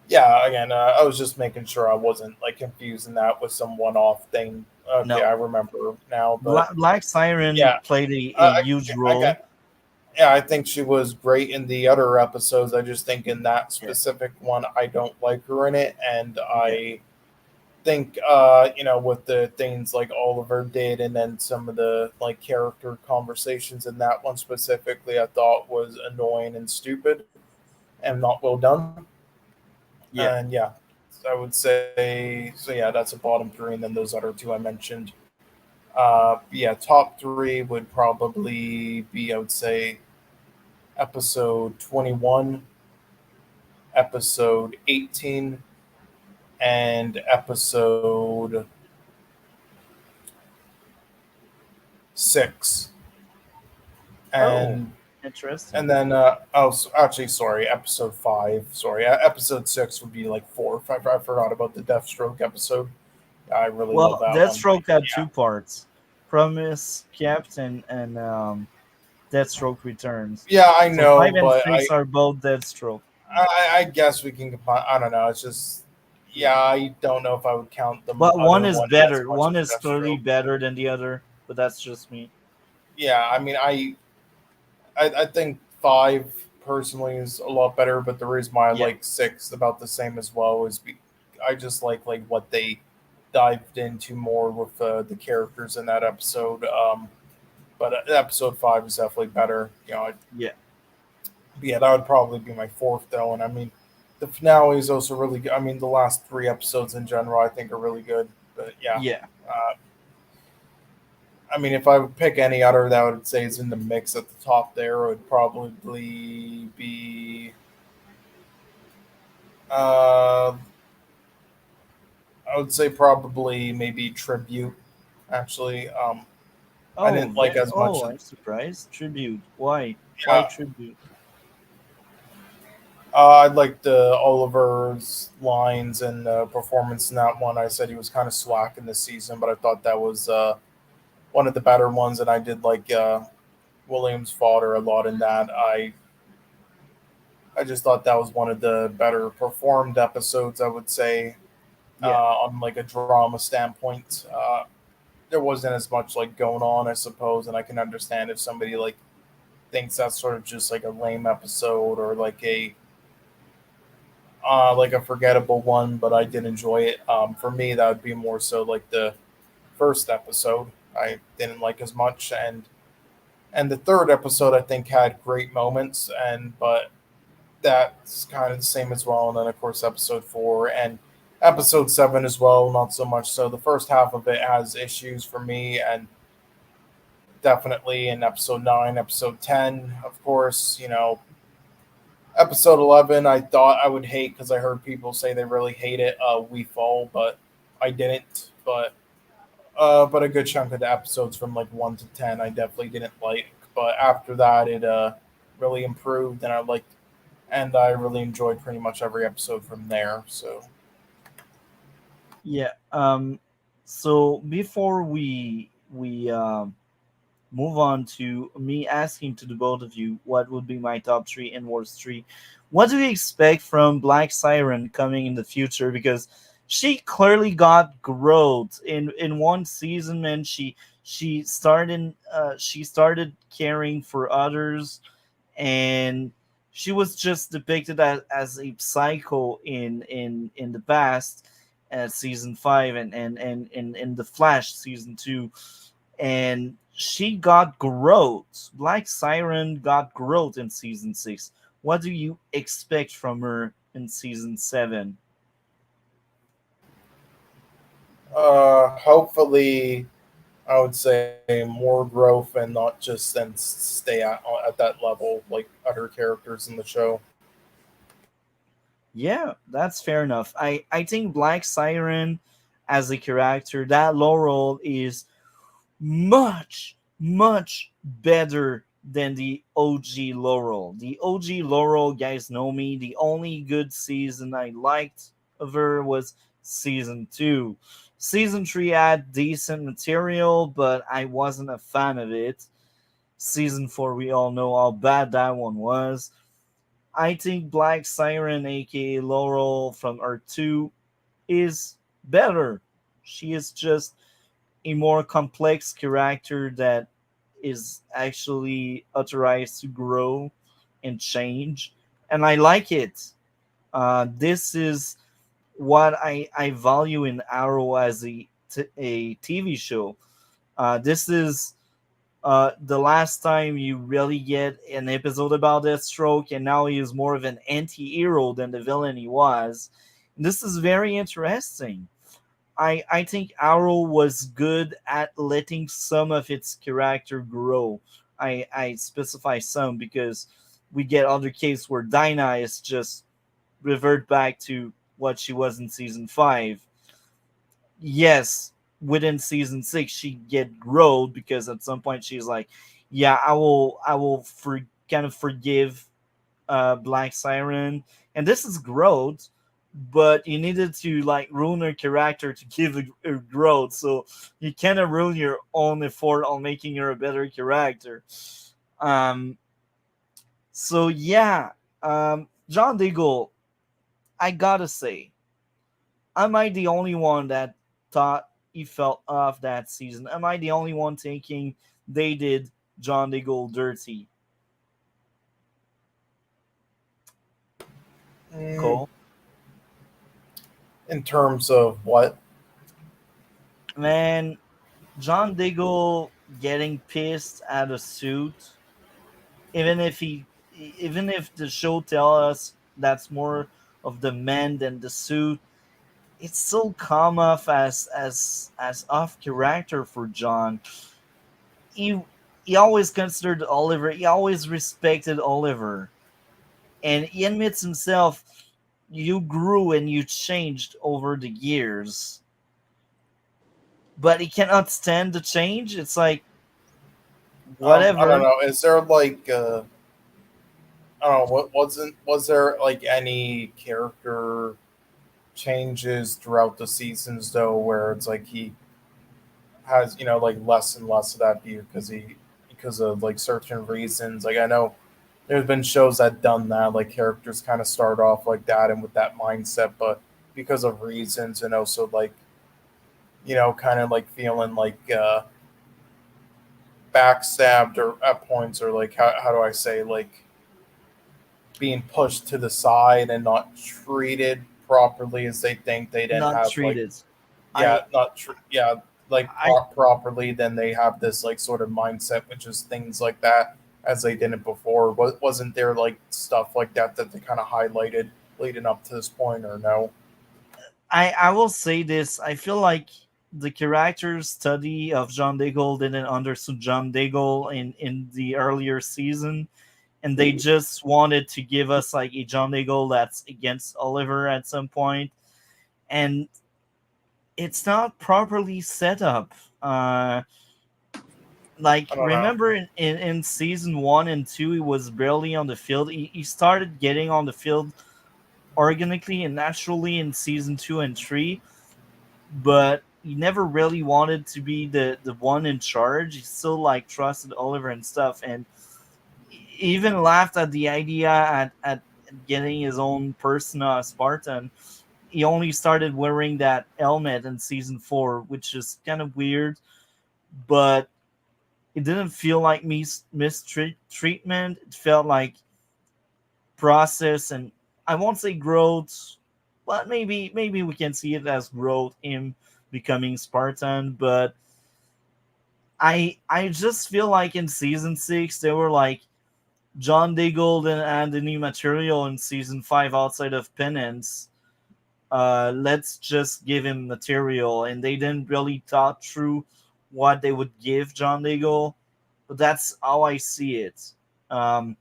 yeah, again, I was just making sure I wasn't like confusing that with some one-off thing. Okay, No, I remember now, but Black Siren yeah, played a huge I got role. yeah, I think she was great in the other episodes. I just think in that Yeah, specific one, I don't like her in it, and yeah, I think with the things like Oliver did, and then some of the like character conversations in that one specifically, I thought was annoying and stupid and not well done. yeah. And yeah, so I would say so. Yeah, that's a bottom three, and then those other two I mentioned. Yeah, top three would probably be, I would say, episode 21, episode 18, and episode 6. Oh, And interesting. and then actually, sorry, episode 5. Sorry, episode 6 would be like 4. I forgot about the Deathstroke episode. I really love Well, that one. Deathstroke had Yeah, two parts: Promise Kept and Deathstroke Returns. yeah, I So know, five and but six are both Deathstroke. I guess we can combine. I don't know. It's just, yeah, I don't know if I would count the But one other is one as better. much One as is clearly Deathstroke. better than the other, but that's just me. Yeah, I mean, I think 5 personally is a lot better, but the reason why I Yeah, like 6 about the same as well is I just like what they dived into more with the characters in that episode. But episode 5 is definitely better. yeah, Yeah, that would probably be my fourth though. And I mean, the finale is also really good. I mean, the last 3 episodes in general, I think, are really good. But yeah, yeah, uh, I mean, if I would pick any other that I would say is in the mix at the top there, it would probably be. Uh, I would say probably maybe tribute. Actually, I Oh, didn't like as much. I'm surprised. Tribute. Why? Why Yeah, tribute? I liked Oliver's lines and performance in that one. I said he was kind of slack in this season, but I thought that was one of the better ones, and I did like Williams fodder a lot in that. I just thought that was one of the better performed episodes. I would say Yeah, on like a drama standpoint. There wasn't as much like going on, I suppose, and I can understand if somebody like thinks that's sort of just like a lame episode or like a forgettable one. But I did enjoy it. For me, that would be more so like the first episode. I didn't like as much, and the third episode I think had great moments, and but that's kind of the same as well. And then of course episode 4 and episode 7 as well, not so much. So the first half of it has issues for me, and definitely in episode 9, episode 10, of course, episode 11 I thought I would hate because I heard people say they really hate it. We Fall, but I didn't. But a good chunk of the episodes from like 1 to 10 I definitely didn't like. But after that, it really improved, and I really enjoyed pretty much every episode from there. So yeah. So before we move on to me asking to the both of you what would be my top three and worst three, what do you expect from Black Siren coming in the future? Because she clearly got growth in one season, man. She started caring for others, and she was just depicted as a psycho in the past at season 5, and in the Flash season 2, and she got growth. Black Siren got growth in season 6. What do you expect from her in season 7? Hopefully, I would say more growth and not just then stay at that level like other characters in the show. Yeah, that's fair enough. I think Black Siren as a character, that Laurel is much, much better than the OG Laurel. The OG Laurel, guys know me. The only good season I liked of her was season 2. Season 3 had decent material, but I wasn't a fan of it. Season 4, we all know how bad that one was. I think Black Siren, aka Laurel from Earth 2, is better. She is just a more complex character that is actually authorized to grow and change, and I like it. This is what I value in Arrow as a TV show. This is the last time you really get an episode about Deathstroke, and now he is more of an anti-hero than the villain he was. This is very interesting. I think Arrow was good at letting some of its character grow. I specify some because we get other cases where Dinah is just revert back to what she was in season 5. Yes, within season 6 she get growth because at some point she's like, yeah, I will kind of forgive Black Siren, and this is growth, but you needed to like ruin her character to give her growth, so you cannot ruin your own effort on making her a better character. Um, so yeah, John Diggle, I gotta say, am I the only one that thought he felt off that season? Am I the only one thinking they did John Diggle dirty? Mm, Cole? in terms of what? Man, John Diggle getting pissed at a suit, even if even if the show tell us that's more of the man than the suit, it still come off as off character for John. He he always considered Oliver. He always respected Oliver, and he admits himself, you grew and you changed over the years, but he cannot stand the change. It's like I don't whatever. know. Is there like I don't know what was there like any character changes throughout the seasons though, where it's like he has like less and less of that view because of like certain reasons. Like I know there's been shows that done that, like characters kind of start off like that and with that mindset, but because of reasons and also like kind of like feeling like backstabbed or at points or like how do I say like being pushed to the side and not treated properly as they think they didn't Not have like treated. yeah I yeah like I properly, then they have this like sort of mindset which is things like that as they didn't before. Wasn't there like stuff like that that they kind of highlighted leading up to this point or no? I will say this. I feel like the character's study of John Diggle didn't understand John Diggle in the earlier season, and they just wanted to give us like a John Diggle that's against Oliver at some point, and it's not properly set up. Like I don't know. remember in season 1 and 2, he was barely on the field. He started getting on the field organically and naturally in season 2 and 3, but he never really wanted to be the one in charge. He still like trusted Oliver and stuff, and he even laughed at the idea at getting his own persona Spartan. He only started wearing that helmet in season 4, which is kind of weird. but it didn't feel like mistreatment. It felt like process, and I won't say growth, but maybe we can see it as growth in becoming Spartan. But I just feel like in season 6 they were like John Diggle and add the new material in season 5 outside of Penance. Let's just give him material, and they didn't really thought through what they would give John Diggle. But that's how I see it. Um,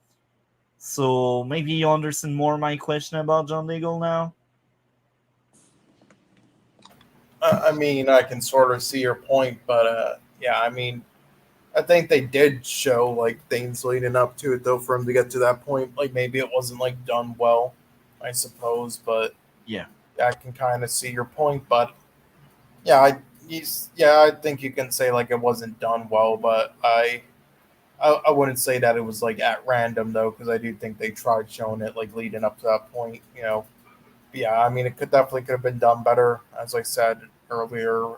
so maybe you understand more my question about John Diggle now. I mean, I can sort of see your point, but yeah, I mean, I think they did show like things leading up to it though for him to get to that point. Like maybe it wasn't like done well, I suppose, but Yeah. yeah, I can kind of see your point. But yeah, yeah, I think you can say like it wasn't done well, but I wouldn't say that it was like at random though, because I do think they tried showing it like leading up to that point. Yeah, I mean, it could have been done better, as I said earlier.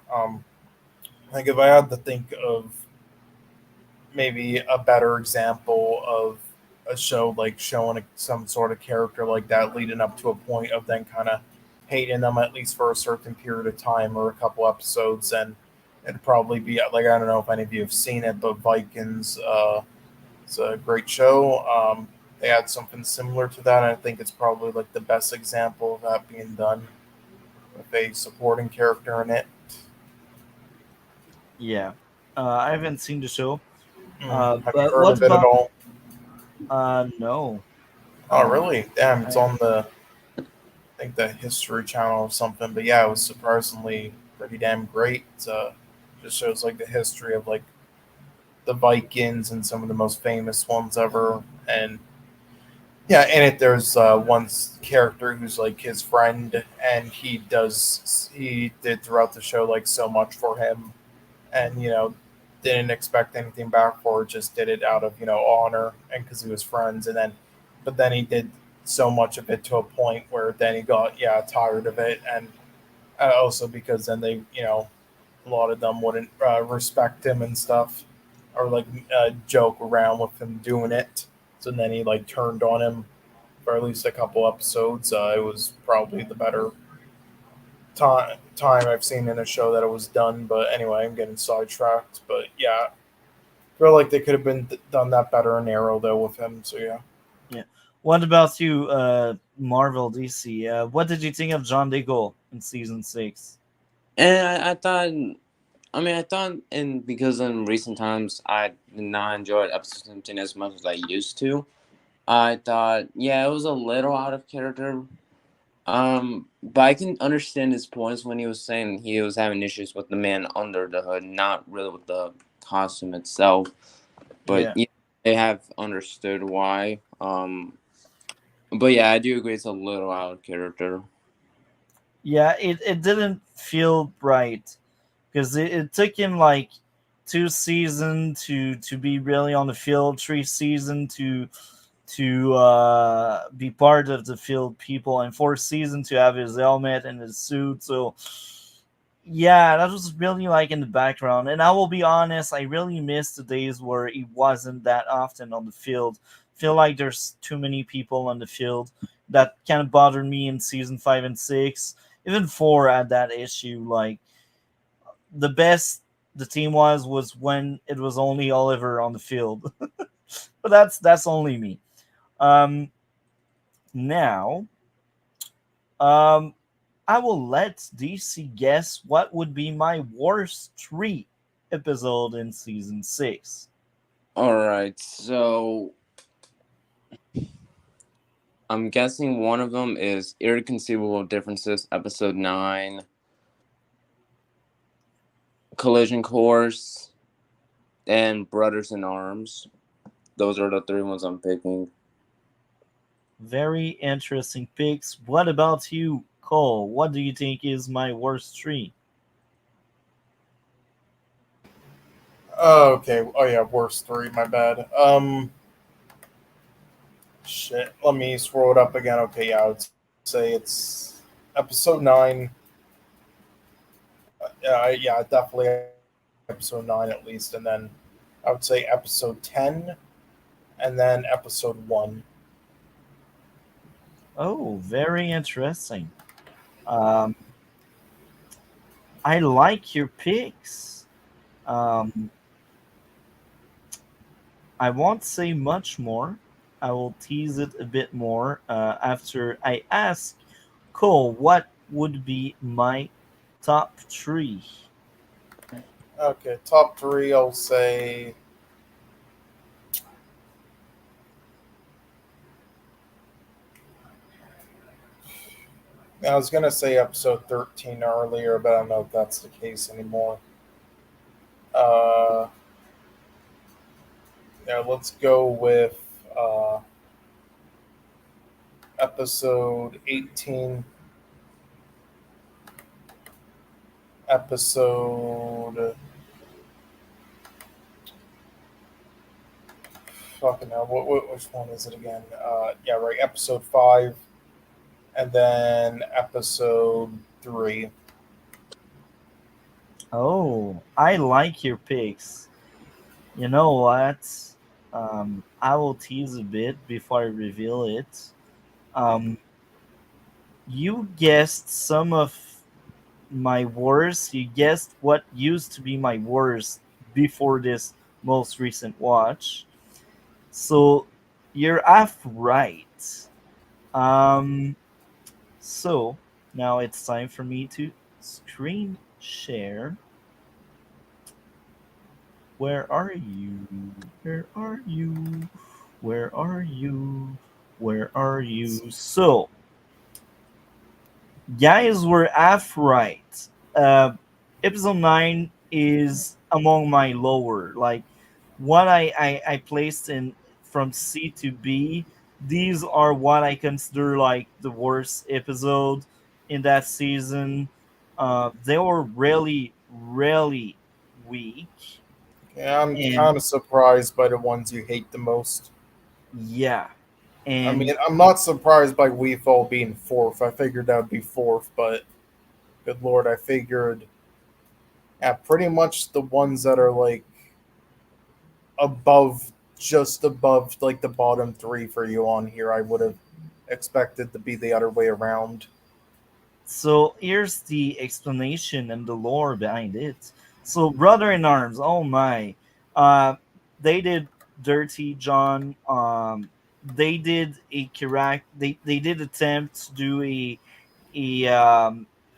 Like if I had to think of maybe a better example of a show like showing some sort of character like that leading up to a point of then kind of hating them at least for a certain period of time or a couple episodes, and it'd probably be like I don't know if any of you have seen it, but Vikings. It's a great show. They had something similar to that. And I think it's probably like the best example of that being done with a supporting character in it. Yeah. I haven't seen the show. Have you But heard what of it at about? all? No. Oh, really? Damn, it's I on I think the History Channel or something. But yeah, it was surprisingly pretty damn great. Just shows like the history of like the Vikings and some of the most famous ones ever. And yeah, in it there's one character who's like his friend, and he did throughout the show like so much for him, and didn't expect anything back for it, just did it out of honor and because he was friends, and then but then he did so much of it to a point where then he got tired of it, and also because then they a lot of them wouldn't respect him and stuff, or like joke around with him doing it. So then he like turned on him for at least a couple episodes. It was probably the better time I've seen in a show that it was done. But anyway, I'm getting sidetracked. But yeah, I feel like they could have been done that better in Arrow though with him. So yeah. Yeah. What about you, Marvel DC? What did you think of John Diggle in season 6? And I thought, I mean, I thought, and because in recent times I did not enjoy episode 17 as much as I used to. I thought, yeah, it was a little out of character. But I can understand his points when he was saying he was having issues with the man under the hood, not really with the costume itself. But Yeah. yeah, they have understood why. But yeah, I do agree it's a little out of character. Yeah, it didn't feel right because it took him like 2 seasons to be really on the field, 3 seasons to be part of the field people, and 4 seasons to have his helmet and his suit. So yeah, that was really like in the background. And I will be honest, I really miss the days where he wasn't that often on the field. Feel like there's too many people on the field. That kind of bothered me in season 5 and 6. Even 4 had that issue. Like the best the team was when it was only Oliver on the field. But that's only me. Um, now, um, I will let DC guess what would be my worst 3 episode in season 6. All right, so I'm guessing one of them is Irreconcilable Differences, episode 9, Collision Course, and Brothers in Arms. Those are the three ones I'm picking. Very interesting picks. What about you, Cole? What do you think is my worst 3? Oh, okay. Oh yeah, worst three. My bad. Shit. Let me scroll it up again. Okay, yeah, I would say it's episode 9. Yeah, definitely have to say episode 9 at least, and then I would say episode 10, and then episode 1. Oh, very interesting. Um, I like your picks. Um, I won't say much more. I will tease it a bit more after I ask Cole what would be my top three. Okay, top 3, I'll say. I was gonna say episode 13 earlier, but I don't know if that's the case anymore. Uh, yeah, let's go with uh, episode 18. Episode. Fucking hell, which one is it again? Yeah, right. Episode 5, and then episode 3. Oh, I like your picks. You know what? I will tease a bit before I reveal it. Um, you guessed some of my worst. You guessed what used to be my worst before this most recent watch. So you're half right. Um, so now it's time for me to screen share. Where are you? Where are you? Where are you? Where are you? So, guys were half right. Episode 9 is among my lower. Like, what I placed in from C to B, these are what I consider like the worst episode in that season. They were really, really weak. Yeah, I'm And kind of surprised by the ones you hate the most. yeah, I mean, and I'm not surprised by Weefall being fourth. I figured that would be fourth, but good lord, I figured, yeah, pretty much the ones that are like above, just above like the bottom 3 for you on here, I would have expected to be the other way around. so here's the explanation and the lore behind it. So, Brother in Arms, oh my, uh, they did Dirty John. They did a correct. They did attempt to do a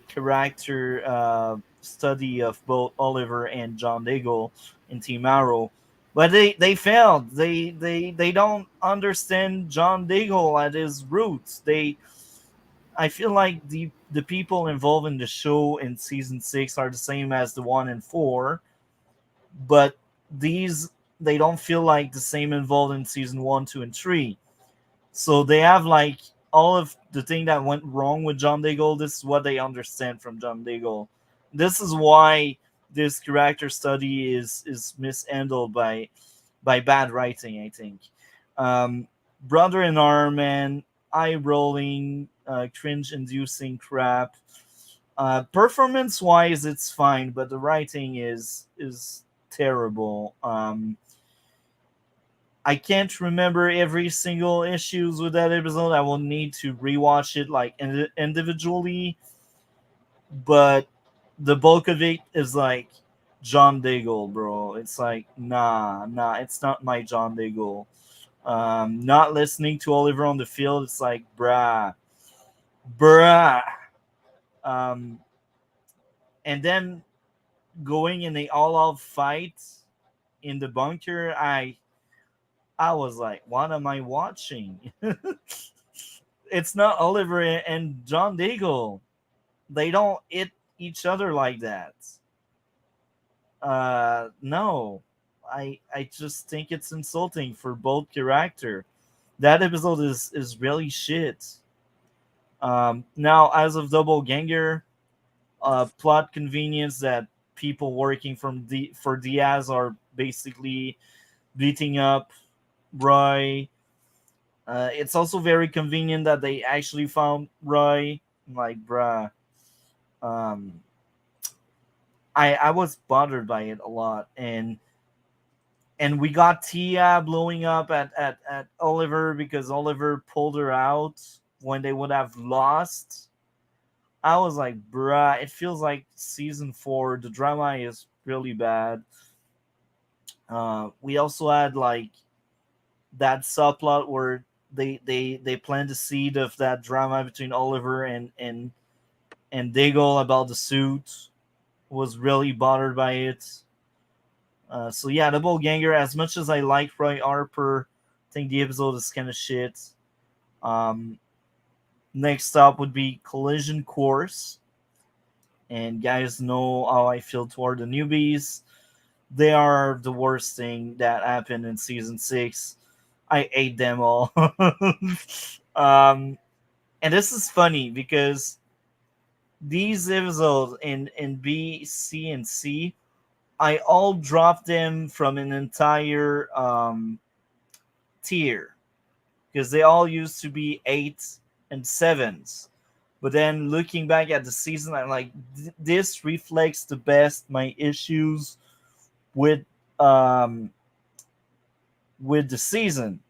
character study of both Oliver and John Diggle in Team Arrow, but they failed. They don't understand John Diggle at his roots. I feel like the people involved in the show in season 6 are the same as the one in 4, but these they don't feel like the same involved in season 1, 2, and 3. So they have like all of the thing that went wrong with John Diggle. This is what they understand from John Diggle. This is why this character study is mishandled by bad writing, I think. Brother in Arm and eye rolling, cringe inducing crap. Performance wise, it's fine, but the writing is terrible. I can't remember every single issues with that episode. I will need to rewatch it like individually, but the bulk of it is like John Diggle, bro. It's like nah, it's not my John Diggle. Not listening to Oliver on the field, it's like bruh. Um, and then going in a all-out fight in the bunker, I was like, what am I watching? It's not Oliver and John Diggle. They don't hit each other like that. No, I just think it's insulting for both character. That episode is really shit. Now, as of Double Ganger, plot convenience that people working for Diaz are basically beating up Roy. It's also very convenient that they actually found Roy. Like, bruh. Um, I was bothered by it a lot, and we got Tia blowing up at Oliver because Oliver pulled her out when they would have lost. I was like, bruh, it feels like season 4. The drama is really bad. We also had like that subplot where they plant the seed of that drama between Oliver and Diggle about the suit. Was really bothered by it. So yeah, Double Ganger. As much as I like Roy Harper, I think the episode is kind of shit. Um, Next up would be Collision Course, and guys know how I feel toward the newbies. They are the worst thing that happened in season 6. I ate them all. um, and this is funny because these episodes in B, C, and C, I all dropped them from an entire tier because they all used to be 8s and 7s. But then looking back at the season, I'm like, this reflects the best my issues with um, with the season.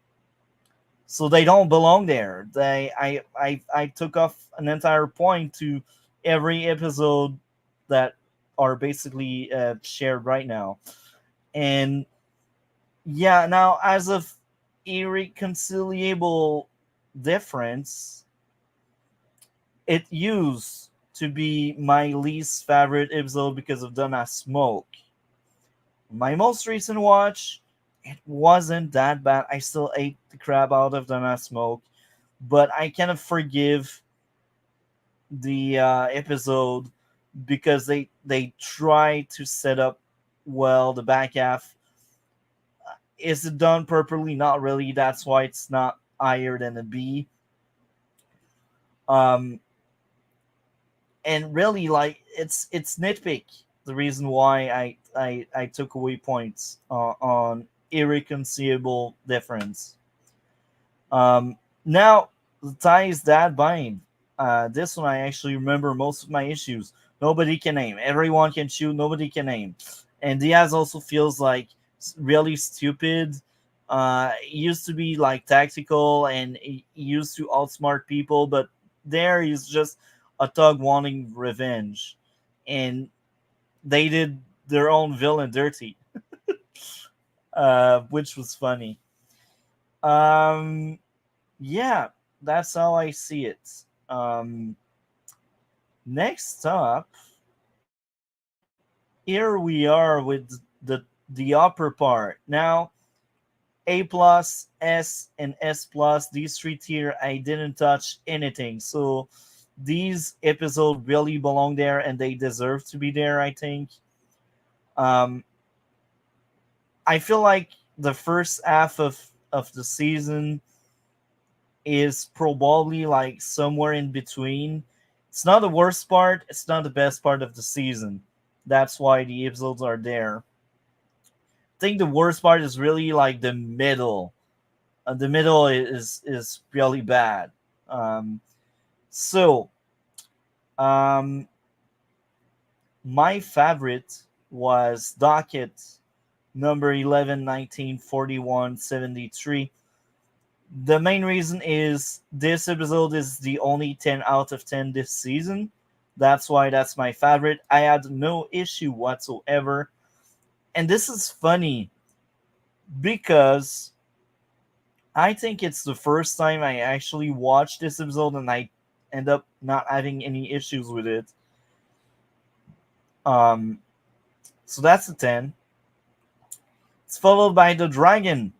So they don't belong there. I took off an entire point to every episode that are basically shared right now. And yeah, now as of irreconcilable difference, it used to be my least favorite episode because of Donna Smoke. My most recent watch, it wasn't that bad. I still ate the crap out of Donna Smoke, but I kind of forgive the episode because they try to set up well the back half. Is it done properly? Not really. That's why it's not higher than a B. Um, and really, like it's nitpick. The reason why I took away points on irreconcilable difference. Now the tie is that bind. This one I actually remember most of my issues. Nobody can aim. Everyone can shoot. Nobody can aim. And Diaz also feels like really stupid. He used to be like tactical and he used to outsmart people, but there he's just a thug wanting revenge, and they did their own villain dirty, which was funny. Um, yeah, that's how I see it. Next up, here we are with the upper part. Now, A plus, S, and S plus, these 3 tier, I didn't touch anything. So these episodes really belong there and they deserve to be there, I think. Um, I feel like the first half of the season is probably like somewhere in between. It's not the worst part, it's not the best part of the season. That's why the episodes are there. I think the worst part is really like the middle. The middle is really bad. Um, so, um, my favorite was Docket number 11, 19, 41, 73. The main reason is this episode is the only 10 out of 10 this season. That's why that's my favorite. I had no issue whatsoever. And this is funny because I think it's the first time I actually watched this episode and I end up not having any issues with it. Um, so that's a 10. It's followed by the Dragon,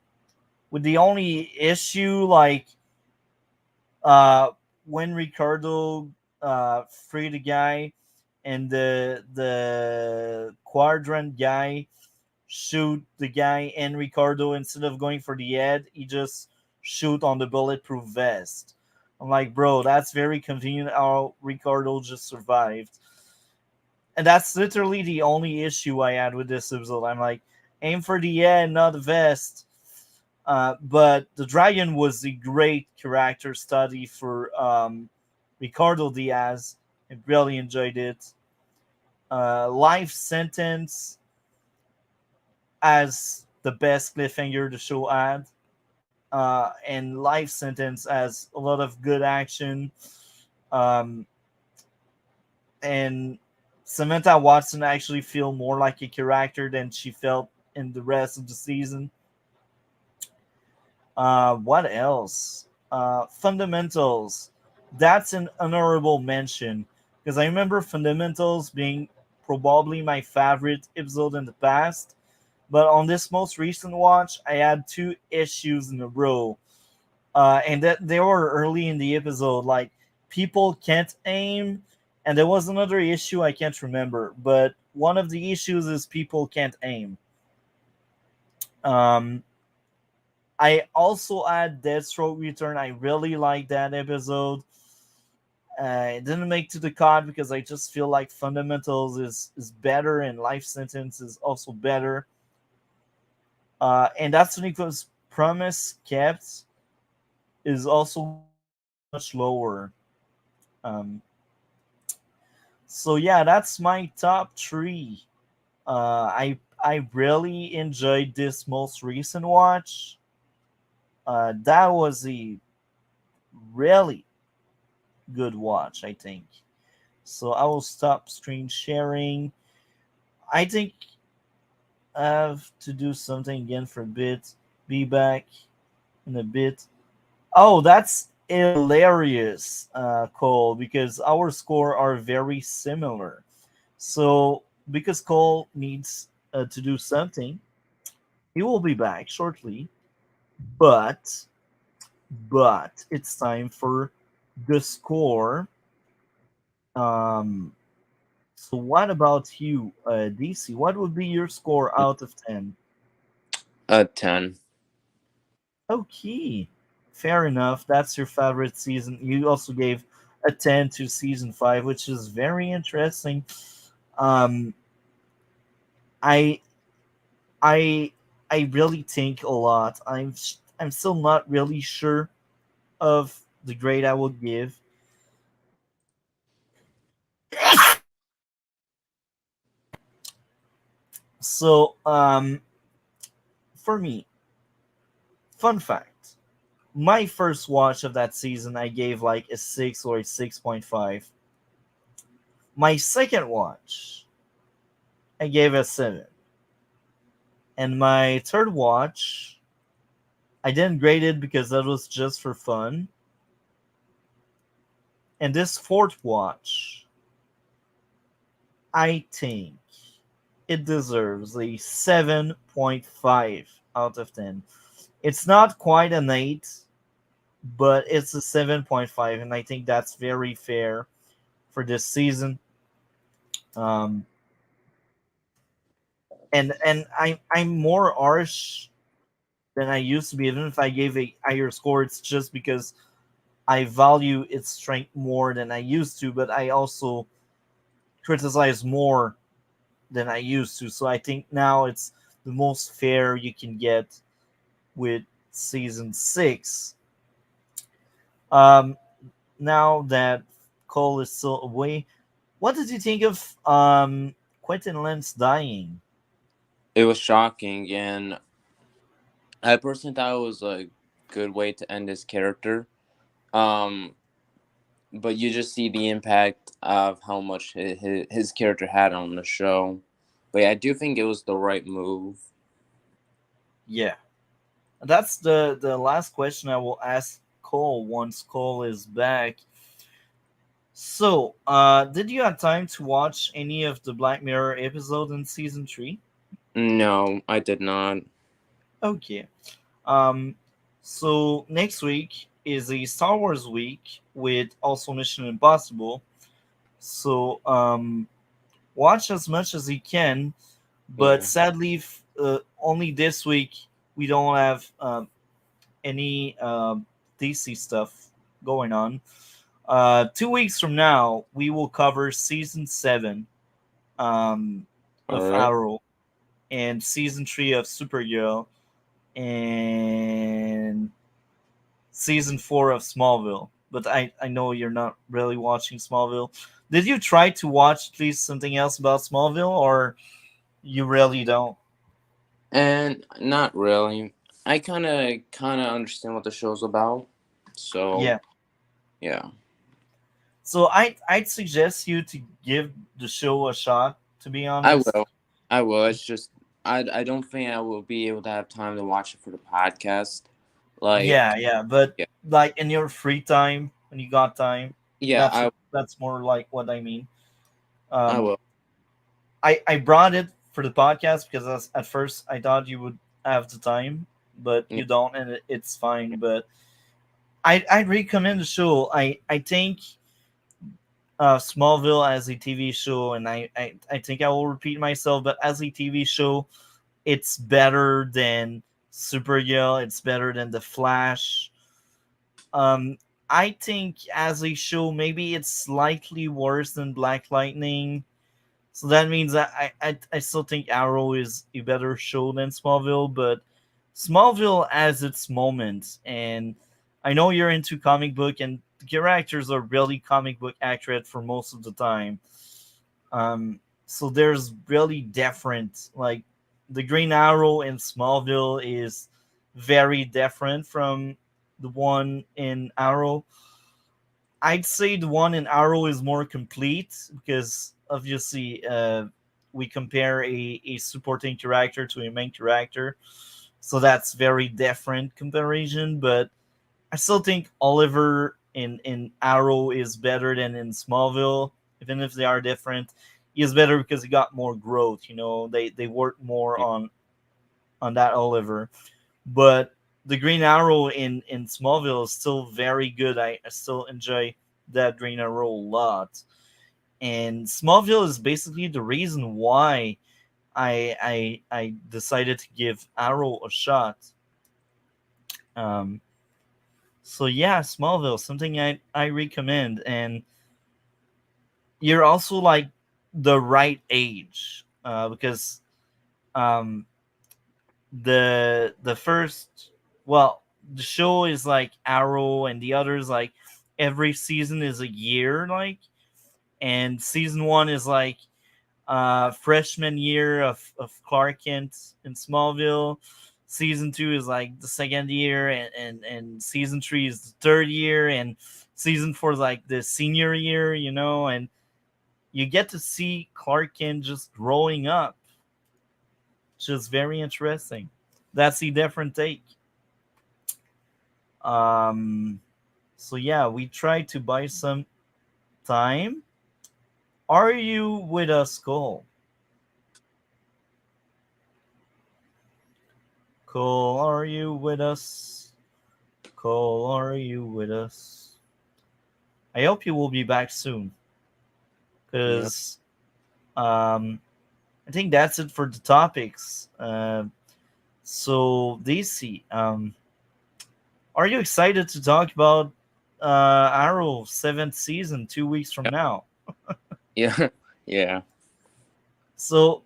with the only issue like when Ricardo freed the guy and the quadrant guy shoot the guy and Ricardo, instead of going for the head, he just shoot on the bulletproof vest. I'm like, bro, that's very convenient how Ricardo just survived. And that's literally the only issue I had with this episode. I'm like, aim for the head, not the vest. But the Dragon was a great character study for Ricardo Diaz. I really enjoyed it. Life Sentence as the best cliffhanger the show had, and Life Sentence as a lot of good action. Um, and Samantha Watson actually feel more like a character than she felt in the rest of the season. What else? Fundamentals. That's an honorable mention because I remember Fundamentals being probably my favorite episode in the past. But on this most recent watch, I had two issues in a row, and that they were early in the episode. Like people can't aim, and there was another issue I can't remember. But one of the issues is people can't aim. Um, I also had Deathstroke Return. I really like that episode. It didn't make to the card because I just feel like Fundamentals is better and Life Sentence is also better. And that's because Promise Kept is also much lower. Um, so yeah, that's my top three. I really enjoyed this most recent watch. That was a really good watch, I think. So I will stop screen sharing. I think I have to do something again for a bit. Be back in a bit. Oh, that's hilarious, Cole, because our score are very similar. So because Cole needs to do something, he will be back shortly. But it's time for the score. Um, so what about you, DC? What would be your score out of 10? A 10. Okay, fair enough. That's your favorite season. You also gave a 10 to season 5, which is very interesting. Um, I I I really think a lot. I'm still not really sure of the grade I will give. So, for me, fun fact: my first watch of that season, I gave like a 6 or a 6.5. My second watch, I gave a 7. And my third watch, I didn't grade it because that was just for fun. And this fourth watch, I think it deserves a 7.5 out of 10. It's not quite an 8, but it's a 7.5, and I think that's very fair for this season. Um, I'm more harsh than I used to be. Even if I gave a higher score, it's just because I value its strength more than I used to, but I also criticize more than I used to. So I think now it's the most fair you can get with season 6. Um, Now that Cole is still away, what did you think of Quentin Lentz dying? It was shocking, and I personally thought it was a good way to end his character. Um, but you just see the impact of how much his character had on the show. But yeah, I do think it was the right move. Yeah, that's the last question I will ask Cole once Cole is back. So, did you have time to watch any of the Black Mirror episode in season 3? No, I did not. Okay. Um, so next week is a Star Wars week with also Mission Impossible. So, watch as much as you can, but Yeah. sadly, only this week we don't have any DC stuff going on. 2 weeks from now, we will cover season 7 All of right. Arrow and season 3 of Supergirl and season 4 of Smallville. but I know you're not really watching Smallville. Did you try to watch at least something else about Smallville, or you really don't? And not really. I kind of understand what the show's about. So Yeah. yeah, So I'd suggest you to give the show a shot. To be I honest. will. I will. It's just I don't think I will be able to have time to watch it for the podcast. Yeah, Like yeah, but yeah, like in your free time when you got time, yeah. I that's more like what I mean. I Um, will. I brought it for the podcast because at first I thought you would have the time, but Yeah, you don't, and it's fine. But I recommend the show. I think Smallville as a TV show, and I think I will repeat myself, but as a TV show, it's better than Supergirl. It's better than The Flash. Um, I think as a show, maybe it's slightly worse than Black Lightning. So that means that I still think Arrow is a better show than Smallville, but Smallville has its moments, and I know you're into comic book, and the characters are really comic book accurate for most of the time. So there's really different, like the Green Arrow in Smallville is very different from the one in Arrow. I'd say the one in Arrow is more complete because obviously we compare a supporting character to a main character, so that's very different comparison. But I still think Oliver in Arrow is better than in Smallville, even if they are different. He is better because he got more growth. They work more Yeah. on that Oliver. But the Green Arrow in Smallville is still very good. I still enjoy that Green Arrow a lot. And Smallville is basically the reason why I decided to give Arrow a shot. Um, so yeah, Smallville, something I recommend, and you're also like the right age because um, the first, well, the show is like Arrow, and the others like every season is a year, like, and season one is like freshman year of Clark Kent in Smallville. Season two is like the second year, and season three is the third year, and season four is like the senior year, and you get to see Clark Kent just growing up, which is very interesting. That's a different take. Um, so yeah, we try to buy some time. Are you with us, Cole? Cole, are you with us? Cole, are you with us? I hope you will be back soon, Yeah. because I think that's it for the topics. So DC, are you excited to talk about Arrow seventh season 2 weeks from now? Yeah. Yeah. So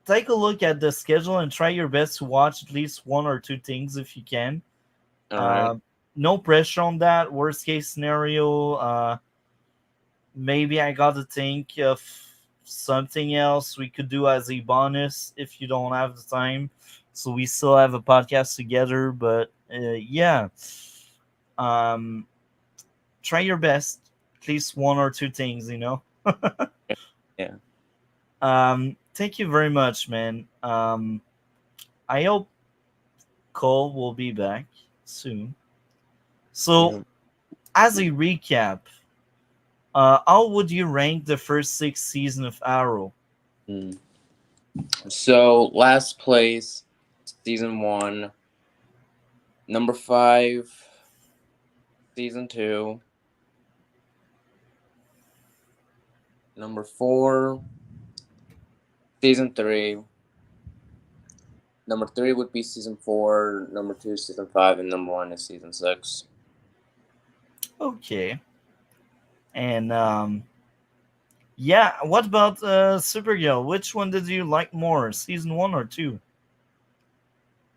take a look at the schedule and try your best to watch at least one or two things if you can. All right. Uh, no pressure on that. Worst case scenario, maybe I got to think of something else we could do as a bonus if you don't have the time. So we still have a podcast together, but yeah, um, try your best. At least one or two things. Yeah. Thank you very much, man. I hope Cole will be back soon. So, Yeah. as a recap, how would you rank the first six season of Arrow? Mm. So last place, season one. Number five, season two. Number four, season three. Number three would be season four. Number two, season five, and number one is season six. Okay. And yeah, what about Supergirl? Which one did you like more, season one or two?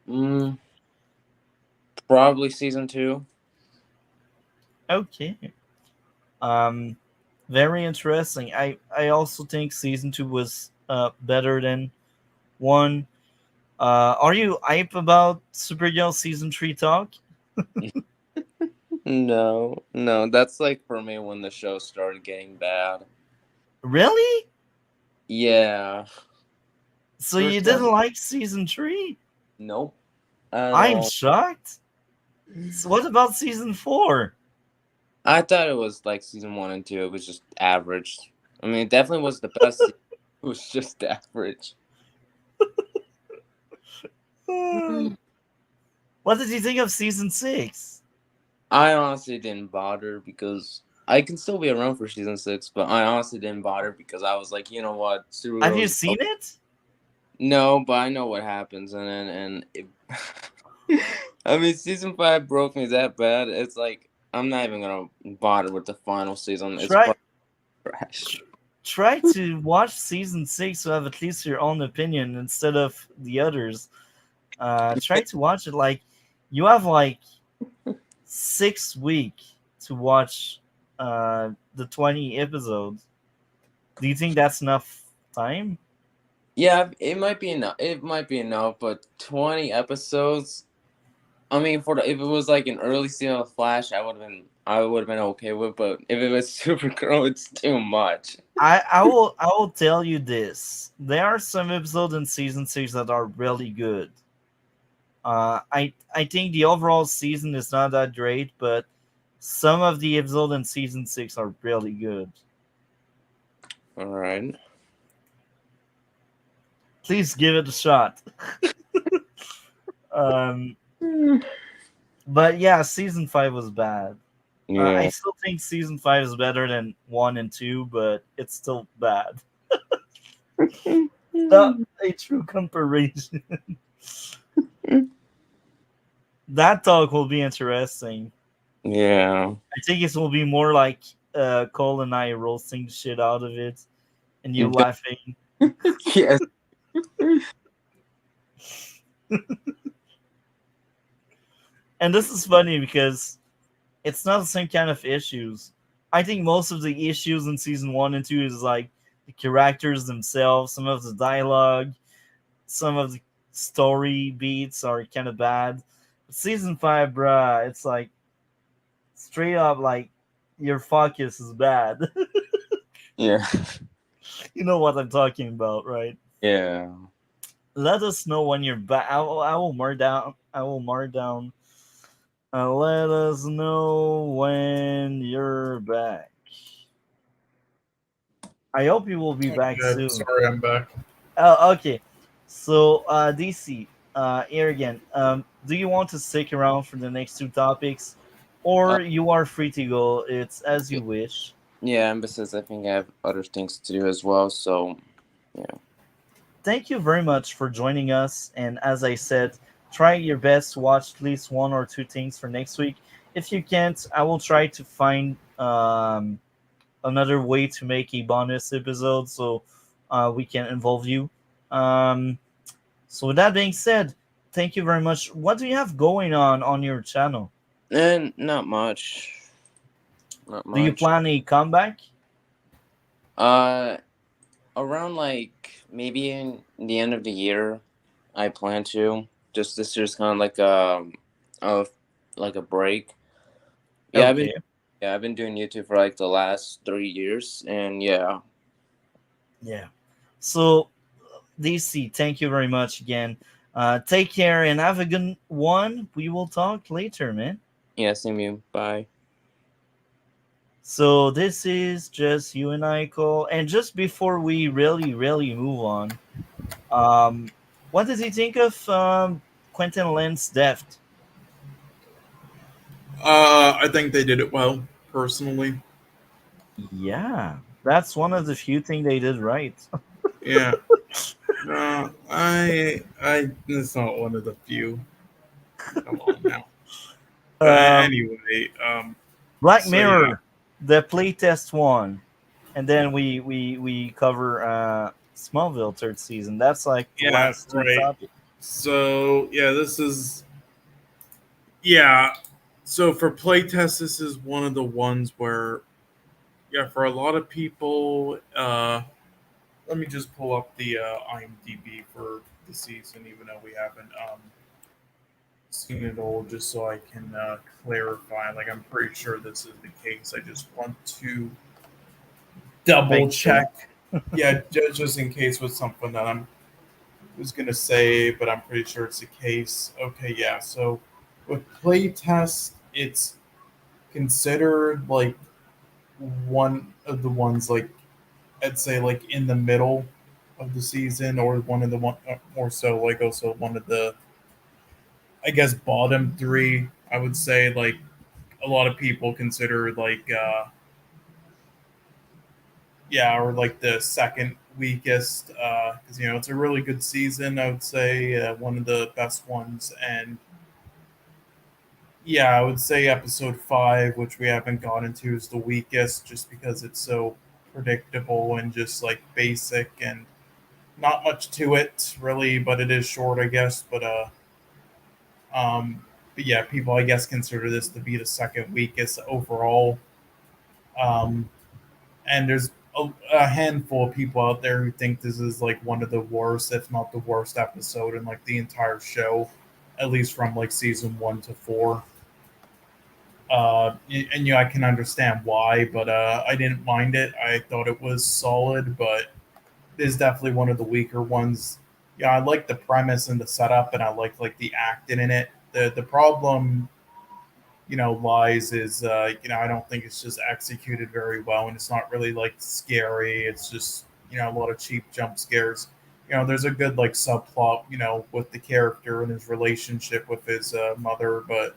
Mm, probably season two. Okay. Um, very interesting. I also think season two was better than one. Are you hype about Supergirl season three talk? No, no, that's like for me when the show started getting bad. Really? Yeah, So first you one, didn't like season three? nope, at I'm all. shocked. So what about season four? I thought it was like season one and two. It was just average. I mean, it definitely was the best. It was just average. What did you think of season six? I honestly didn't bother because I can still be around for season six, but I honestly didn't bother because I was like, you know what, Have Supergirl you is seen it? no, but I know what happens, and then I mean, season five broke me that bad. It's like I'm not even gonna bother with the final season. It's Try fucking trash. try to watch season six to have at least your own opinion instead of the others. Try to watch it like you have like 6 week to watch the 20 episodes. Do you think that's enough time? Yeah, it might be enough. It might be enough, but 20 episodes. I mean, for if it was like an early season of Flash, I would have been okay with. But if it was Supergirl, it's too much. I will tell you this. There are some episodes in season six that are really good. I think the overall season is not that great, but some of the episodes in season six are really good. All right. Please give it a shot. um, but yeah, season five was bad. I Yeah. still think season five is better than one and two, but it's still bad. Not a true comparison. That talk will be interesting. Yeah. I think it will be more like Cole and I roasting the shit out of it, and you laughing. Yes. And this is funny because it's not the same kind of issues. I think most of the issues in season one and two is like the characters themselves, some of the dialogue, some of the story beats are kind of bad. But season five, bruh, it's like straight up like your focus is bad. Yeah. You know what I'm talking about, right? Yeah. Let us know when you're back. I will mark down. I will mark down. Let us know when you're back. I hope you will be back Okay, soon. sorry, I'm back. Oh, okay. So, DC, here again. Do you want to stick around for the next two topics, Uh, or you are free to go? It's as you wish. yeah, and besides, I think I have other things to do as well. So, yeah. Thank you very much for joining us. And as I said, try your best to watch at least one or two things for next week. If you can't, I will try to find another way to make a bonus episode so we can involve you. Um, so with that being said, thank you very much. What do you have going on your channel? And not much. Not Do you much. plan a comeback? Uh, Around like maybe in the end of the year, I plan to. Just this year's kind of of like a break. Yeah, Okay. I've been doing YouTube for like the last 3 years, and yeah. Yeah. So DC, thank you very much again. Take care and have a good one. We will talk later, man. Yeah, same you. Bye. So this is just you and I, Cole. And just before we really move on, um, what did you think of Quentin Lynn's death? I think they did it well, personally. Yeah, that's one of the few things they did right. Yeah. No, it's not one of the few. Come on now. But um, anyway, Black so yeah, Mirror, the playtest one, and then we cover Smallville third season. That's like the yeah, last two right. topics. So yeah, this is yeah. So for playtest, this is one of the ones where, yeah, for a lot of people, let me just pull up the IMDb for the season, even though we haven't seen it all, just so I can clarify. Like, I'm pretty sure this is the case. I just want to double Make sure. check. Yeah, just in case with something that I was gonna say, but I'm pretty sure it's the case. Okay, yeah. So with playtest, it's considered like one of the ones like I'd say like in the middle of the season, or one of the one more so like also one of the I guess bottom three. I would say like a lot of people consider like yeah, or like the second weakest because it's a really good season. I would say one of the best ones, and yeah, I would say episode 5, which we haven't gone into, is the weakest, just because it's so predictable and just like basic and not much to it really, but it is short, I guess. But yeah, people I guess consider this to be the second weakest overall. Um, and there's a handful of people out there who think this is like one of the worst, if not the worst episode in like the entire show, at least from like season 1 to 4. And I can understand why, but I didn't mind it. I thought it was solid, but it is definitely one of the weaker ones. Yeah, I like the premise and the setup, and I like the acting in it. The problem, lies is I don't think it's just executed very well, and it's not really like scary. It's just a lot of cheap jump scares. There's a good like subplot, with the character and his relationship with his mother, but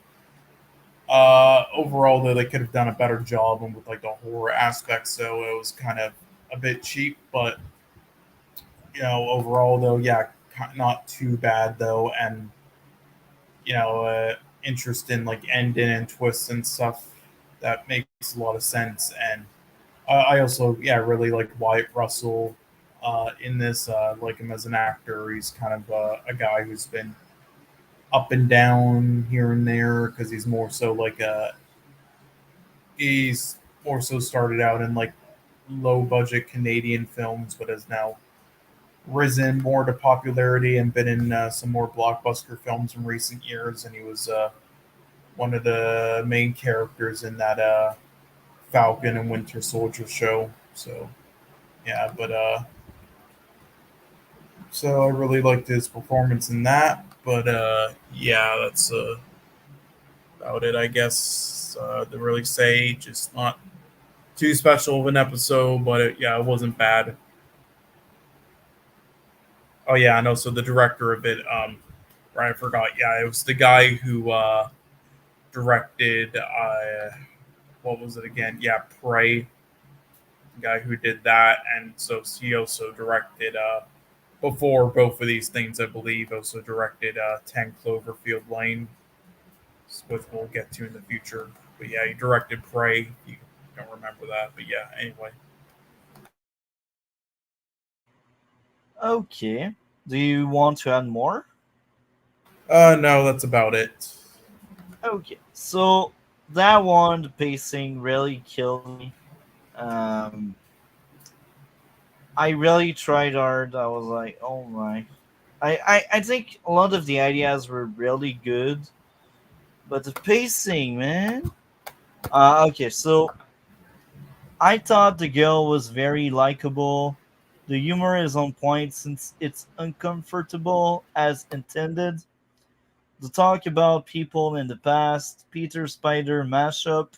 overall, though, they could have done a better job and with like the horror aspect. So it was kind of a bit cheap, but overall, though, yeah, not too bad though, and interest in like ending and twists and stuff that makes a lot of sense. And I also, yeah, really like Wyatt Russell in this. Like him as an actor. He's kind of a guy who's been up and down here and there because he's more so started out in like low budget Canadian films, but has now risen more to popularity and been in some more blockbuster films in recent years. And he was one of the main characters in that Falcon and Winter Soldier show. So yeah, but so I really liked his performance in that. But yeah, that's about it, I guess. To really say, just not too special of an episode, but yeah, it wasn't bad. Oh yeah, and also the director of it. Right, I forgot. Yeah, it was the guy who directed. What was it again? Yeah, Prey. The guy who did that, and so he also directed. Before both of these things, I believe, also directed 10 Cloverfield Lane, which we'll get to in the future. But yeah, he directed Prey. You don't remember that, but yeah. Anyway, Okay. Do you want to add more? no, that's about it. Okay. So that one, the pacing really killed me. Um, I really tried hard. I was like, oh my. I think a lot of the ideas were really good, but the pacing, man. Okay, so I thought the girl was very likable. The humor is on point since it's uncomfortable as intended. The talk about people in the past, Peter Spider mashup,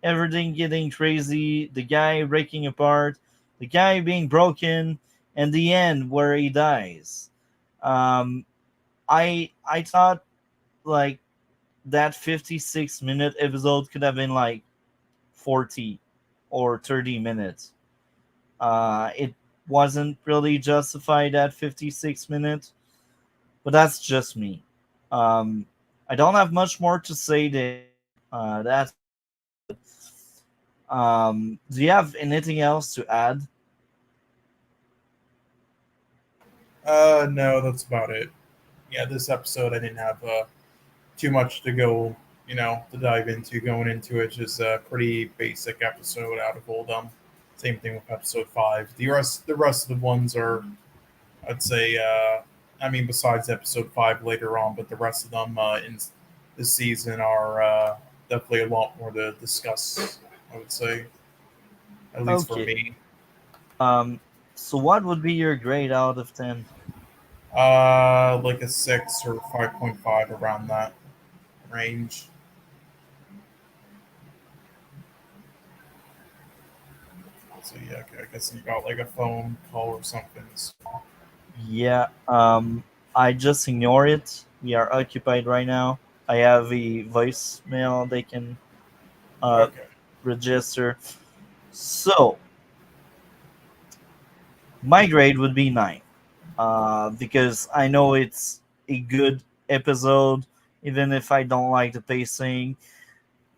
everything getting crazy, the guy breaking apart, the guy being broken, and the end where he dies. Um, I thought like that 56-minute episode could have been like 40 or 30 minutes. It wasn't really justified at 56 minutes, but that's just me. I don't have much more to say there. That's Do you have anything else to add? No, that's about it. Yeah, this episode I didn't have too much to go to dive into going into it. Just a pretty basic episode out of all of them. Same thing with episode 5. The rest of the ones are, I'd say, I mean, besides episode 5 later on, but the rest of them in this season are definitely a lot more to discuss. I would say, at least for Okay. me. So what would be your grade out of 10? Like a 6 or 5.5 around that range. So yeah, okay, I guess you got like a phone call or something. Yeah, I just ignore it. We are occupied right now. I have a voicemail they can uh, Okay. register. So my grade would be 9, because I know it's a good episode, even if I don't like the pacing.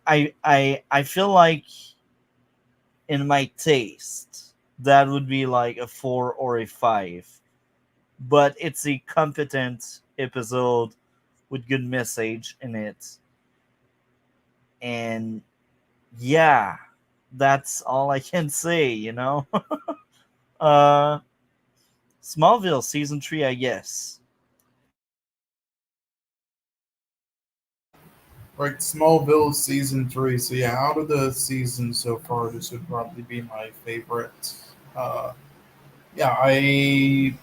I feel like in my taste that would be like a 4 or a 5, but it's a competent episode with good message in it. And yeah, that's all I can say. uh Smallville season 3, I guess. Right, Smallville season 3. So yeah, out of the seasons so far, this would probably be my favorite. Uh, yeah, I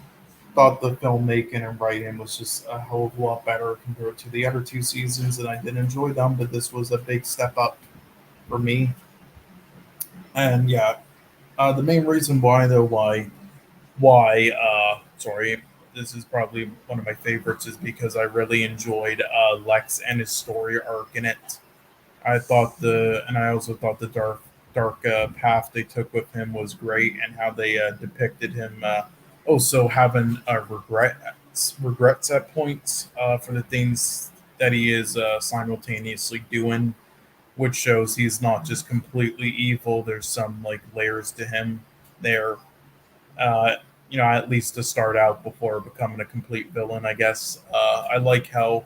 thought the filmmaking and writing was just a hell of a lot better compared to the other two seasons, and I did enjoy them. But this was a big step up for me. And yeah, the main reason why though, sorry, this is probably one of my favorites, is because I really enjoyed Lex and his story arc in it. And I also thought the dark path they took with him was great, and how they depicted him also having regrets at points for the things that he is simultaneously doing, which shows he's not just completely evil. There's some like layers to him there. Uh, at least to start out before becoming a complete villain, I guess. I like how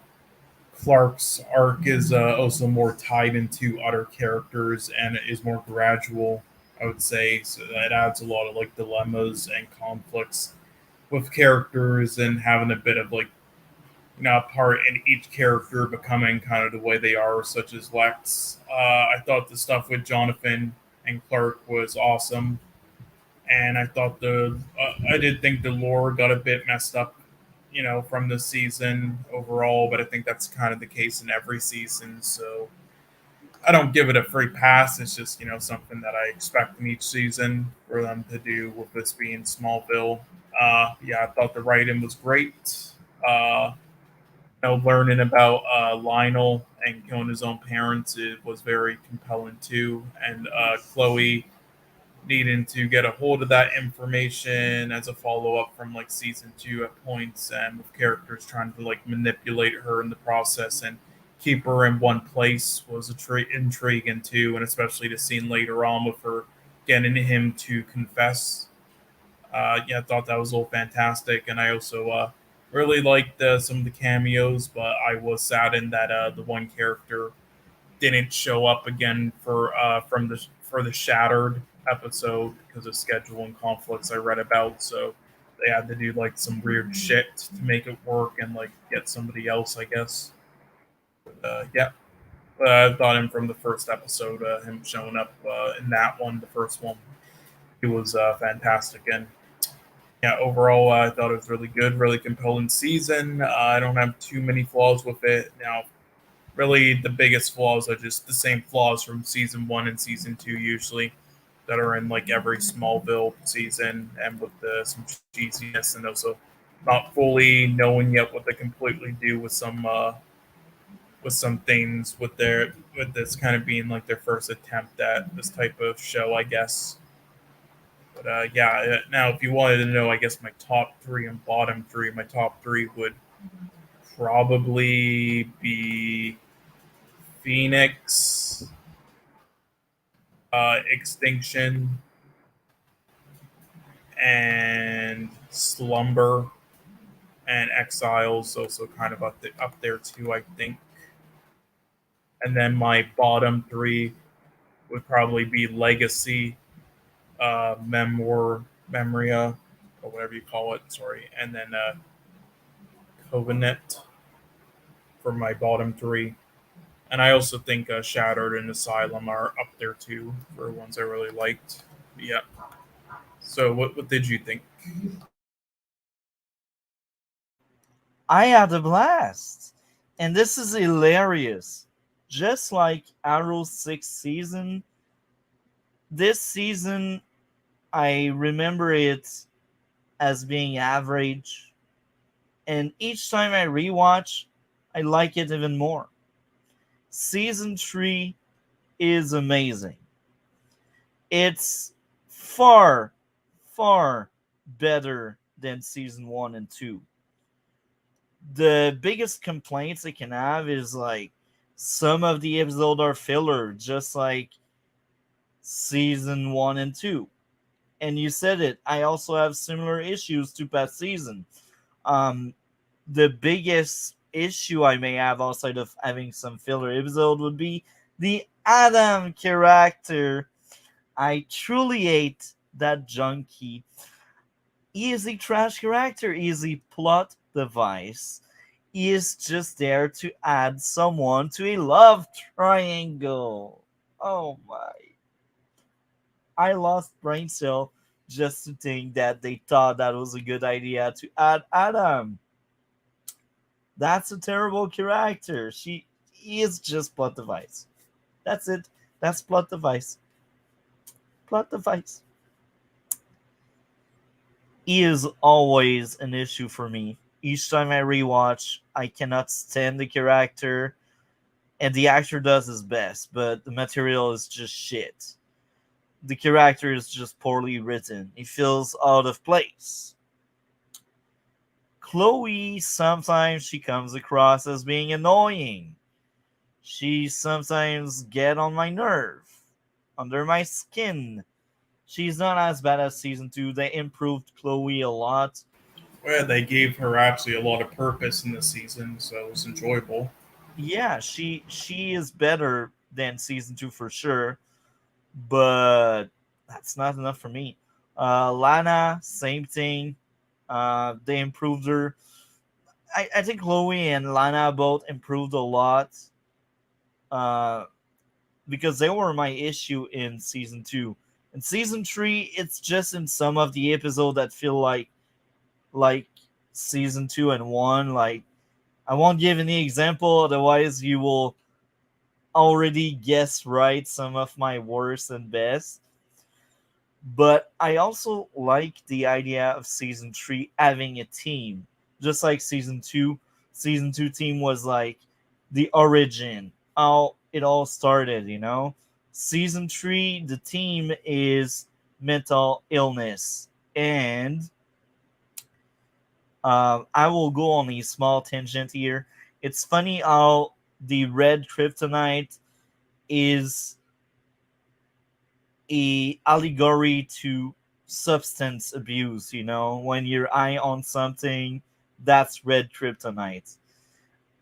Clark's arc is also more tied into other characters and is more gradual, I would say. So that adds a lot of like dilemmas and conflicts with characters, and having a bit of like, a part in each character becoming kind of the way they are, such as Lex. I thought the stuff with Jonathan and Clark was awesome, and I did think the lore got a bit messed up, from the season overall, but I think that's kind of the case in every season. So I don't give it a free pass. It's just, something that I expect in each season for them to do, with this being Smallville. Yeah, I thought the writing was great. Uh, learning about Lionel and killing his own parents, it was very compelling too. And Chloe needing to get a hold of that information as a follow up from like season 2 at points, and with characters trying to like manipulate her in the process and keep her in one place was intriguing too, and especially the scene later on with her getting him to confess. Yeah, I thought that was all fantastic, and I also really liked some of the cameos, but I was saddened that the one character didn't show up again for the Shattered episode because of scheduling conflicts I read about. So they had to do like some weird shit to make it work and like get somebody else, I guess. Yeah, I thought him from the first episode, him showing up in that one, the first one, he was fantastic. And yeah, overall, I thought it was really good, really compelling season. I don't have too many flaws with it. Now, really, the biggest flaws are just the same flaws from season 1 and season 2, usually, that are in like every Smallville season, and with some cheesiness, and also not fully knowing yet what they completely do with some things with this kind of being like their first attempt at this type of show, I guess. But yeah, now if you wanted to know, I guess my top 3 and bottom 3, my top 3 would probably be Phoenix, Extinction, and Slumber, and Exiles also kind of up there too, I think. And then my bottom three would probably be Legacy, Memoria, or whatever you call it. Sorry, and then Covenant for my bottom three. And I also think Shattered and Asylum are up there too for ones I really liked. Yeah. So what did you think? I had a blast. And this is hilarious. Just like Arrow's sixth season, this season I remember it as being average. And each time I rewatch, I like it even more. Season 3 is amazing. It's far, far better than season 1 and 2. The biggest complaints I can have is like some of the episodes are filler, just like season 1 and 2. And you said it, I also have similar issues to past season. Um, the biggest issue I may have outside of having some filler episode would be the Adam character. I truly hate that junkie. He is a trash character. He is a plot device. He is just there to add someone to a love triangle. Oh my. I lost brain cell just to think that they thought that was a good idea to add Adam. That's a terrible character. He is just plot device. That's it. That's plot device. Plot device. He is always an issue for me. Each time I rewatch, I cannot stand the character, and the actor does his best, but the material is just shit. The character is just poorly written. He feels out of place. Chloe, sometimes she comes across as being annoying. She sometimes get on my nerve, under my skin. She's not as bad as season 2. They improved Chloe a lot. Well, they gave her actually a lot of purpose in this season, so it was enjoyable. Yeah, she is better than season 2 for sure, but that's not enough for me. Lana, same thing. They improved her. I think Chloe and Lana both improved a lot. Uh, because they were my issue in season 2. In season 3, it's just in some of the episodes that feel like season 2 and 1. Like, I won't give any example, otherwise you will already guess right some of my worst and best. But I also like the idea of season 3 having a team. Just like season 2. Season 2 team was like the origin, how it all started, you know? Season 3, the team is mental illness. And I will go on a small tangent here. It's funny how the red kryptonite is a allegory to substance abuse. You know, when you're high on something, that's red kryptonite.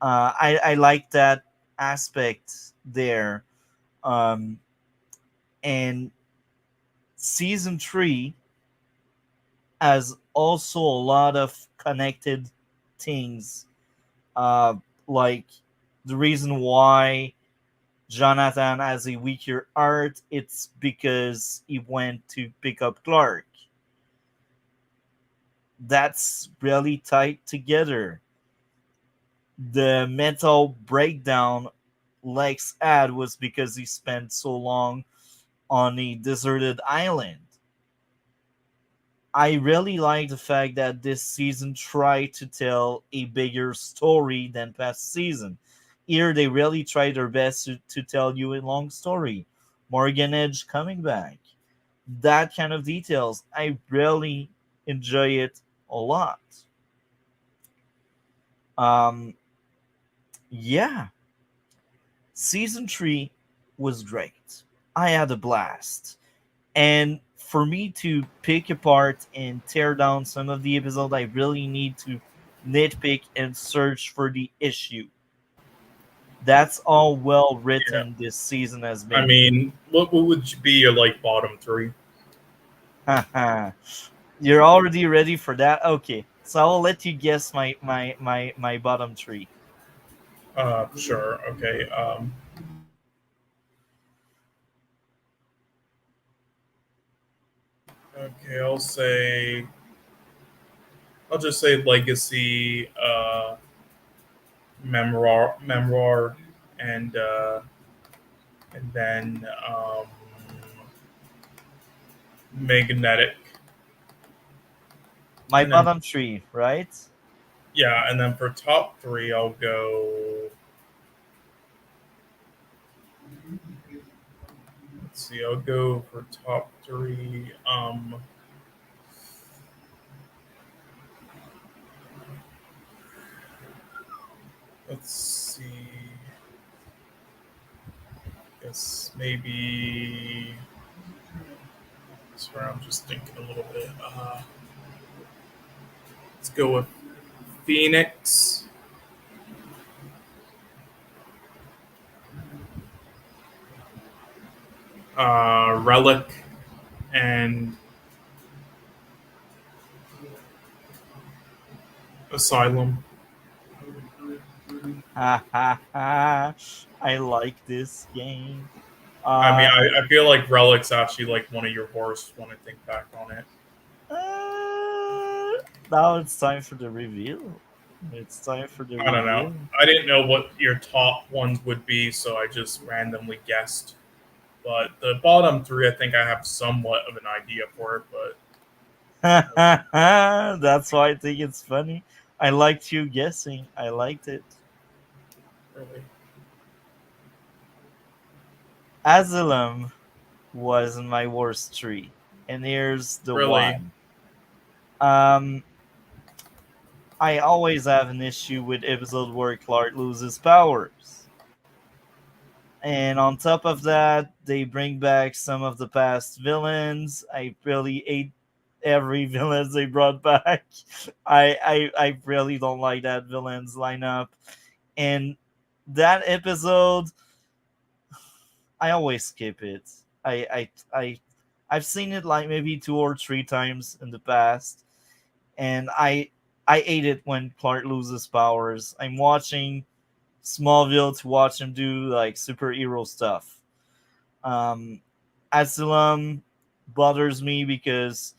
I like that aspect there. Um, and season 3 has also a lot of connected things, uh, like the reason why Jonathan has a weaker art, it's because he went to pick up Clark. That's really tied together. The mental breakdown Lex had was because he spent so long on a deserted island. I really like the fact that this season tried to tell a bigger story than past season. Here they really tried their best to tell you a long story. Morgan Edge coming back. That kind of details. I really enjoy it a lot. Um yeah. Season 3 was great. I had a blast. And for me to pick apart and tear down some of the episodes, I really need to nitpick and search for the issue. That's all well Yeah. written this season has I been. mean, what would be your like bottom three? You're already ready for that? Okay. So I'll let you guess my bottom three. Sure. Okay. Okay. I'll just say legacy, memoir, and uh, and then magnetic, My and then bottom three, right? yeah, and then for top three, I'll go. Let's see. I'll go for top three. Let's see. Guess maybe. Sorry, I'm just thinking a little bit. Let's go with Phoenix, Relic, and Asylum. Ha ha ha. I like this game. I mean, Uh, I feel like Relic's actually like one of your worst when I think back on it. now it's time for the reveal. It's time for the I don't know. reveal. I didn't know what your top ones would be, so I just randomly guessed. But the bottom three, I think I have somewhat of an idea for it, but That's why I think it's funny. I liked you guessing. I liked it. really, Asylum was my worst three. And here's the really, why. Um, I always have an issue with episode where Clark loses powers. And on top of that, they bring back some of the past villains. I really hate every villain they brought back. I really don't like that villains lineup. And that episode, I always skip it. I've seen it like maybe two or three times in the past, and I hate it when Clark loses powers. I'm watching Smallville to watch him do like superhero stuff. Um, Asylum bothers me because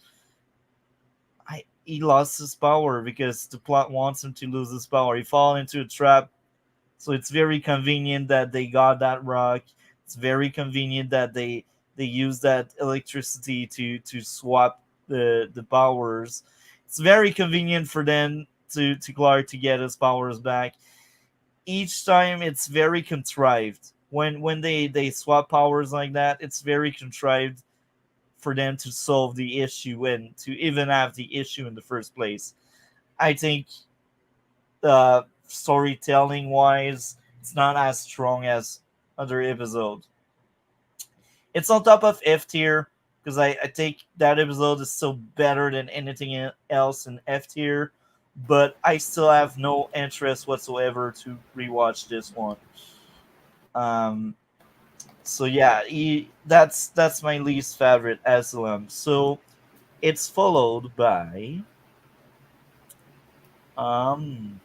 he lost his power because the plot wants him to lose his power. He fall into a trap, so it's very convenient that they got that rock. It's very convenient that they use that electricity to swap the powers. It's very convenient for them to Clark to get his powers back. Each time it's very contrived. When they swap powers like that, it's very contrived for them to solve the issue and to even have the issue in the first place. I think storytelling wise, it's not as strong as other episodes. It's on top of F tier because I think that episode is still better than anything else in F tier, but I still have no interest whatsoever to rewatch this one. Um, so yeah, that's my least favorite Asylum. So it's followed by um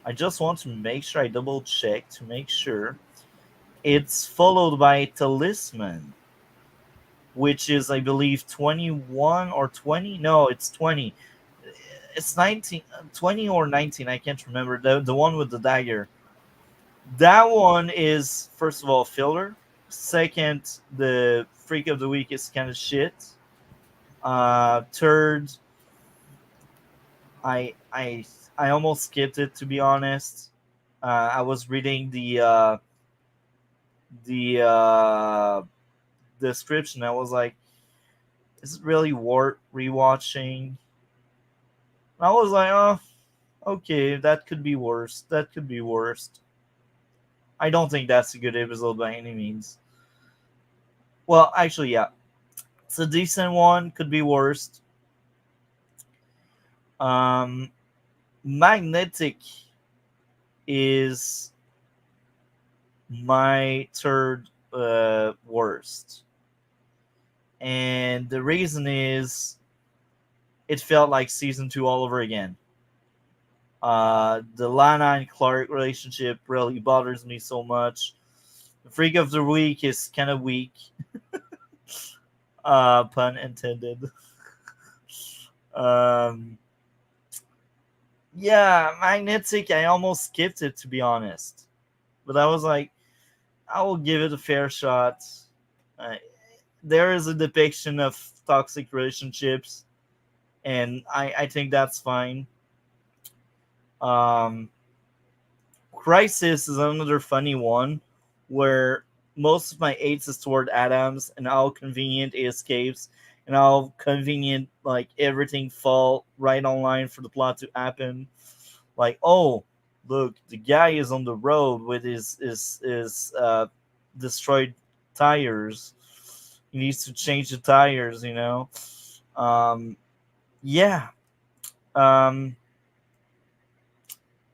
I just want to make sure I double check to make sure. It's followed by Talisman, which is I believe 21 or 20. No, it's 20. It's 19, 20 or 19. I can't remember. The one with the dagger. That one is first of all filler. Second, the freak of the week is kind of shit. Third, I I I almost skipped it to be honest. I was reading the description. I was like, is it really worth rewatching? I was like, oh, okay, that could be worse. That could be worst. I don't think that's a good episode by any means. Well, actually, yeah, it's a decent one. Could be worst. Um, Magnetic is my third worst. And the reason is it felt like season two all over again. The Lana and Clark relationship really bothers me so much. The Freak of the Week is kind of weak, pun intended. Um, yeah, Magnetic, I almost skipped it to be honest. But I was like, I will give it a fair shot. Uh, there is a depiction of toxic relationships, and I think that's fine. Um, Crisis is another funny one where most of my eights is toward Adams and how convenient he escapes and how convenient like everything fall right online for the plot to happen. Like, oh, look, the guy is on the road with his destroyed tires. He needs to change the tires, you know. Um, yeah. Um,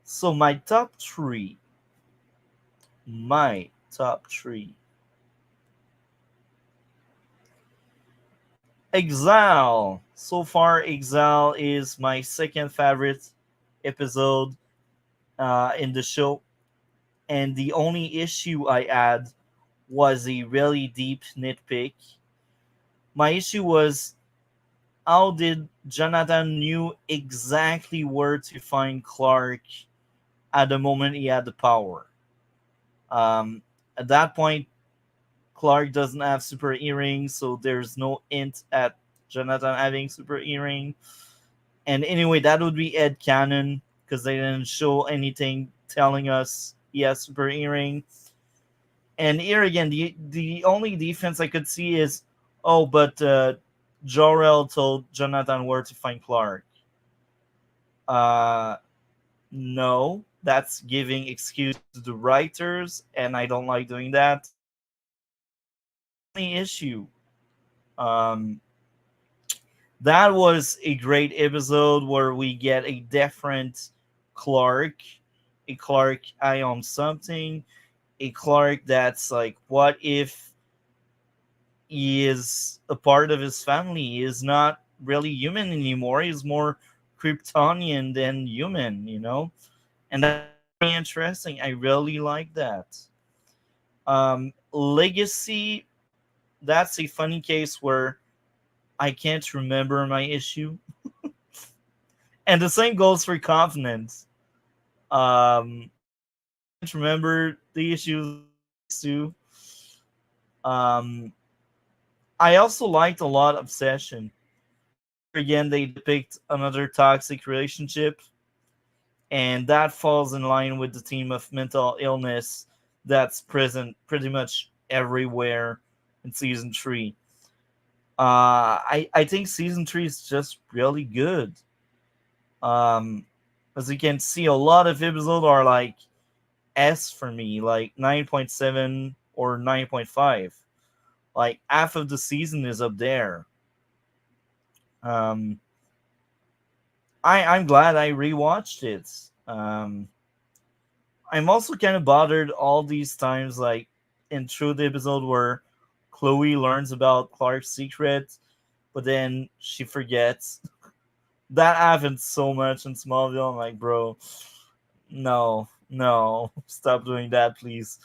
so my top three. Exile. So far, Exile is my second favorite episode in the show, and the only issue I had was a really deep nitpick. My issue was how did Jonathan knew exactly where to find Clark at the moment he had the power. At that point, Clark doesn't have super earrings, so there's no hint at Jonathan having super earring. And anyway, that would be Ed Cannon because they didn't show anything telling us he has super earring. And here again, the only defense I could see is, oh, but Jor-El told Jonathan where to find Clark. Uh, no, that's giving excuse to the writers, and I don't like doing that. The issue. Um, that was a great episode where we get a different Clark, a Clark eye on something, a Clark that's like, what if he is a part of his family? He is not really human anymore. He's more Kryptonian than human, you know? And that's very interesting. I really like that. Legacy, that's a funny case where I can't remember my issue. And the same goes for Confidence. I can't remember the issues too. Um, I also liked a lot Obsession. Again, they depict another toxic relationship, and that falls in line with the theme of mental illness that's present pretty much everywhere in season three. I think season three is just really good. Um, as you can see, a lot of episodes are like S for me, like 9.7 or 9.5. Like half of the season is up there. Um, I'm glad I rewatched it. I'm also kind of bothered all these times, like in through the episode where Chloe learns about Clark's secret, but then she forgets. That happens so much in Smallville. I'm like, bro, no, no, stop doing that, please.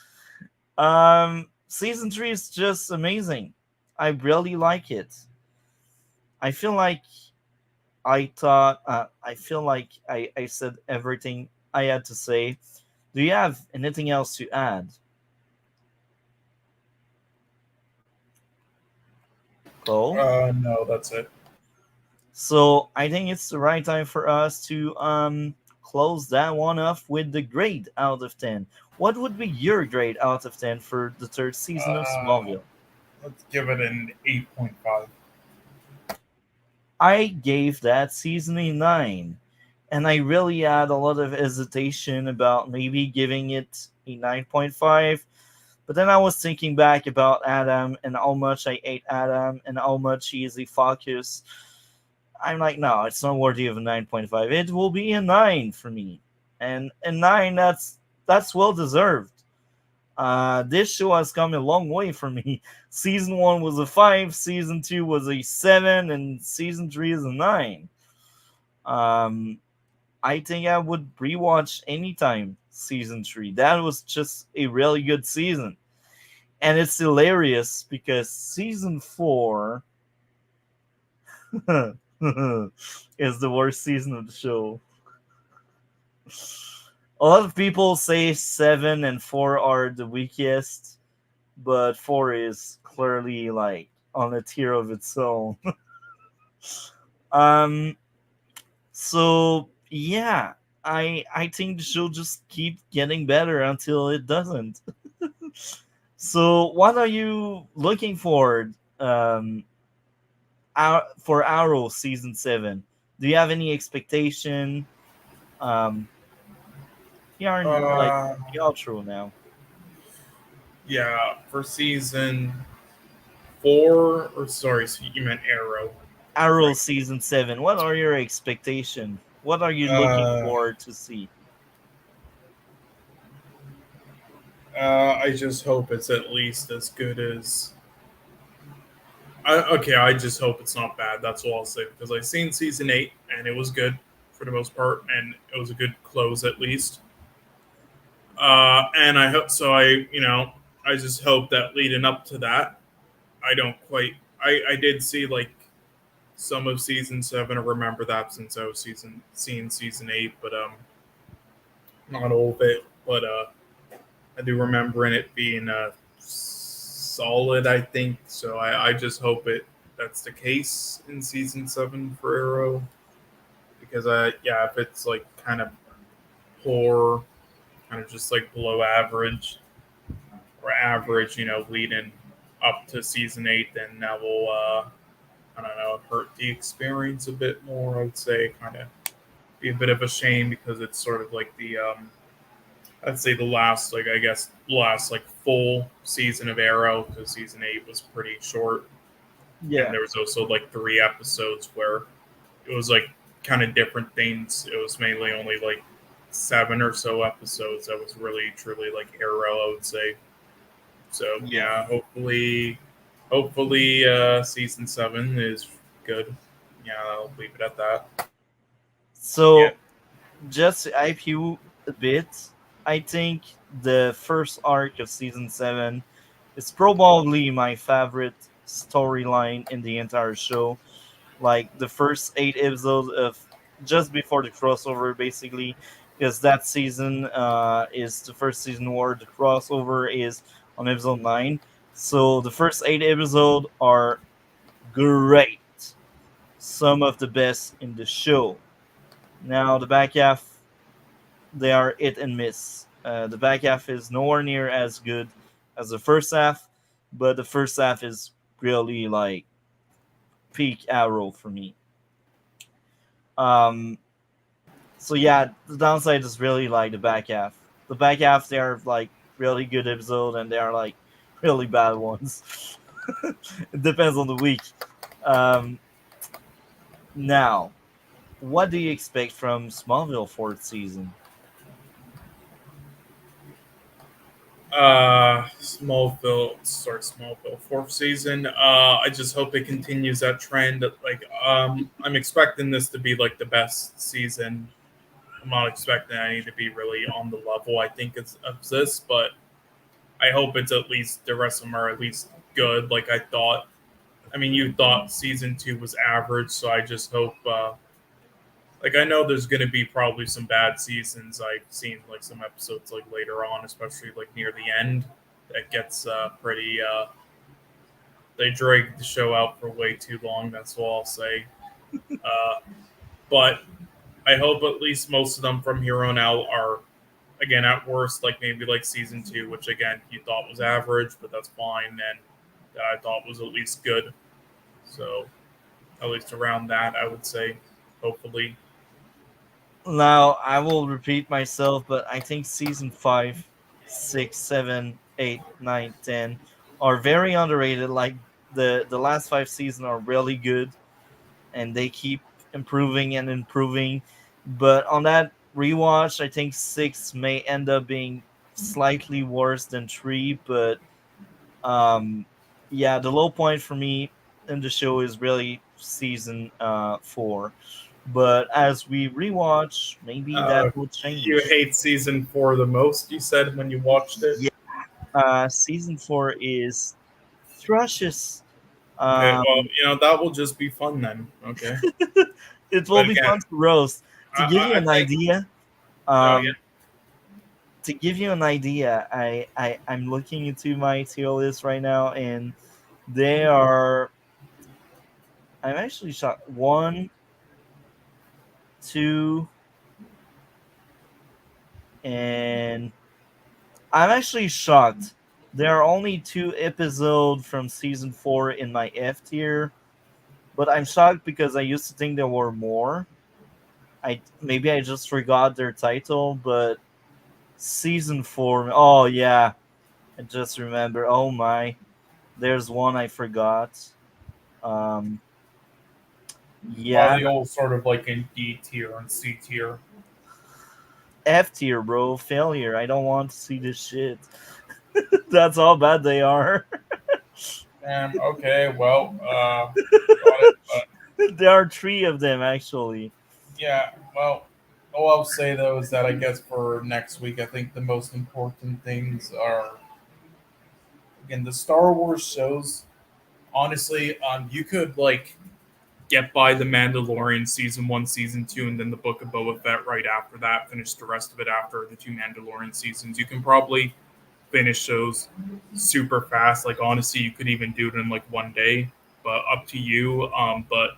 Season three is just amazing. I really like it. I feel like I feel like I said everything I had to say. Do you have anything else to add, Cole? No, that's it. So I think it's the right time for us to close that one off with the grade out of 10. What would be your grade out of 10 for the third season of Uh, Smallville? let's give it an 8.5. I gave that season a 9, and I really had a lot of hesitation about maybe giving it a 9.5. But then I was thinking back about Adam and how much I hate Adam and how much he is a focus. I'm like, no, it's not worthy of a 9.5. It will be a 9 for me. And a 9, that's well deserved. This show has come a long way for me. Season 1 was a 5, Season 2 was a 7, and Season 3 is a 9. Um, I think I would rewatch anytime Season 3. That was just a really good season. And it's hilarious because Season 4 is the worst season of the show. A lot of people say 7 and 4 are the weakest, but 4 is clearly like on a tier of its own. um so yeah, I think the show just keep getting better until it doesn't. So what are you looking for for Arrow season 7? Do you have any expectation? um we are in like Uh, the outro now. yeah, for season 4, or sorry, so you meant Arrow, Arrow right? season 7, what are your expectation? What are you looking Uh, for to see? I just hope it's at least as good as. Okay, I just hope it's not bad. That's all I'll say because I seen season 8 and it was good for the most part, and it was a good close at least. And I hope so. I just hope that leading up to that, I don't quite. I did see like some of season 7. I remember that since I was seeing season 8, but not all of it. But I do remember in it being solid. I think so. I just hope that's the case in season 7 for Arrow because yeah, if it's like kind of poor, kind of just like below average or average, leading up to season 8, then that will I don't know, hurt the experience a bit more. I would say kind of be a bit of a shame because it's sort of like the I'd say the last, like, I guess last like full season of Arrow because season 8 was pretty short, and Yeah. there was also like 3 episodes where it was like kind of different things. It was mainly only like 7 or so episodes that was really truly like Arrow, I would say. So Yeah. yeah, hopefully season 7 is good. Yeah, I'll leave it at that. Yeah. So just to hype you a bit, I think the first arc of season 7 is probably my favorite storyline in the entire show. Like the first 8 episodes of just before the crossover, basically, because that season is the first season where the crossover is on episode 9. So the first 8 episodes are great, some of the best in the show. Now the back half, they are hit and miss. The back half is nowhere near as good as the first half, but the first half is really like peak Arrow for me. Um, so yeah, the downside is really like the back half. The back half, they are like really good episodes, and they are like really bad ones. It depends on the week. Um, Now, what do you expect from Smallville fourth season? Smallville, fourth season. I just hope it continues that trend. Like, I'm expecting this to be like the best season. I'm not expecting any to be really on the level I think it's of this, but I hope it's at least the rest of them are at least good. Like I thought. I mean, you thought season 2 was average, so I just hope. Like I know there's going to be probably some bad seasons. I've seen like some episodes like later on, especially like near the end, that gets pretty. They drag the show out for way too long. That's all I'll say. Uh, but I hope at least most of them from here on out are, again, at worst like maybe like season 2, which again you thought was average, but that's fine, and that I thought was at least good. So at least around that, I would say, hopefully. Now, I will repeat myself, but I think season 5, 6, 7, 8, 9, 10 are very underrated. Like the last 5 seasons are really good, and they keep improving and improving. But on that rewatch, I think 6 may end up being slightly worse than 3, but um, yeah, the low point for me in the show is really season 4. But as we rewatch, maybe Uh, that will you change. hate season 4 the most, you said when you watched it. Yeah, season 4 is atrocious. Okay, well, Um, that will just be fun then. Okay, it will but be again, fun to roast. To give you I an think. idea, Oh yeah. um, I'm looking into my tier list right now, and they are. I'm actually shocked. One, two, and I'm actually shocked. There are only 2 episodes from season 4 in my F tier, but I'm shocked because I used to think there were more. I just forgot their title, but season 4. Oh yeah, I just remember. Oh my, there's one I forgot. Um, Are yeah, they all sort of like in D tier and C tier? F tier, bro. Failure. I don't want to see this shit. That's how bad they are. Okay, well, got it. But There are 3 of them actually. yeah, well, all I'll say though is that I guess for next week, I think the most important things are again the Star Wars shows. Honestly, you could like get by the Mandalorian season 1, season 2, and then the Book of Boba Fett right after that. Finish the rest of it after the 2 Mandalorian seasons. You can probably finish those super fast. Like honestly, you could even do it in like one day, but up to you. But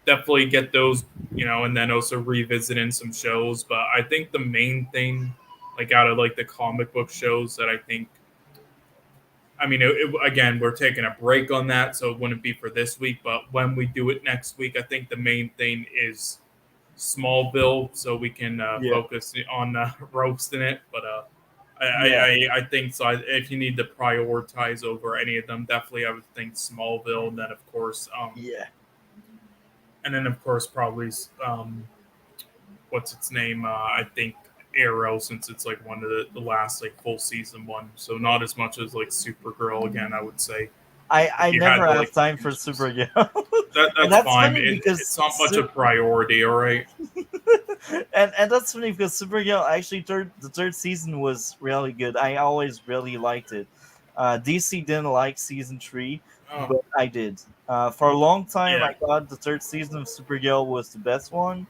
definitely get those, and then also revisiting some shows. But I think the main thing, like out of like the comic book shows that I think, I mean, again, we're taking a break on that, so it wouldn't be for this week. But when we do it next week, I think the main thing is Smallville, so we can Yeah, focus on roasting it. But yeah, I think so. If you need to prioritize over any of them, definitely I would think Smallville. And then yeah, of course probably what's its name? I think Arrow, since it's like one of the last like full season one. So not as much as like Supergirl. Again, I would say I if you had never to have like time for choose. Supergirl. And That's that's fine. funny It's because not much a priority. All right. and that's funny because Supergirl actually the third season was really good. I always really liked it. DC didn't like season 3, Oh, but I did. For a long time, yeah. I thought the third season of Supergirl was the best one,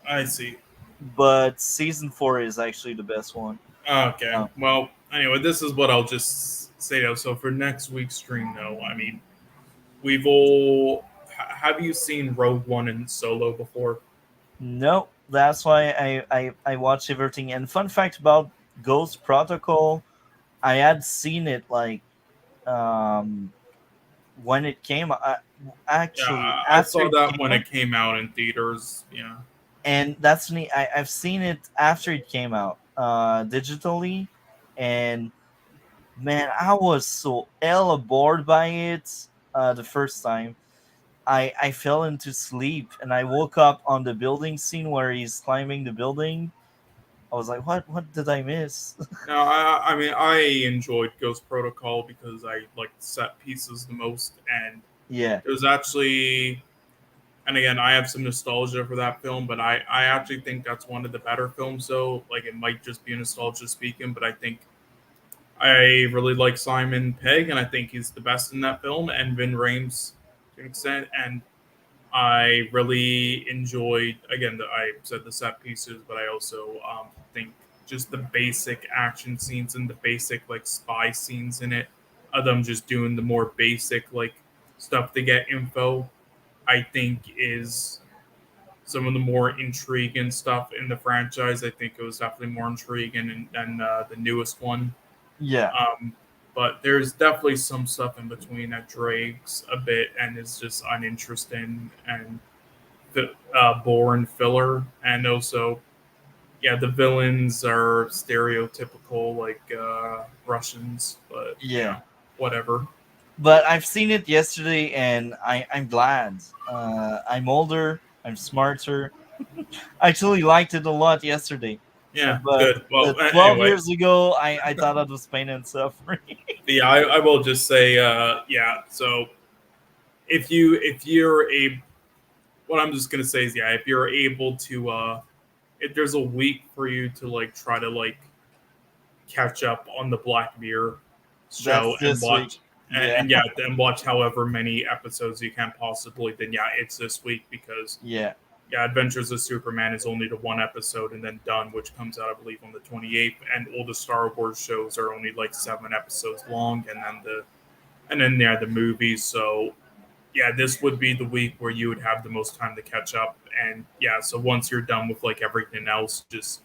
I see. but season 4 is actually the best one. Okay. Uh, Well, anyway, this is what I'll just say though. So for next week's stream, though, I mean, we've all have you seen Rogue One and Solo before? no, that's why I watch everything. And fun fact about Ghost Protocol, I had seen it like um when it came Yeah, actually I after saw it that came when out, it came out in theaters. Yeah. and that's me. I've seen it after it came out digitally, and man, I was so hella bored by it the first time. I fell into sleep and I woke up on the building scene where he's climbing the building. I was like, what did I miss? No, I mean I enjoyed Ghost Protocol because I like set pieces the most, and Yeah, it was actually, and again I have some nostalgia for that film, but I actually think that's one of the better films. So like it might just be nostalgia speaking, but I think I really like Simon Pegg, and I think he's the best in that film, and Vin Rhames to an extent. And I really enjoyed, again, I said the set pieces, but I also think just the basic action scenes and the basic like spy scenes in it, of them just doing the more basic like stuff to get info, I think is some of the more intriguing stuff in the franchise. I think it was definitely more intriguing than the newest one. yeah, Um, but there's definitely some stuff in between that drags a bit and is just uninteresting and boring filler. And also, yeah, the villains are stereotypical like Russians, but yeah. whatever. But I've seen it yesterday, and I'm glad. I'm older. I'm smarter. I actually liked it a lot yesterday. Yeah, But good. Well, 12 anyway, years ago, I thought it was pain and suffering. yeah, I will just say, yeah. So if you're a, what I'm just gonna say is, yeah, if you're able to, if there's a week for you to like try to like catch up on the Black Mirror show That's and this week. watch, Yeah, and yeah, and watch however many episodes you can possibly, then yeah, it's this week because yeah, yeah, Adventures of Superman is only the one episode and then done, which comes out, I believe, on the 28th. And all the Star Wars shows are only like 7 episodes long, and then yeah, the movies. So yeah, this would be the week where you would have the most time to catch up. And yeah, so once you're done with like everything else, just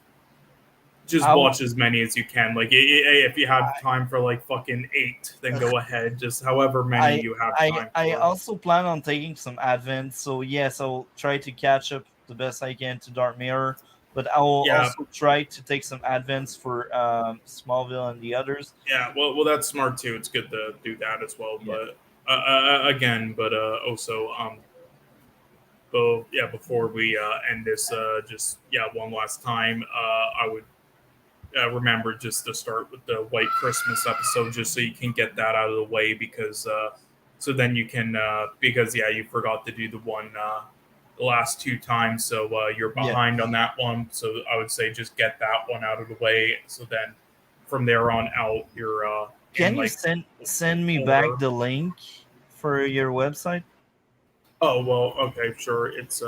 I will. watch as many as you can. Like if you have time for like fucking 8, then go ahead. Just however many I you have I time I for. also plan on taking some Advent, so yes, I'll try to catch up the best I can to Dark Mirror, but I will Yeah, also try to take some Advents for Smallville and the others. yeah, well, that's smart too. It's good to do that as well. Yeah, But again, but also, but yeah, before we end this, just yeah, one last time, I would remember just to start with the White Christmas episode, just so you can get that out of the way, because so then you can because yeah, you forgot to do the one the last 2 times, so you're yeah. behind on that one. So I would say just get that one out of the way. So then from there on out, you're in Can you like send me back order. the link for your website? Oh well, okay, sure. It's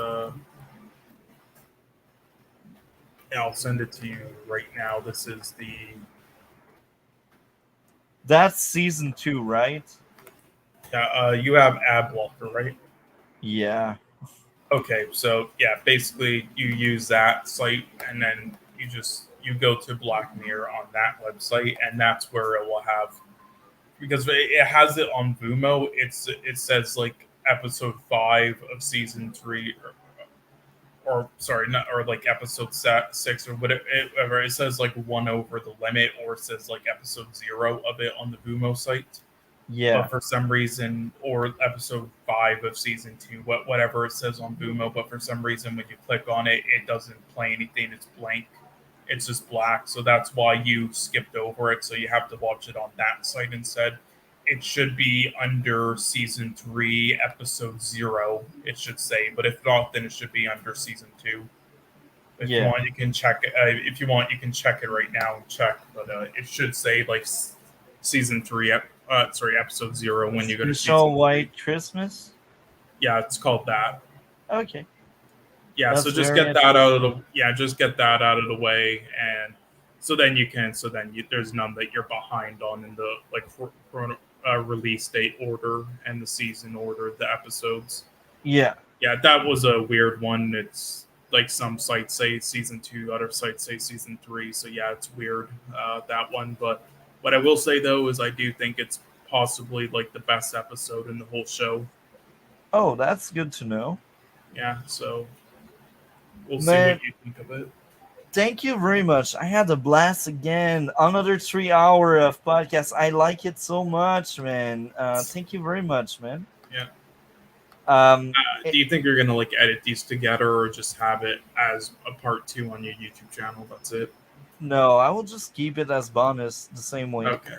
yeah, I'll send it to you right now. This is the That's season 2, right? yeah. You have ad blocker, right? Yeah. Okay, so yeah, basically you use that site, and then you go to Black Mirror on that website, and that's where it will have, because it has it on Vumo. It says like episode 5 of season 3, or sorry, not, or like episode 6 or whatever. It says like one over the limit, or it says like episode 0 of it on the Vumo site. But Yeah. for some reason, or episode 5 of season 2, whatever it says on Vumo, but for some reason when you click on it, it doesn't play anything. It's blank. It's just black. So that's why you skipped over it. So you have to watch it on that site instead. It should be under season 3, episode 0. It should say, but if not, then it should be under season 2. If you Yeah. want, you can check it. If you want, you can check it right now and check. But it should say like season 3. Sorry, episode 0 when you go to Special season 3. White Christmas. Yeah, it's called that. Okay. Yeah, so That's just very get that out of interesting. the just get that out of the way, and so then you can there's none that you're behind on in the like release date order and the season order, the episodes. Yeah. Yeah, that was a weird one. It's like some sites say season 2, other sites say season 3. So yeah, it's weird, that one. But what I will say though is I do think it's possibly like the best episode in the whole show. Oh, that's good to know. Yeah, so we'll see Man, what you think of it. thank you very much. I had a blast again. Another 3 hour of podcast. I like it so much, man. Thank you very much, man. Yeah. Um, Do you think you're gonna like edit these together, or just have it as a part 2 on your YouTube channel? That's it. no, I will just keep it as bonus the same way. Okay.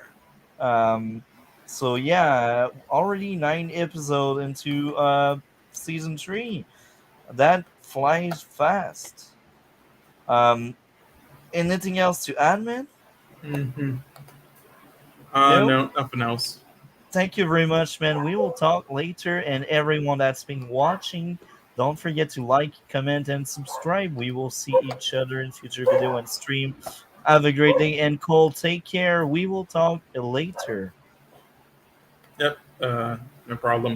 Um, so yeah, already 9 episodes into season 3. That flies fast. Um, anything else to add, man? Mm-hmm. No. No, nothing else. Thank you very much, man. We will talk later, and everyone that's been watching, don't forget to like, comment, and subscribe. We will see each other in future video and stream. Have a great day, and Cole, take care. We will talk later. Yep. No problem.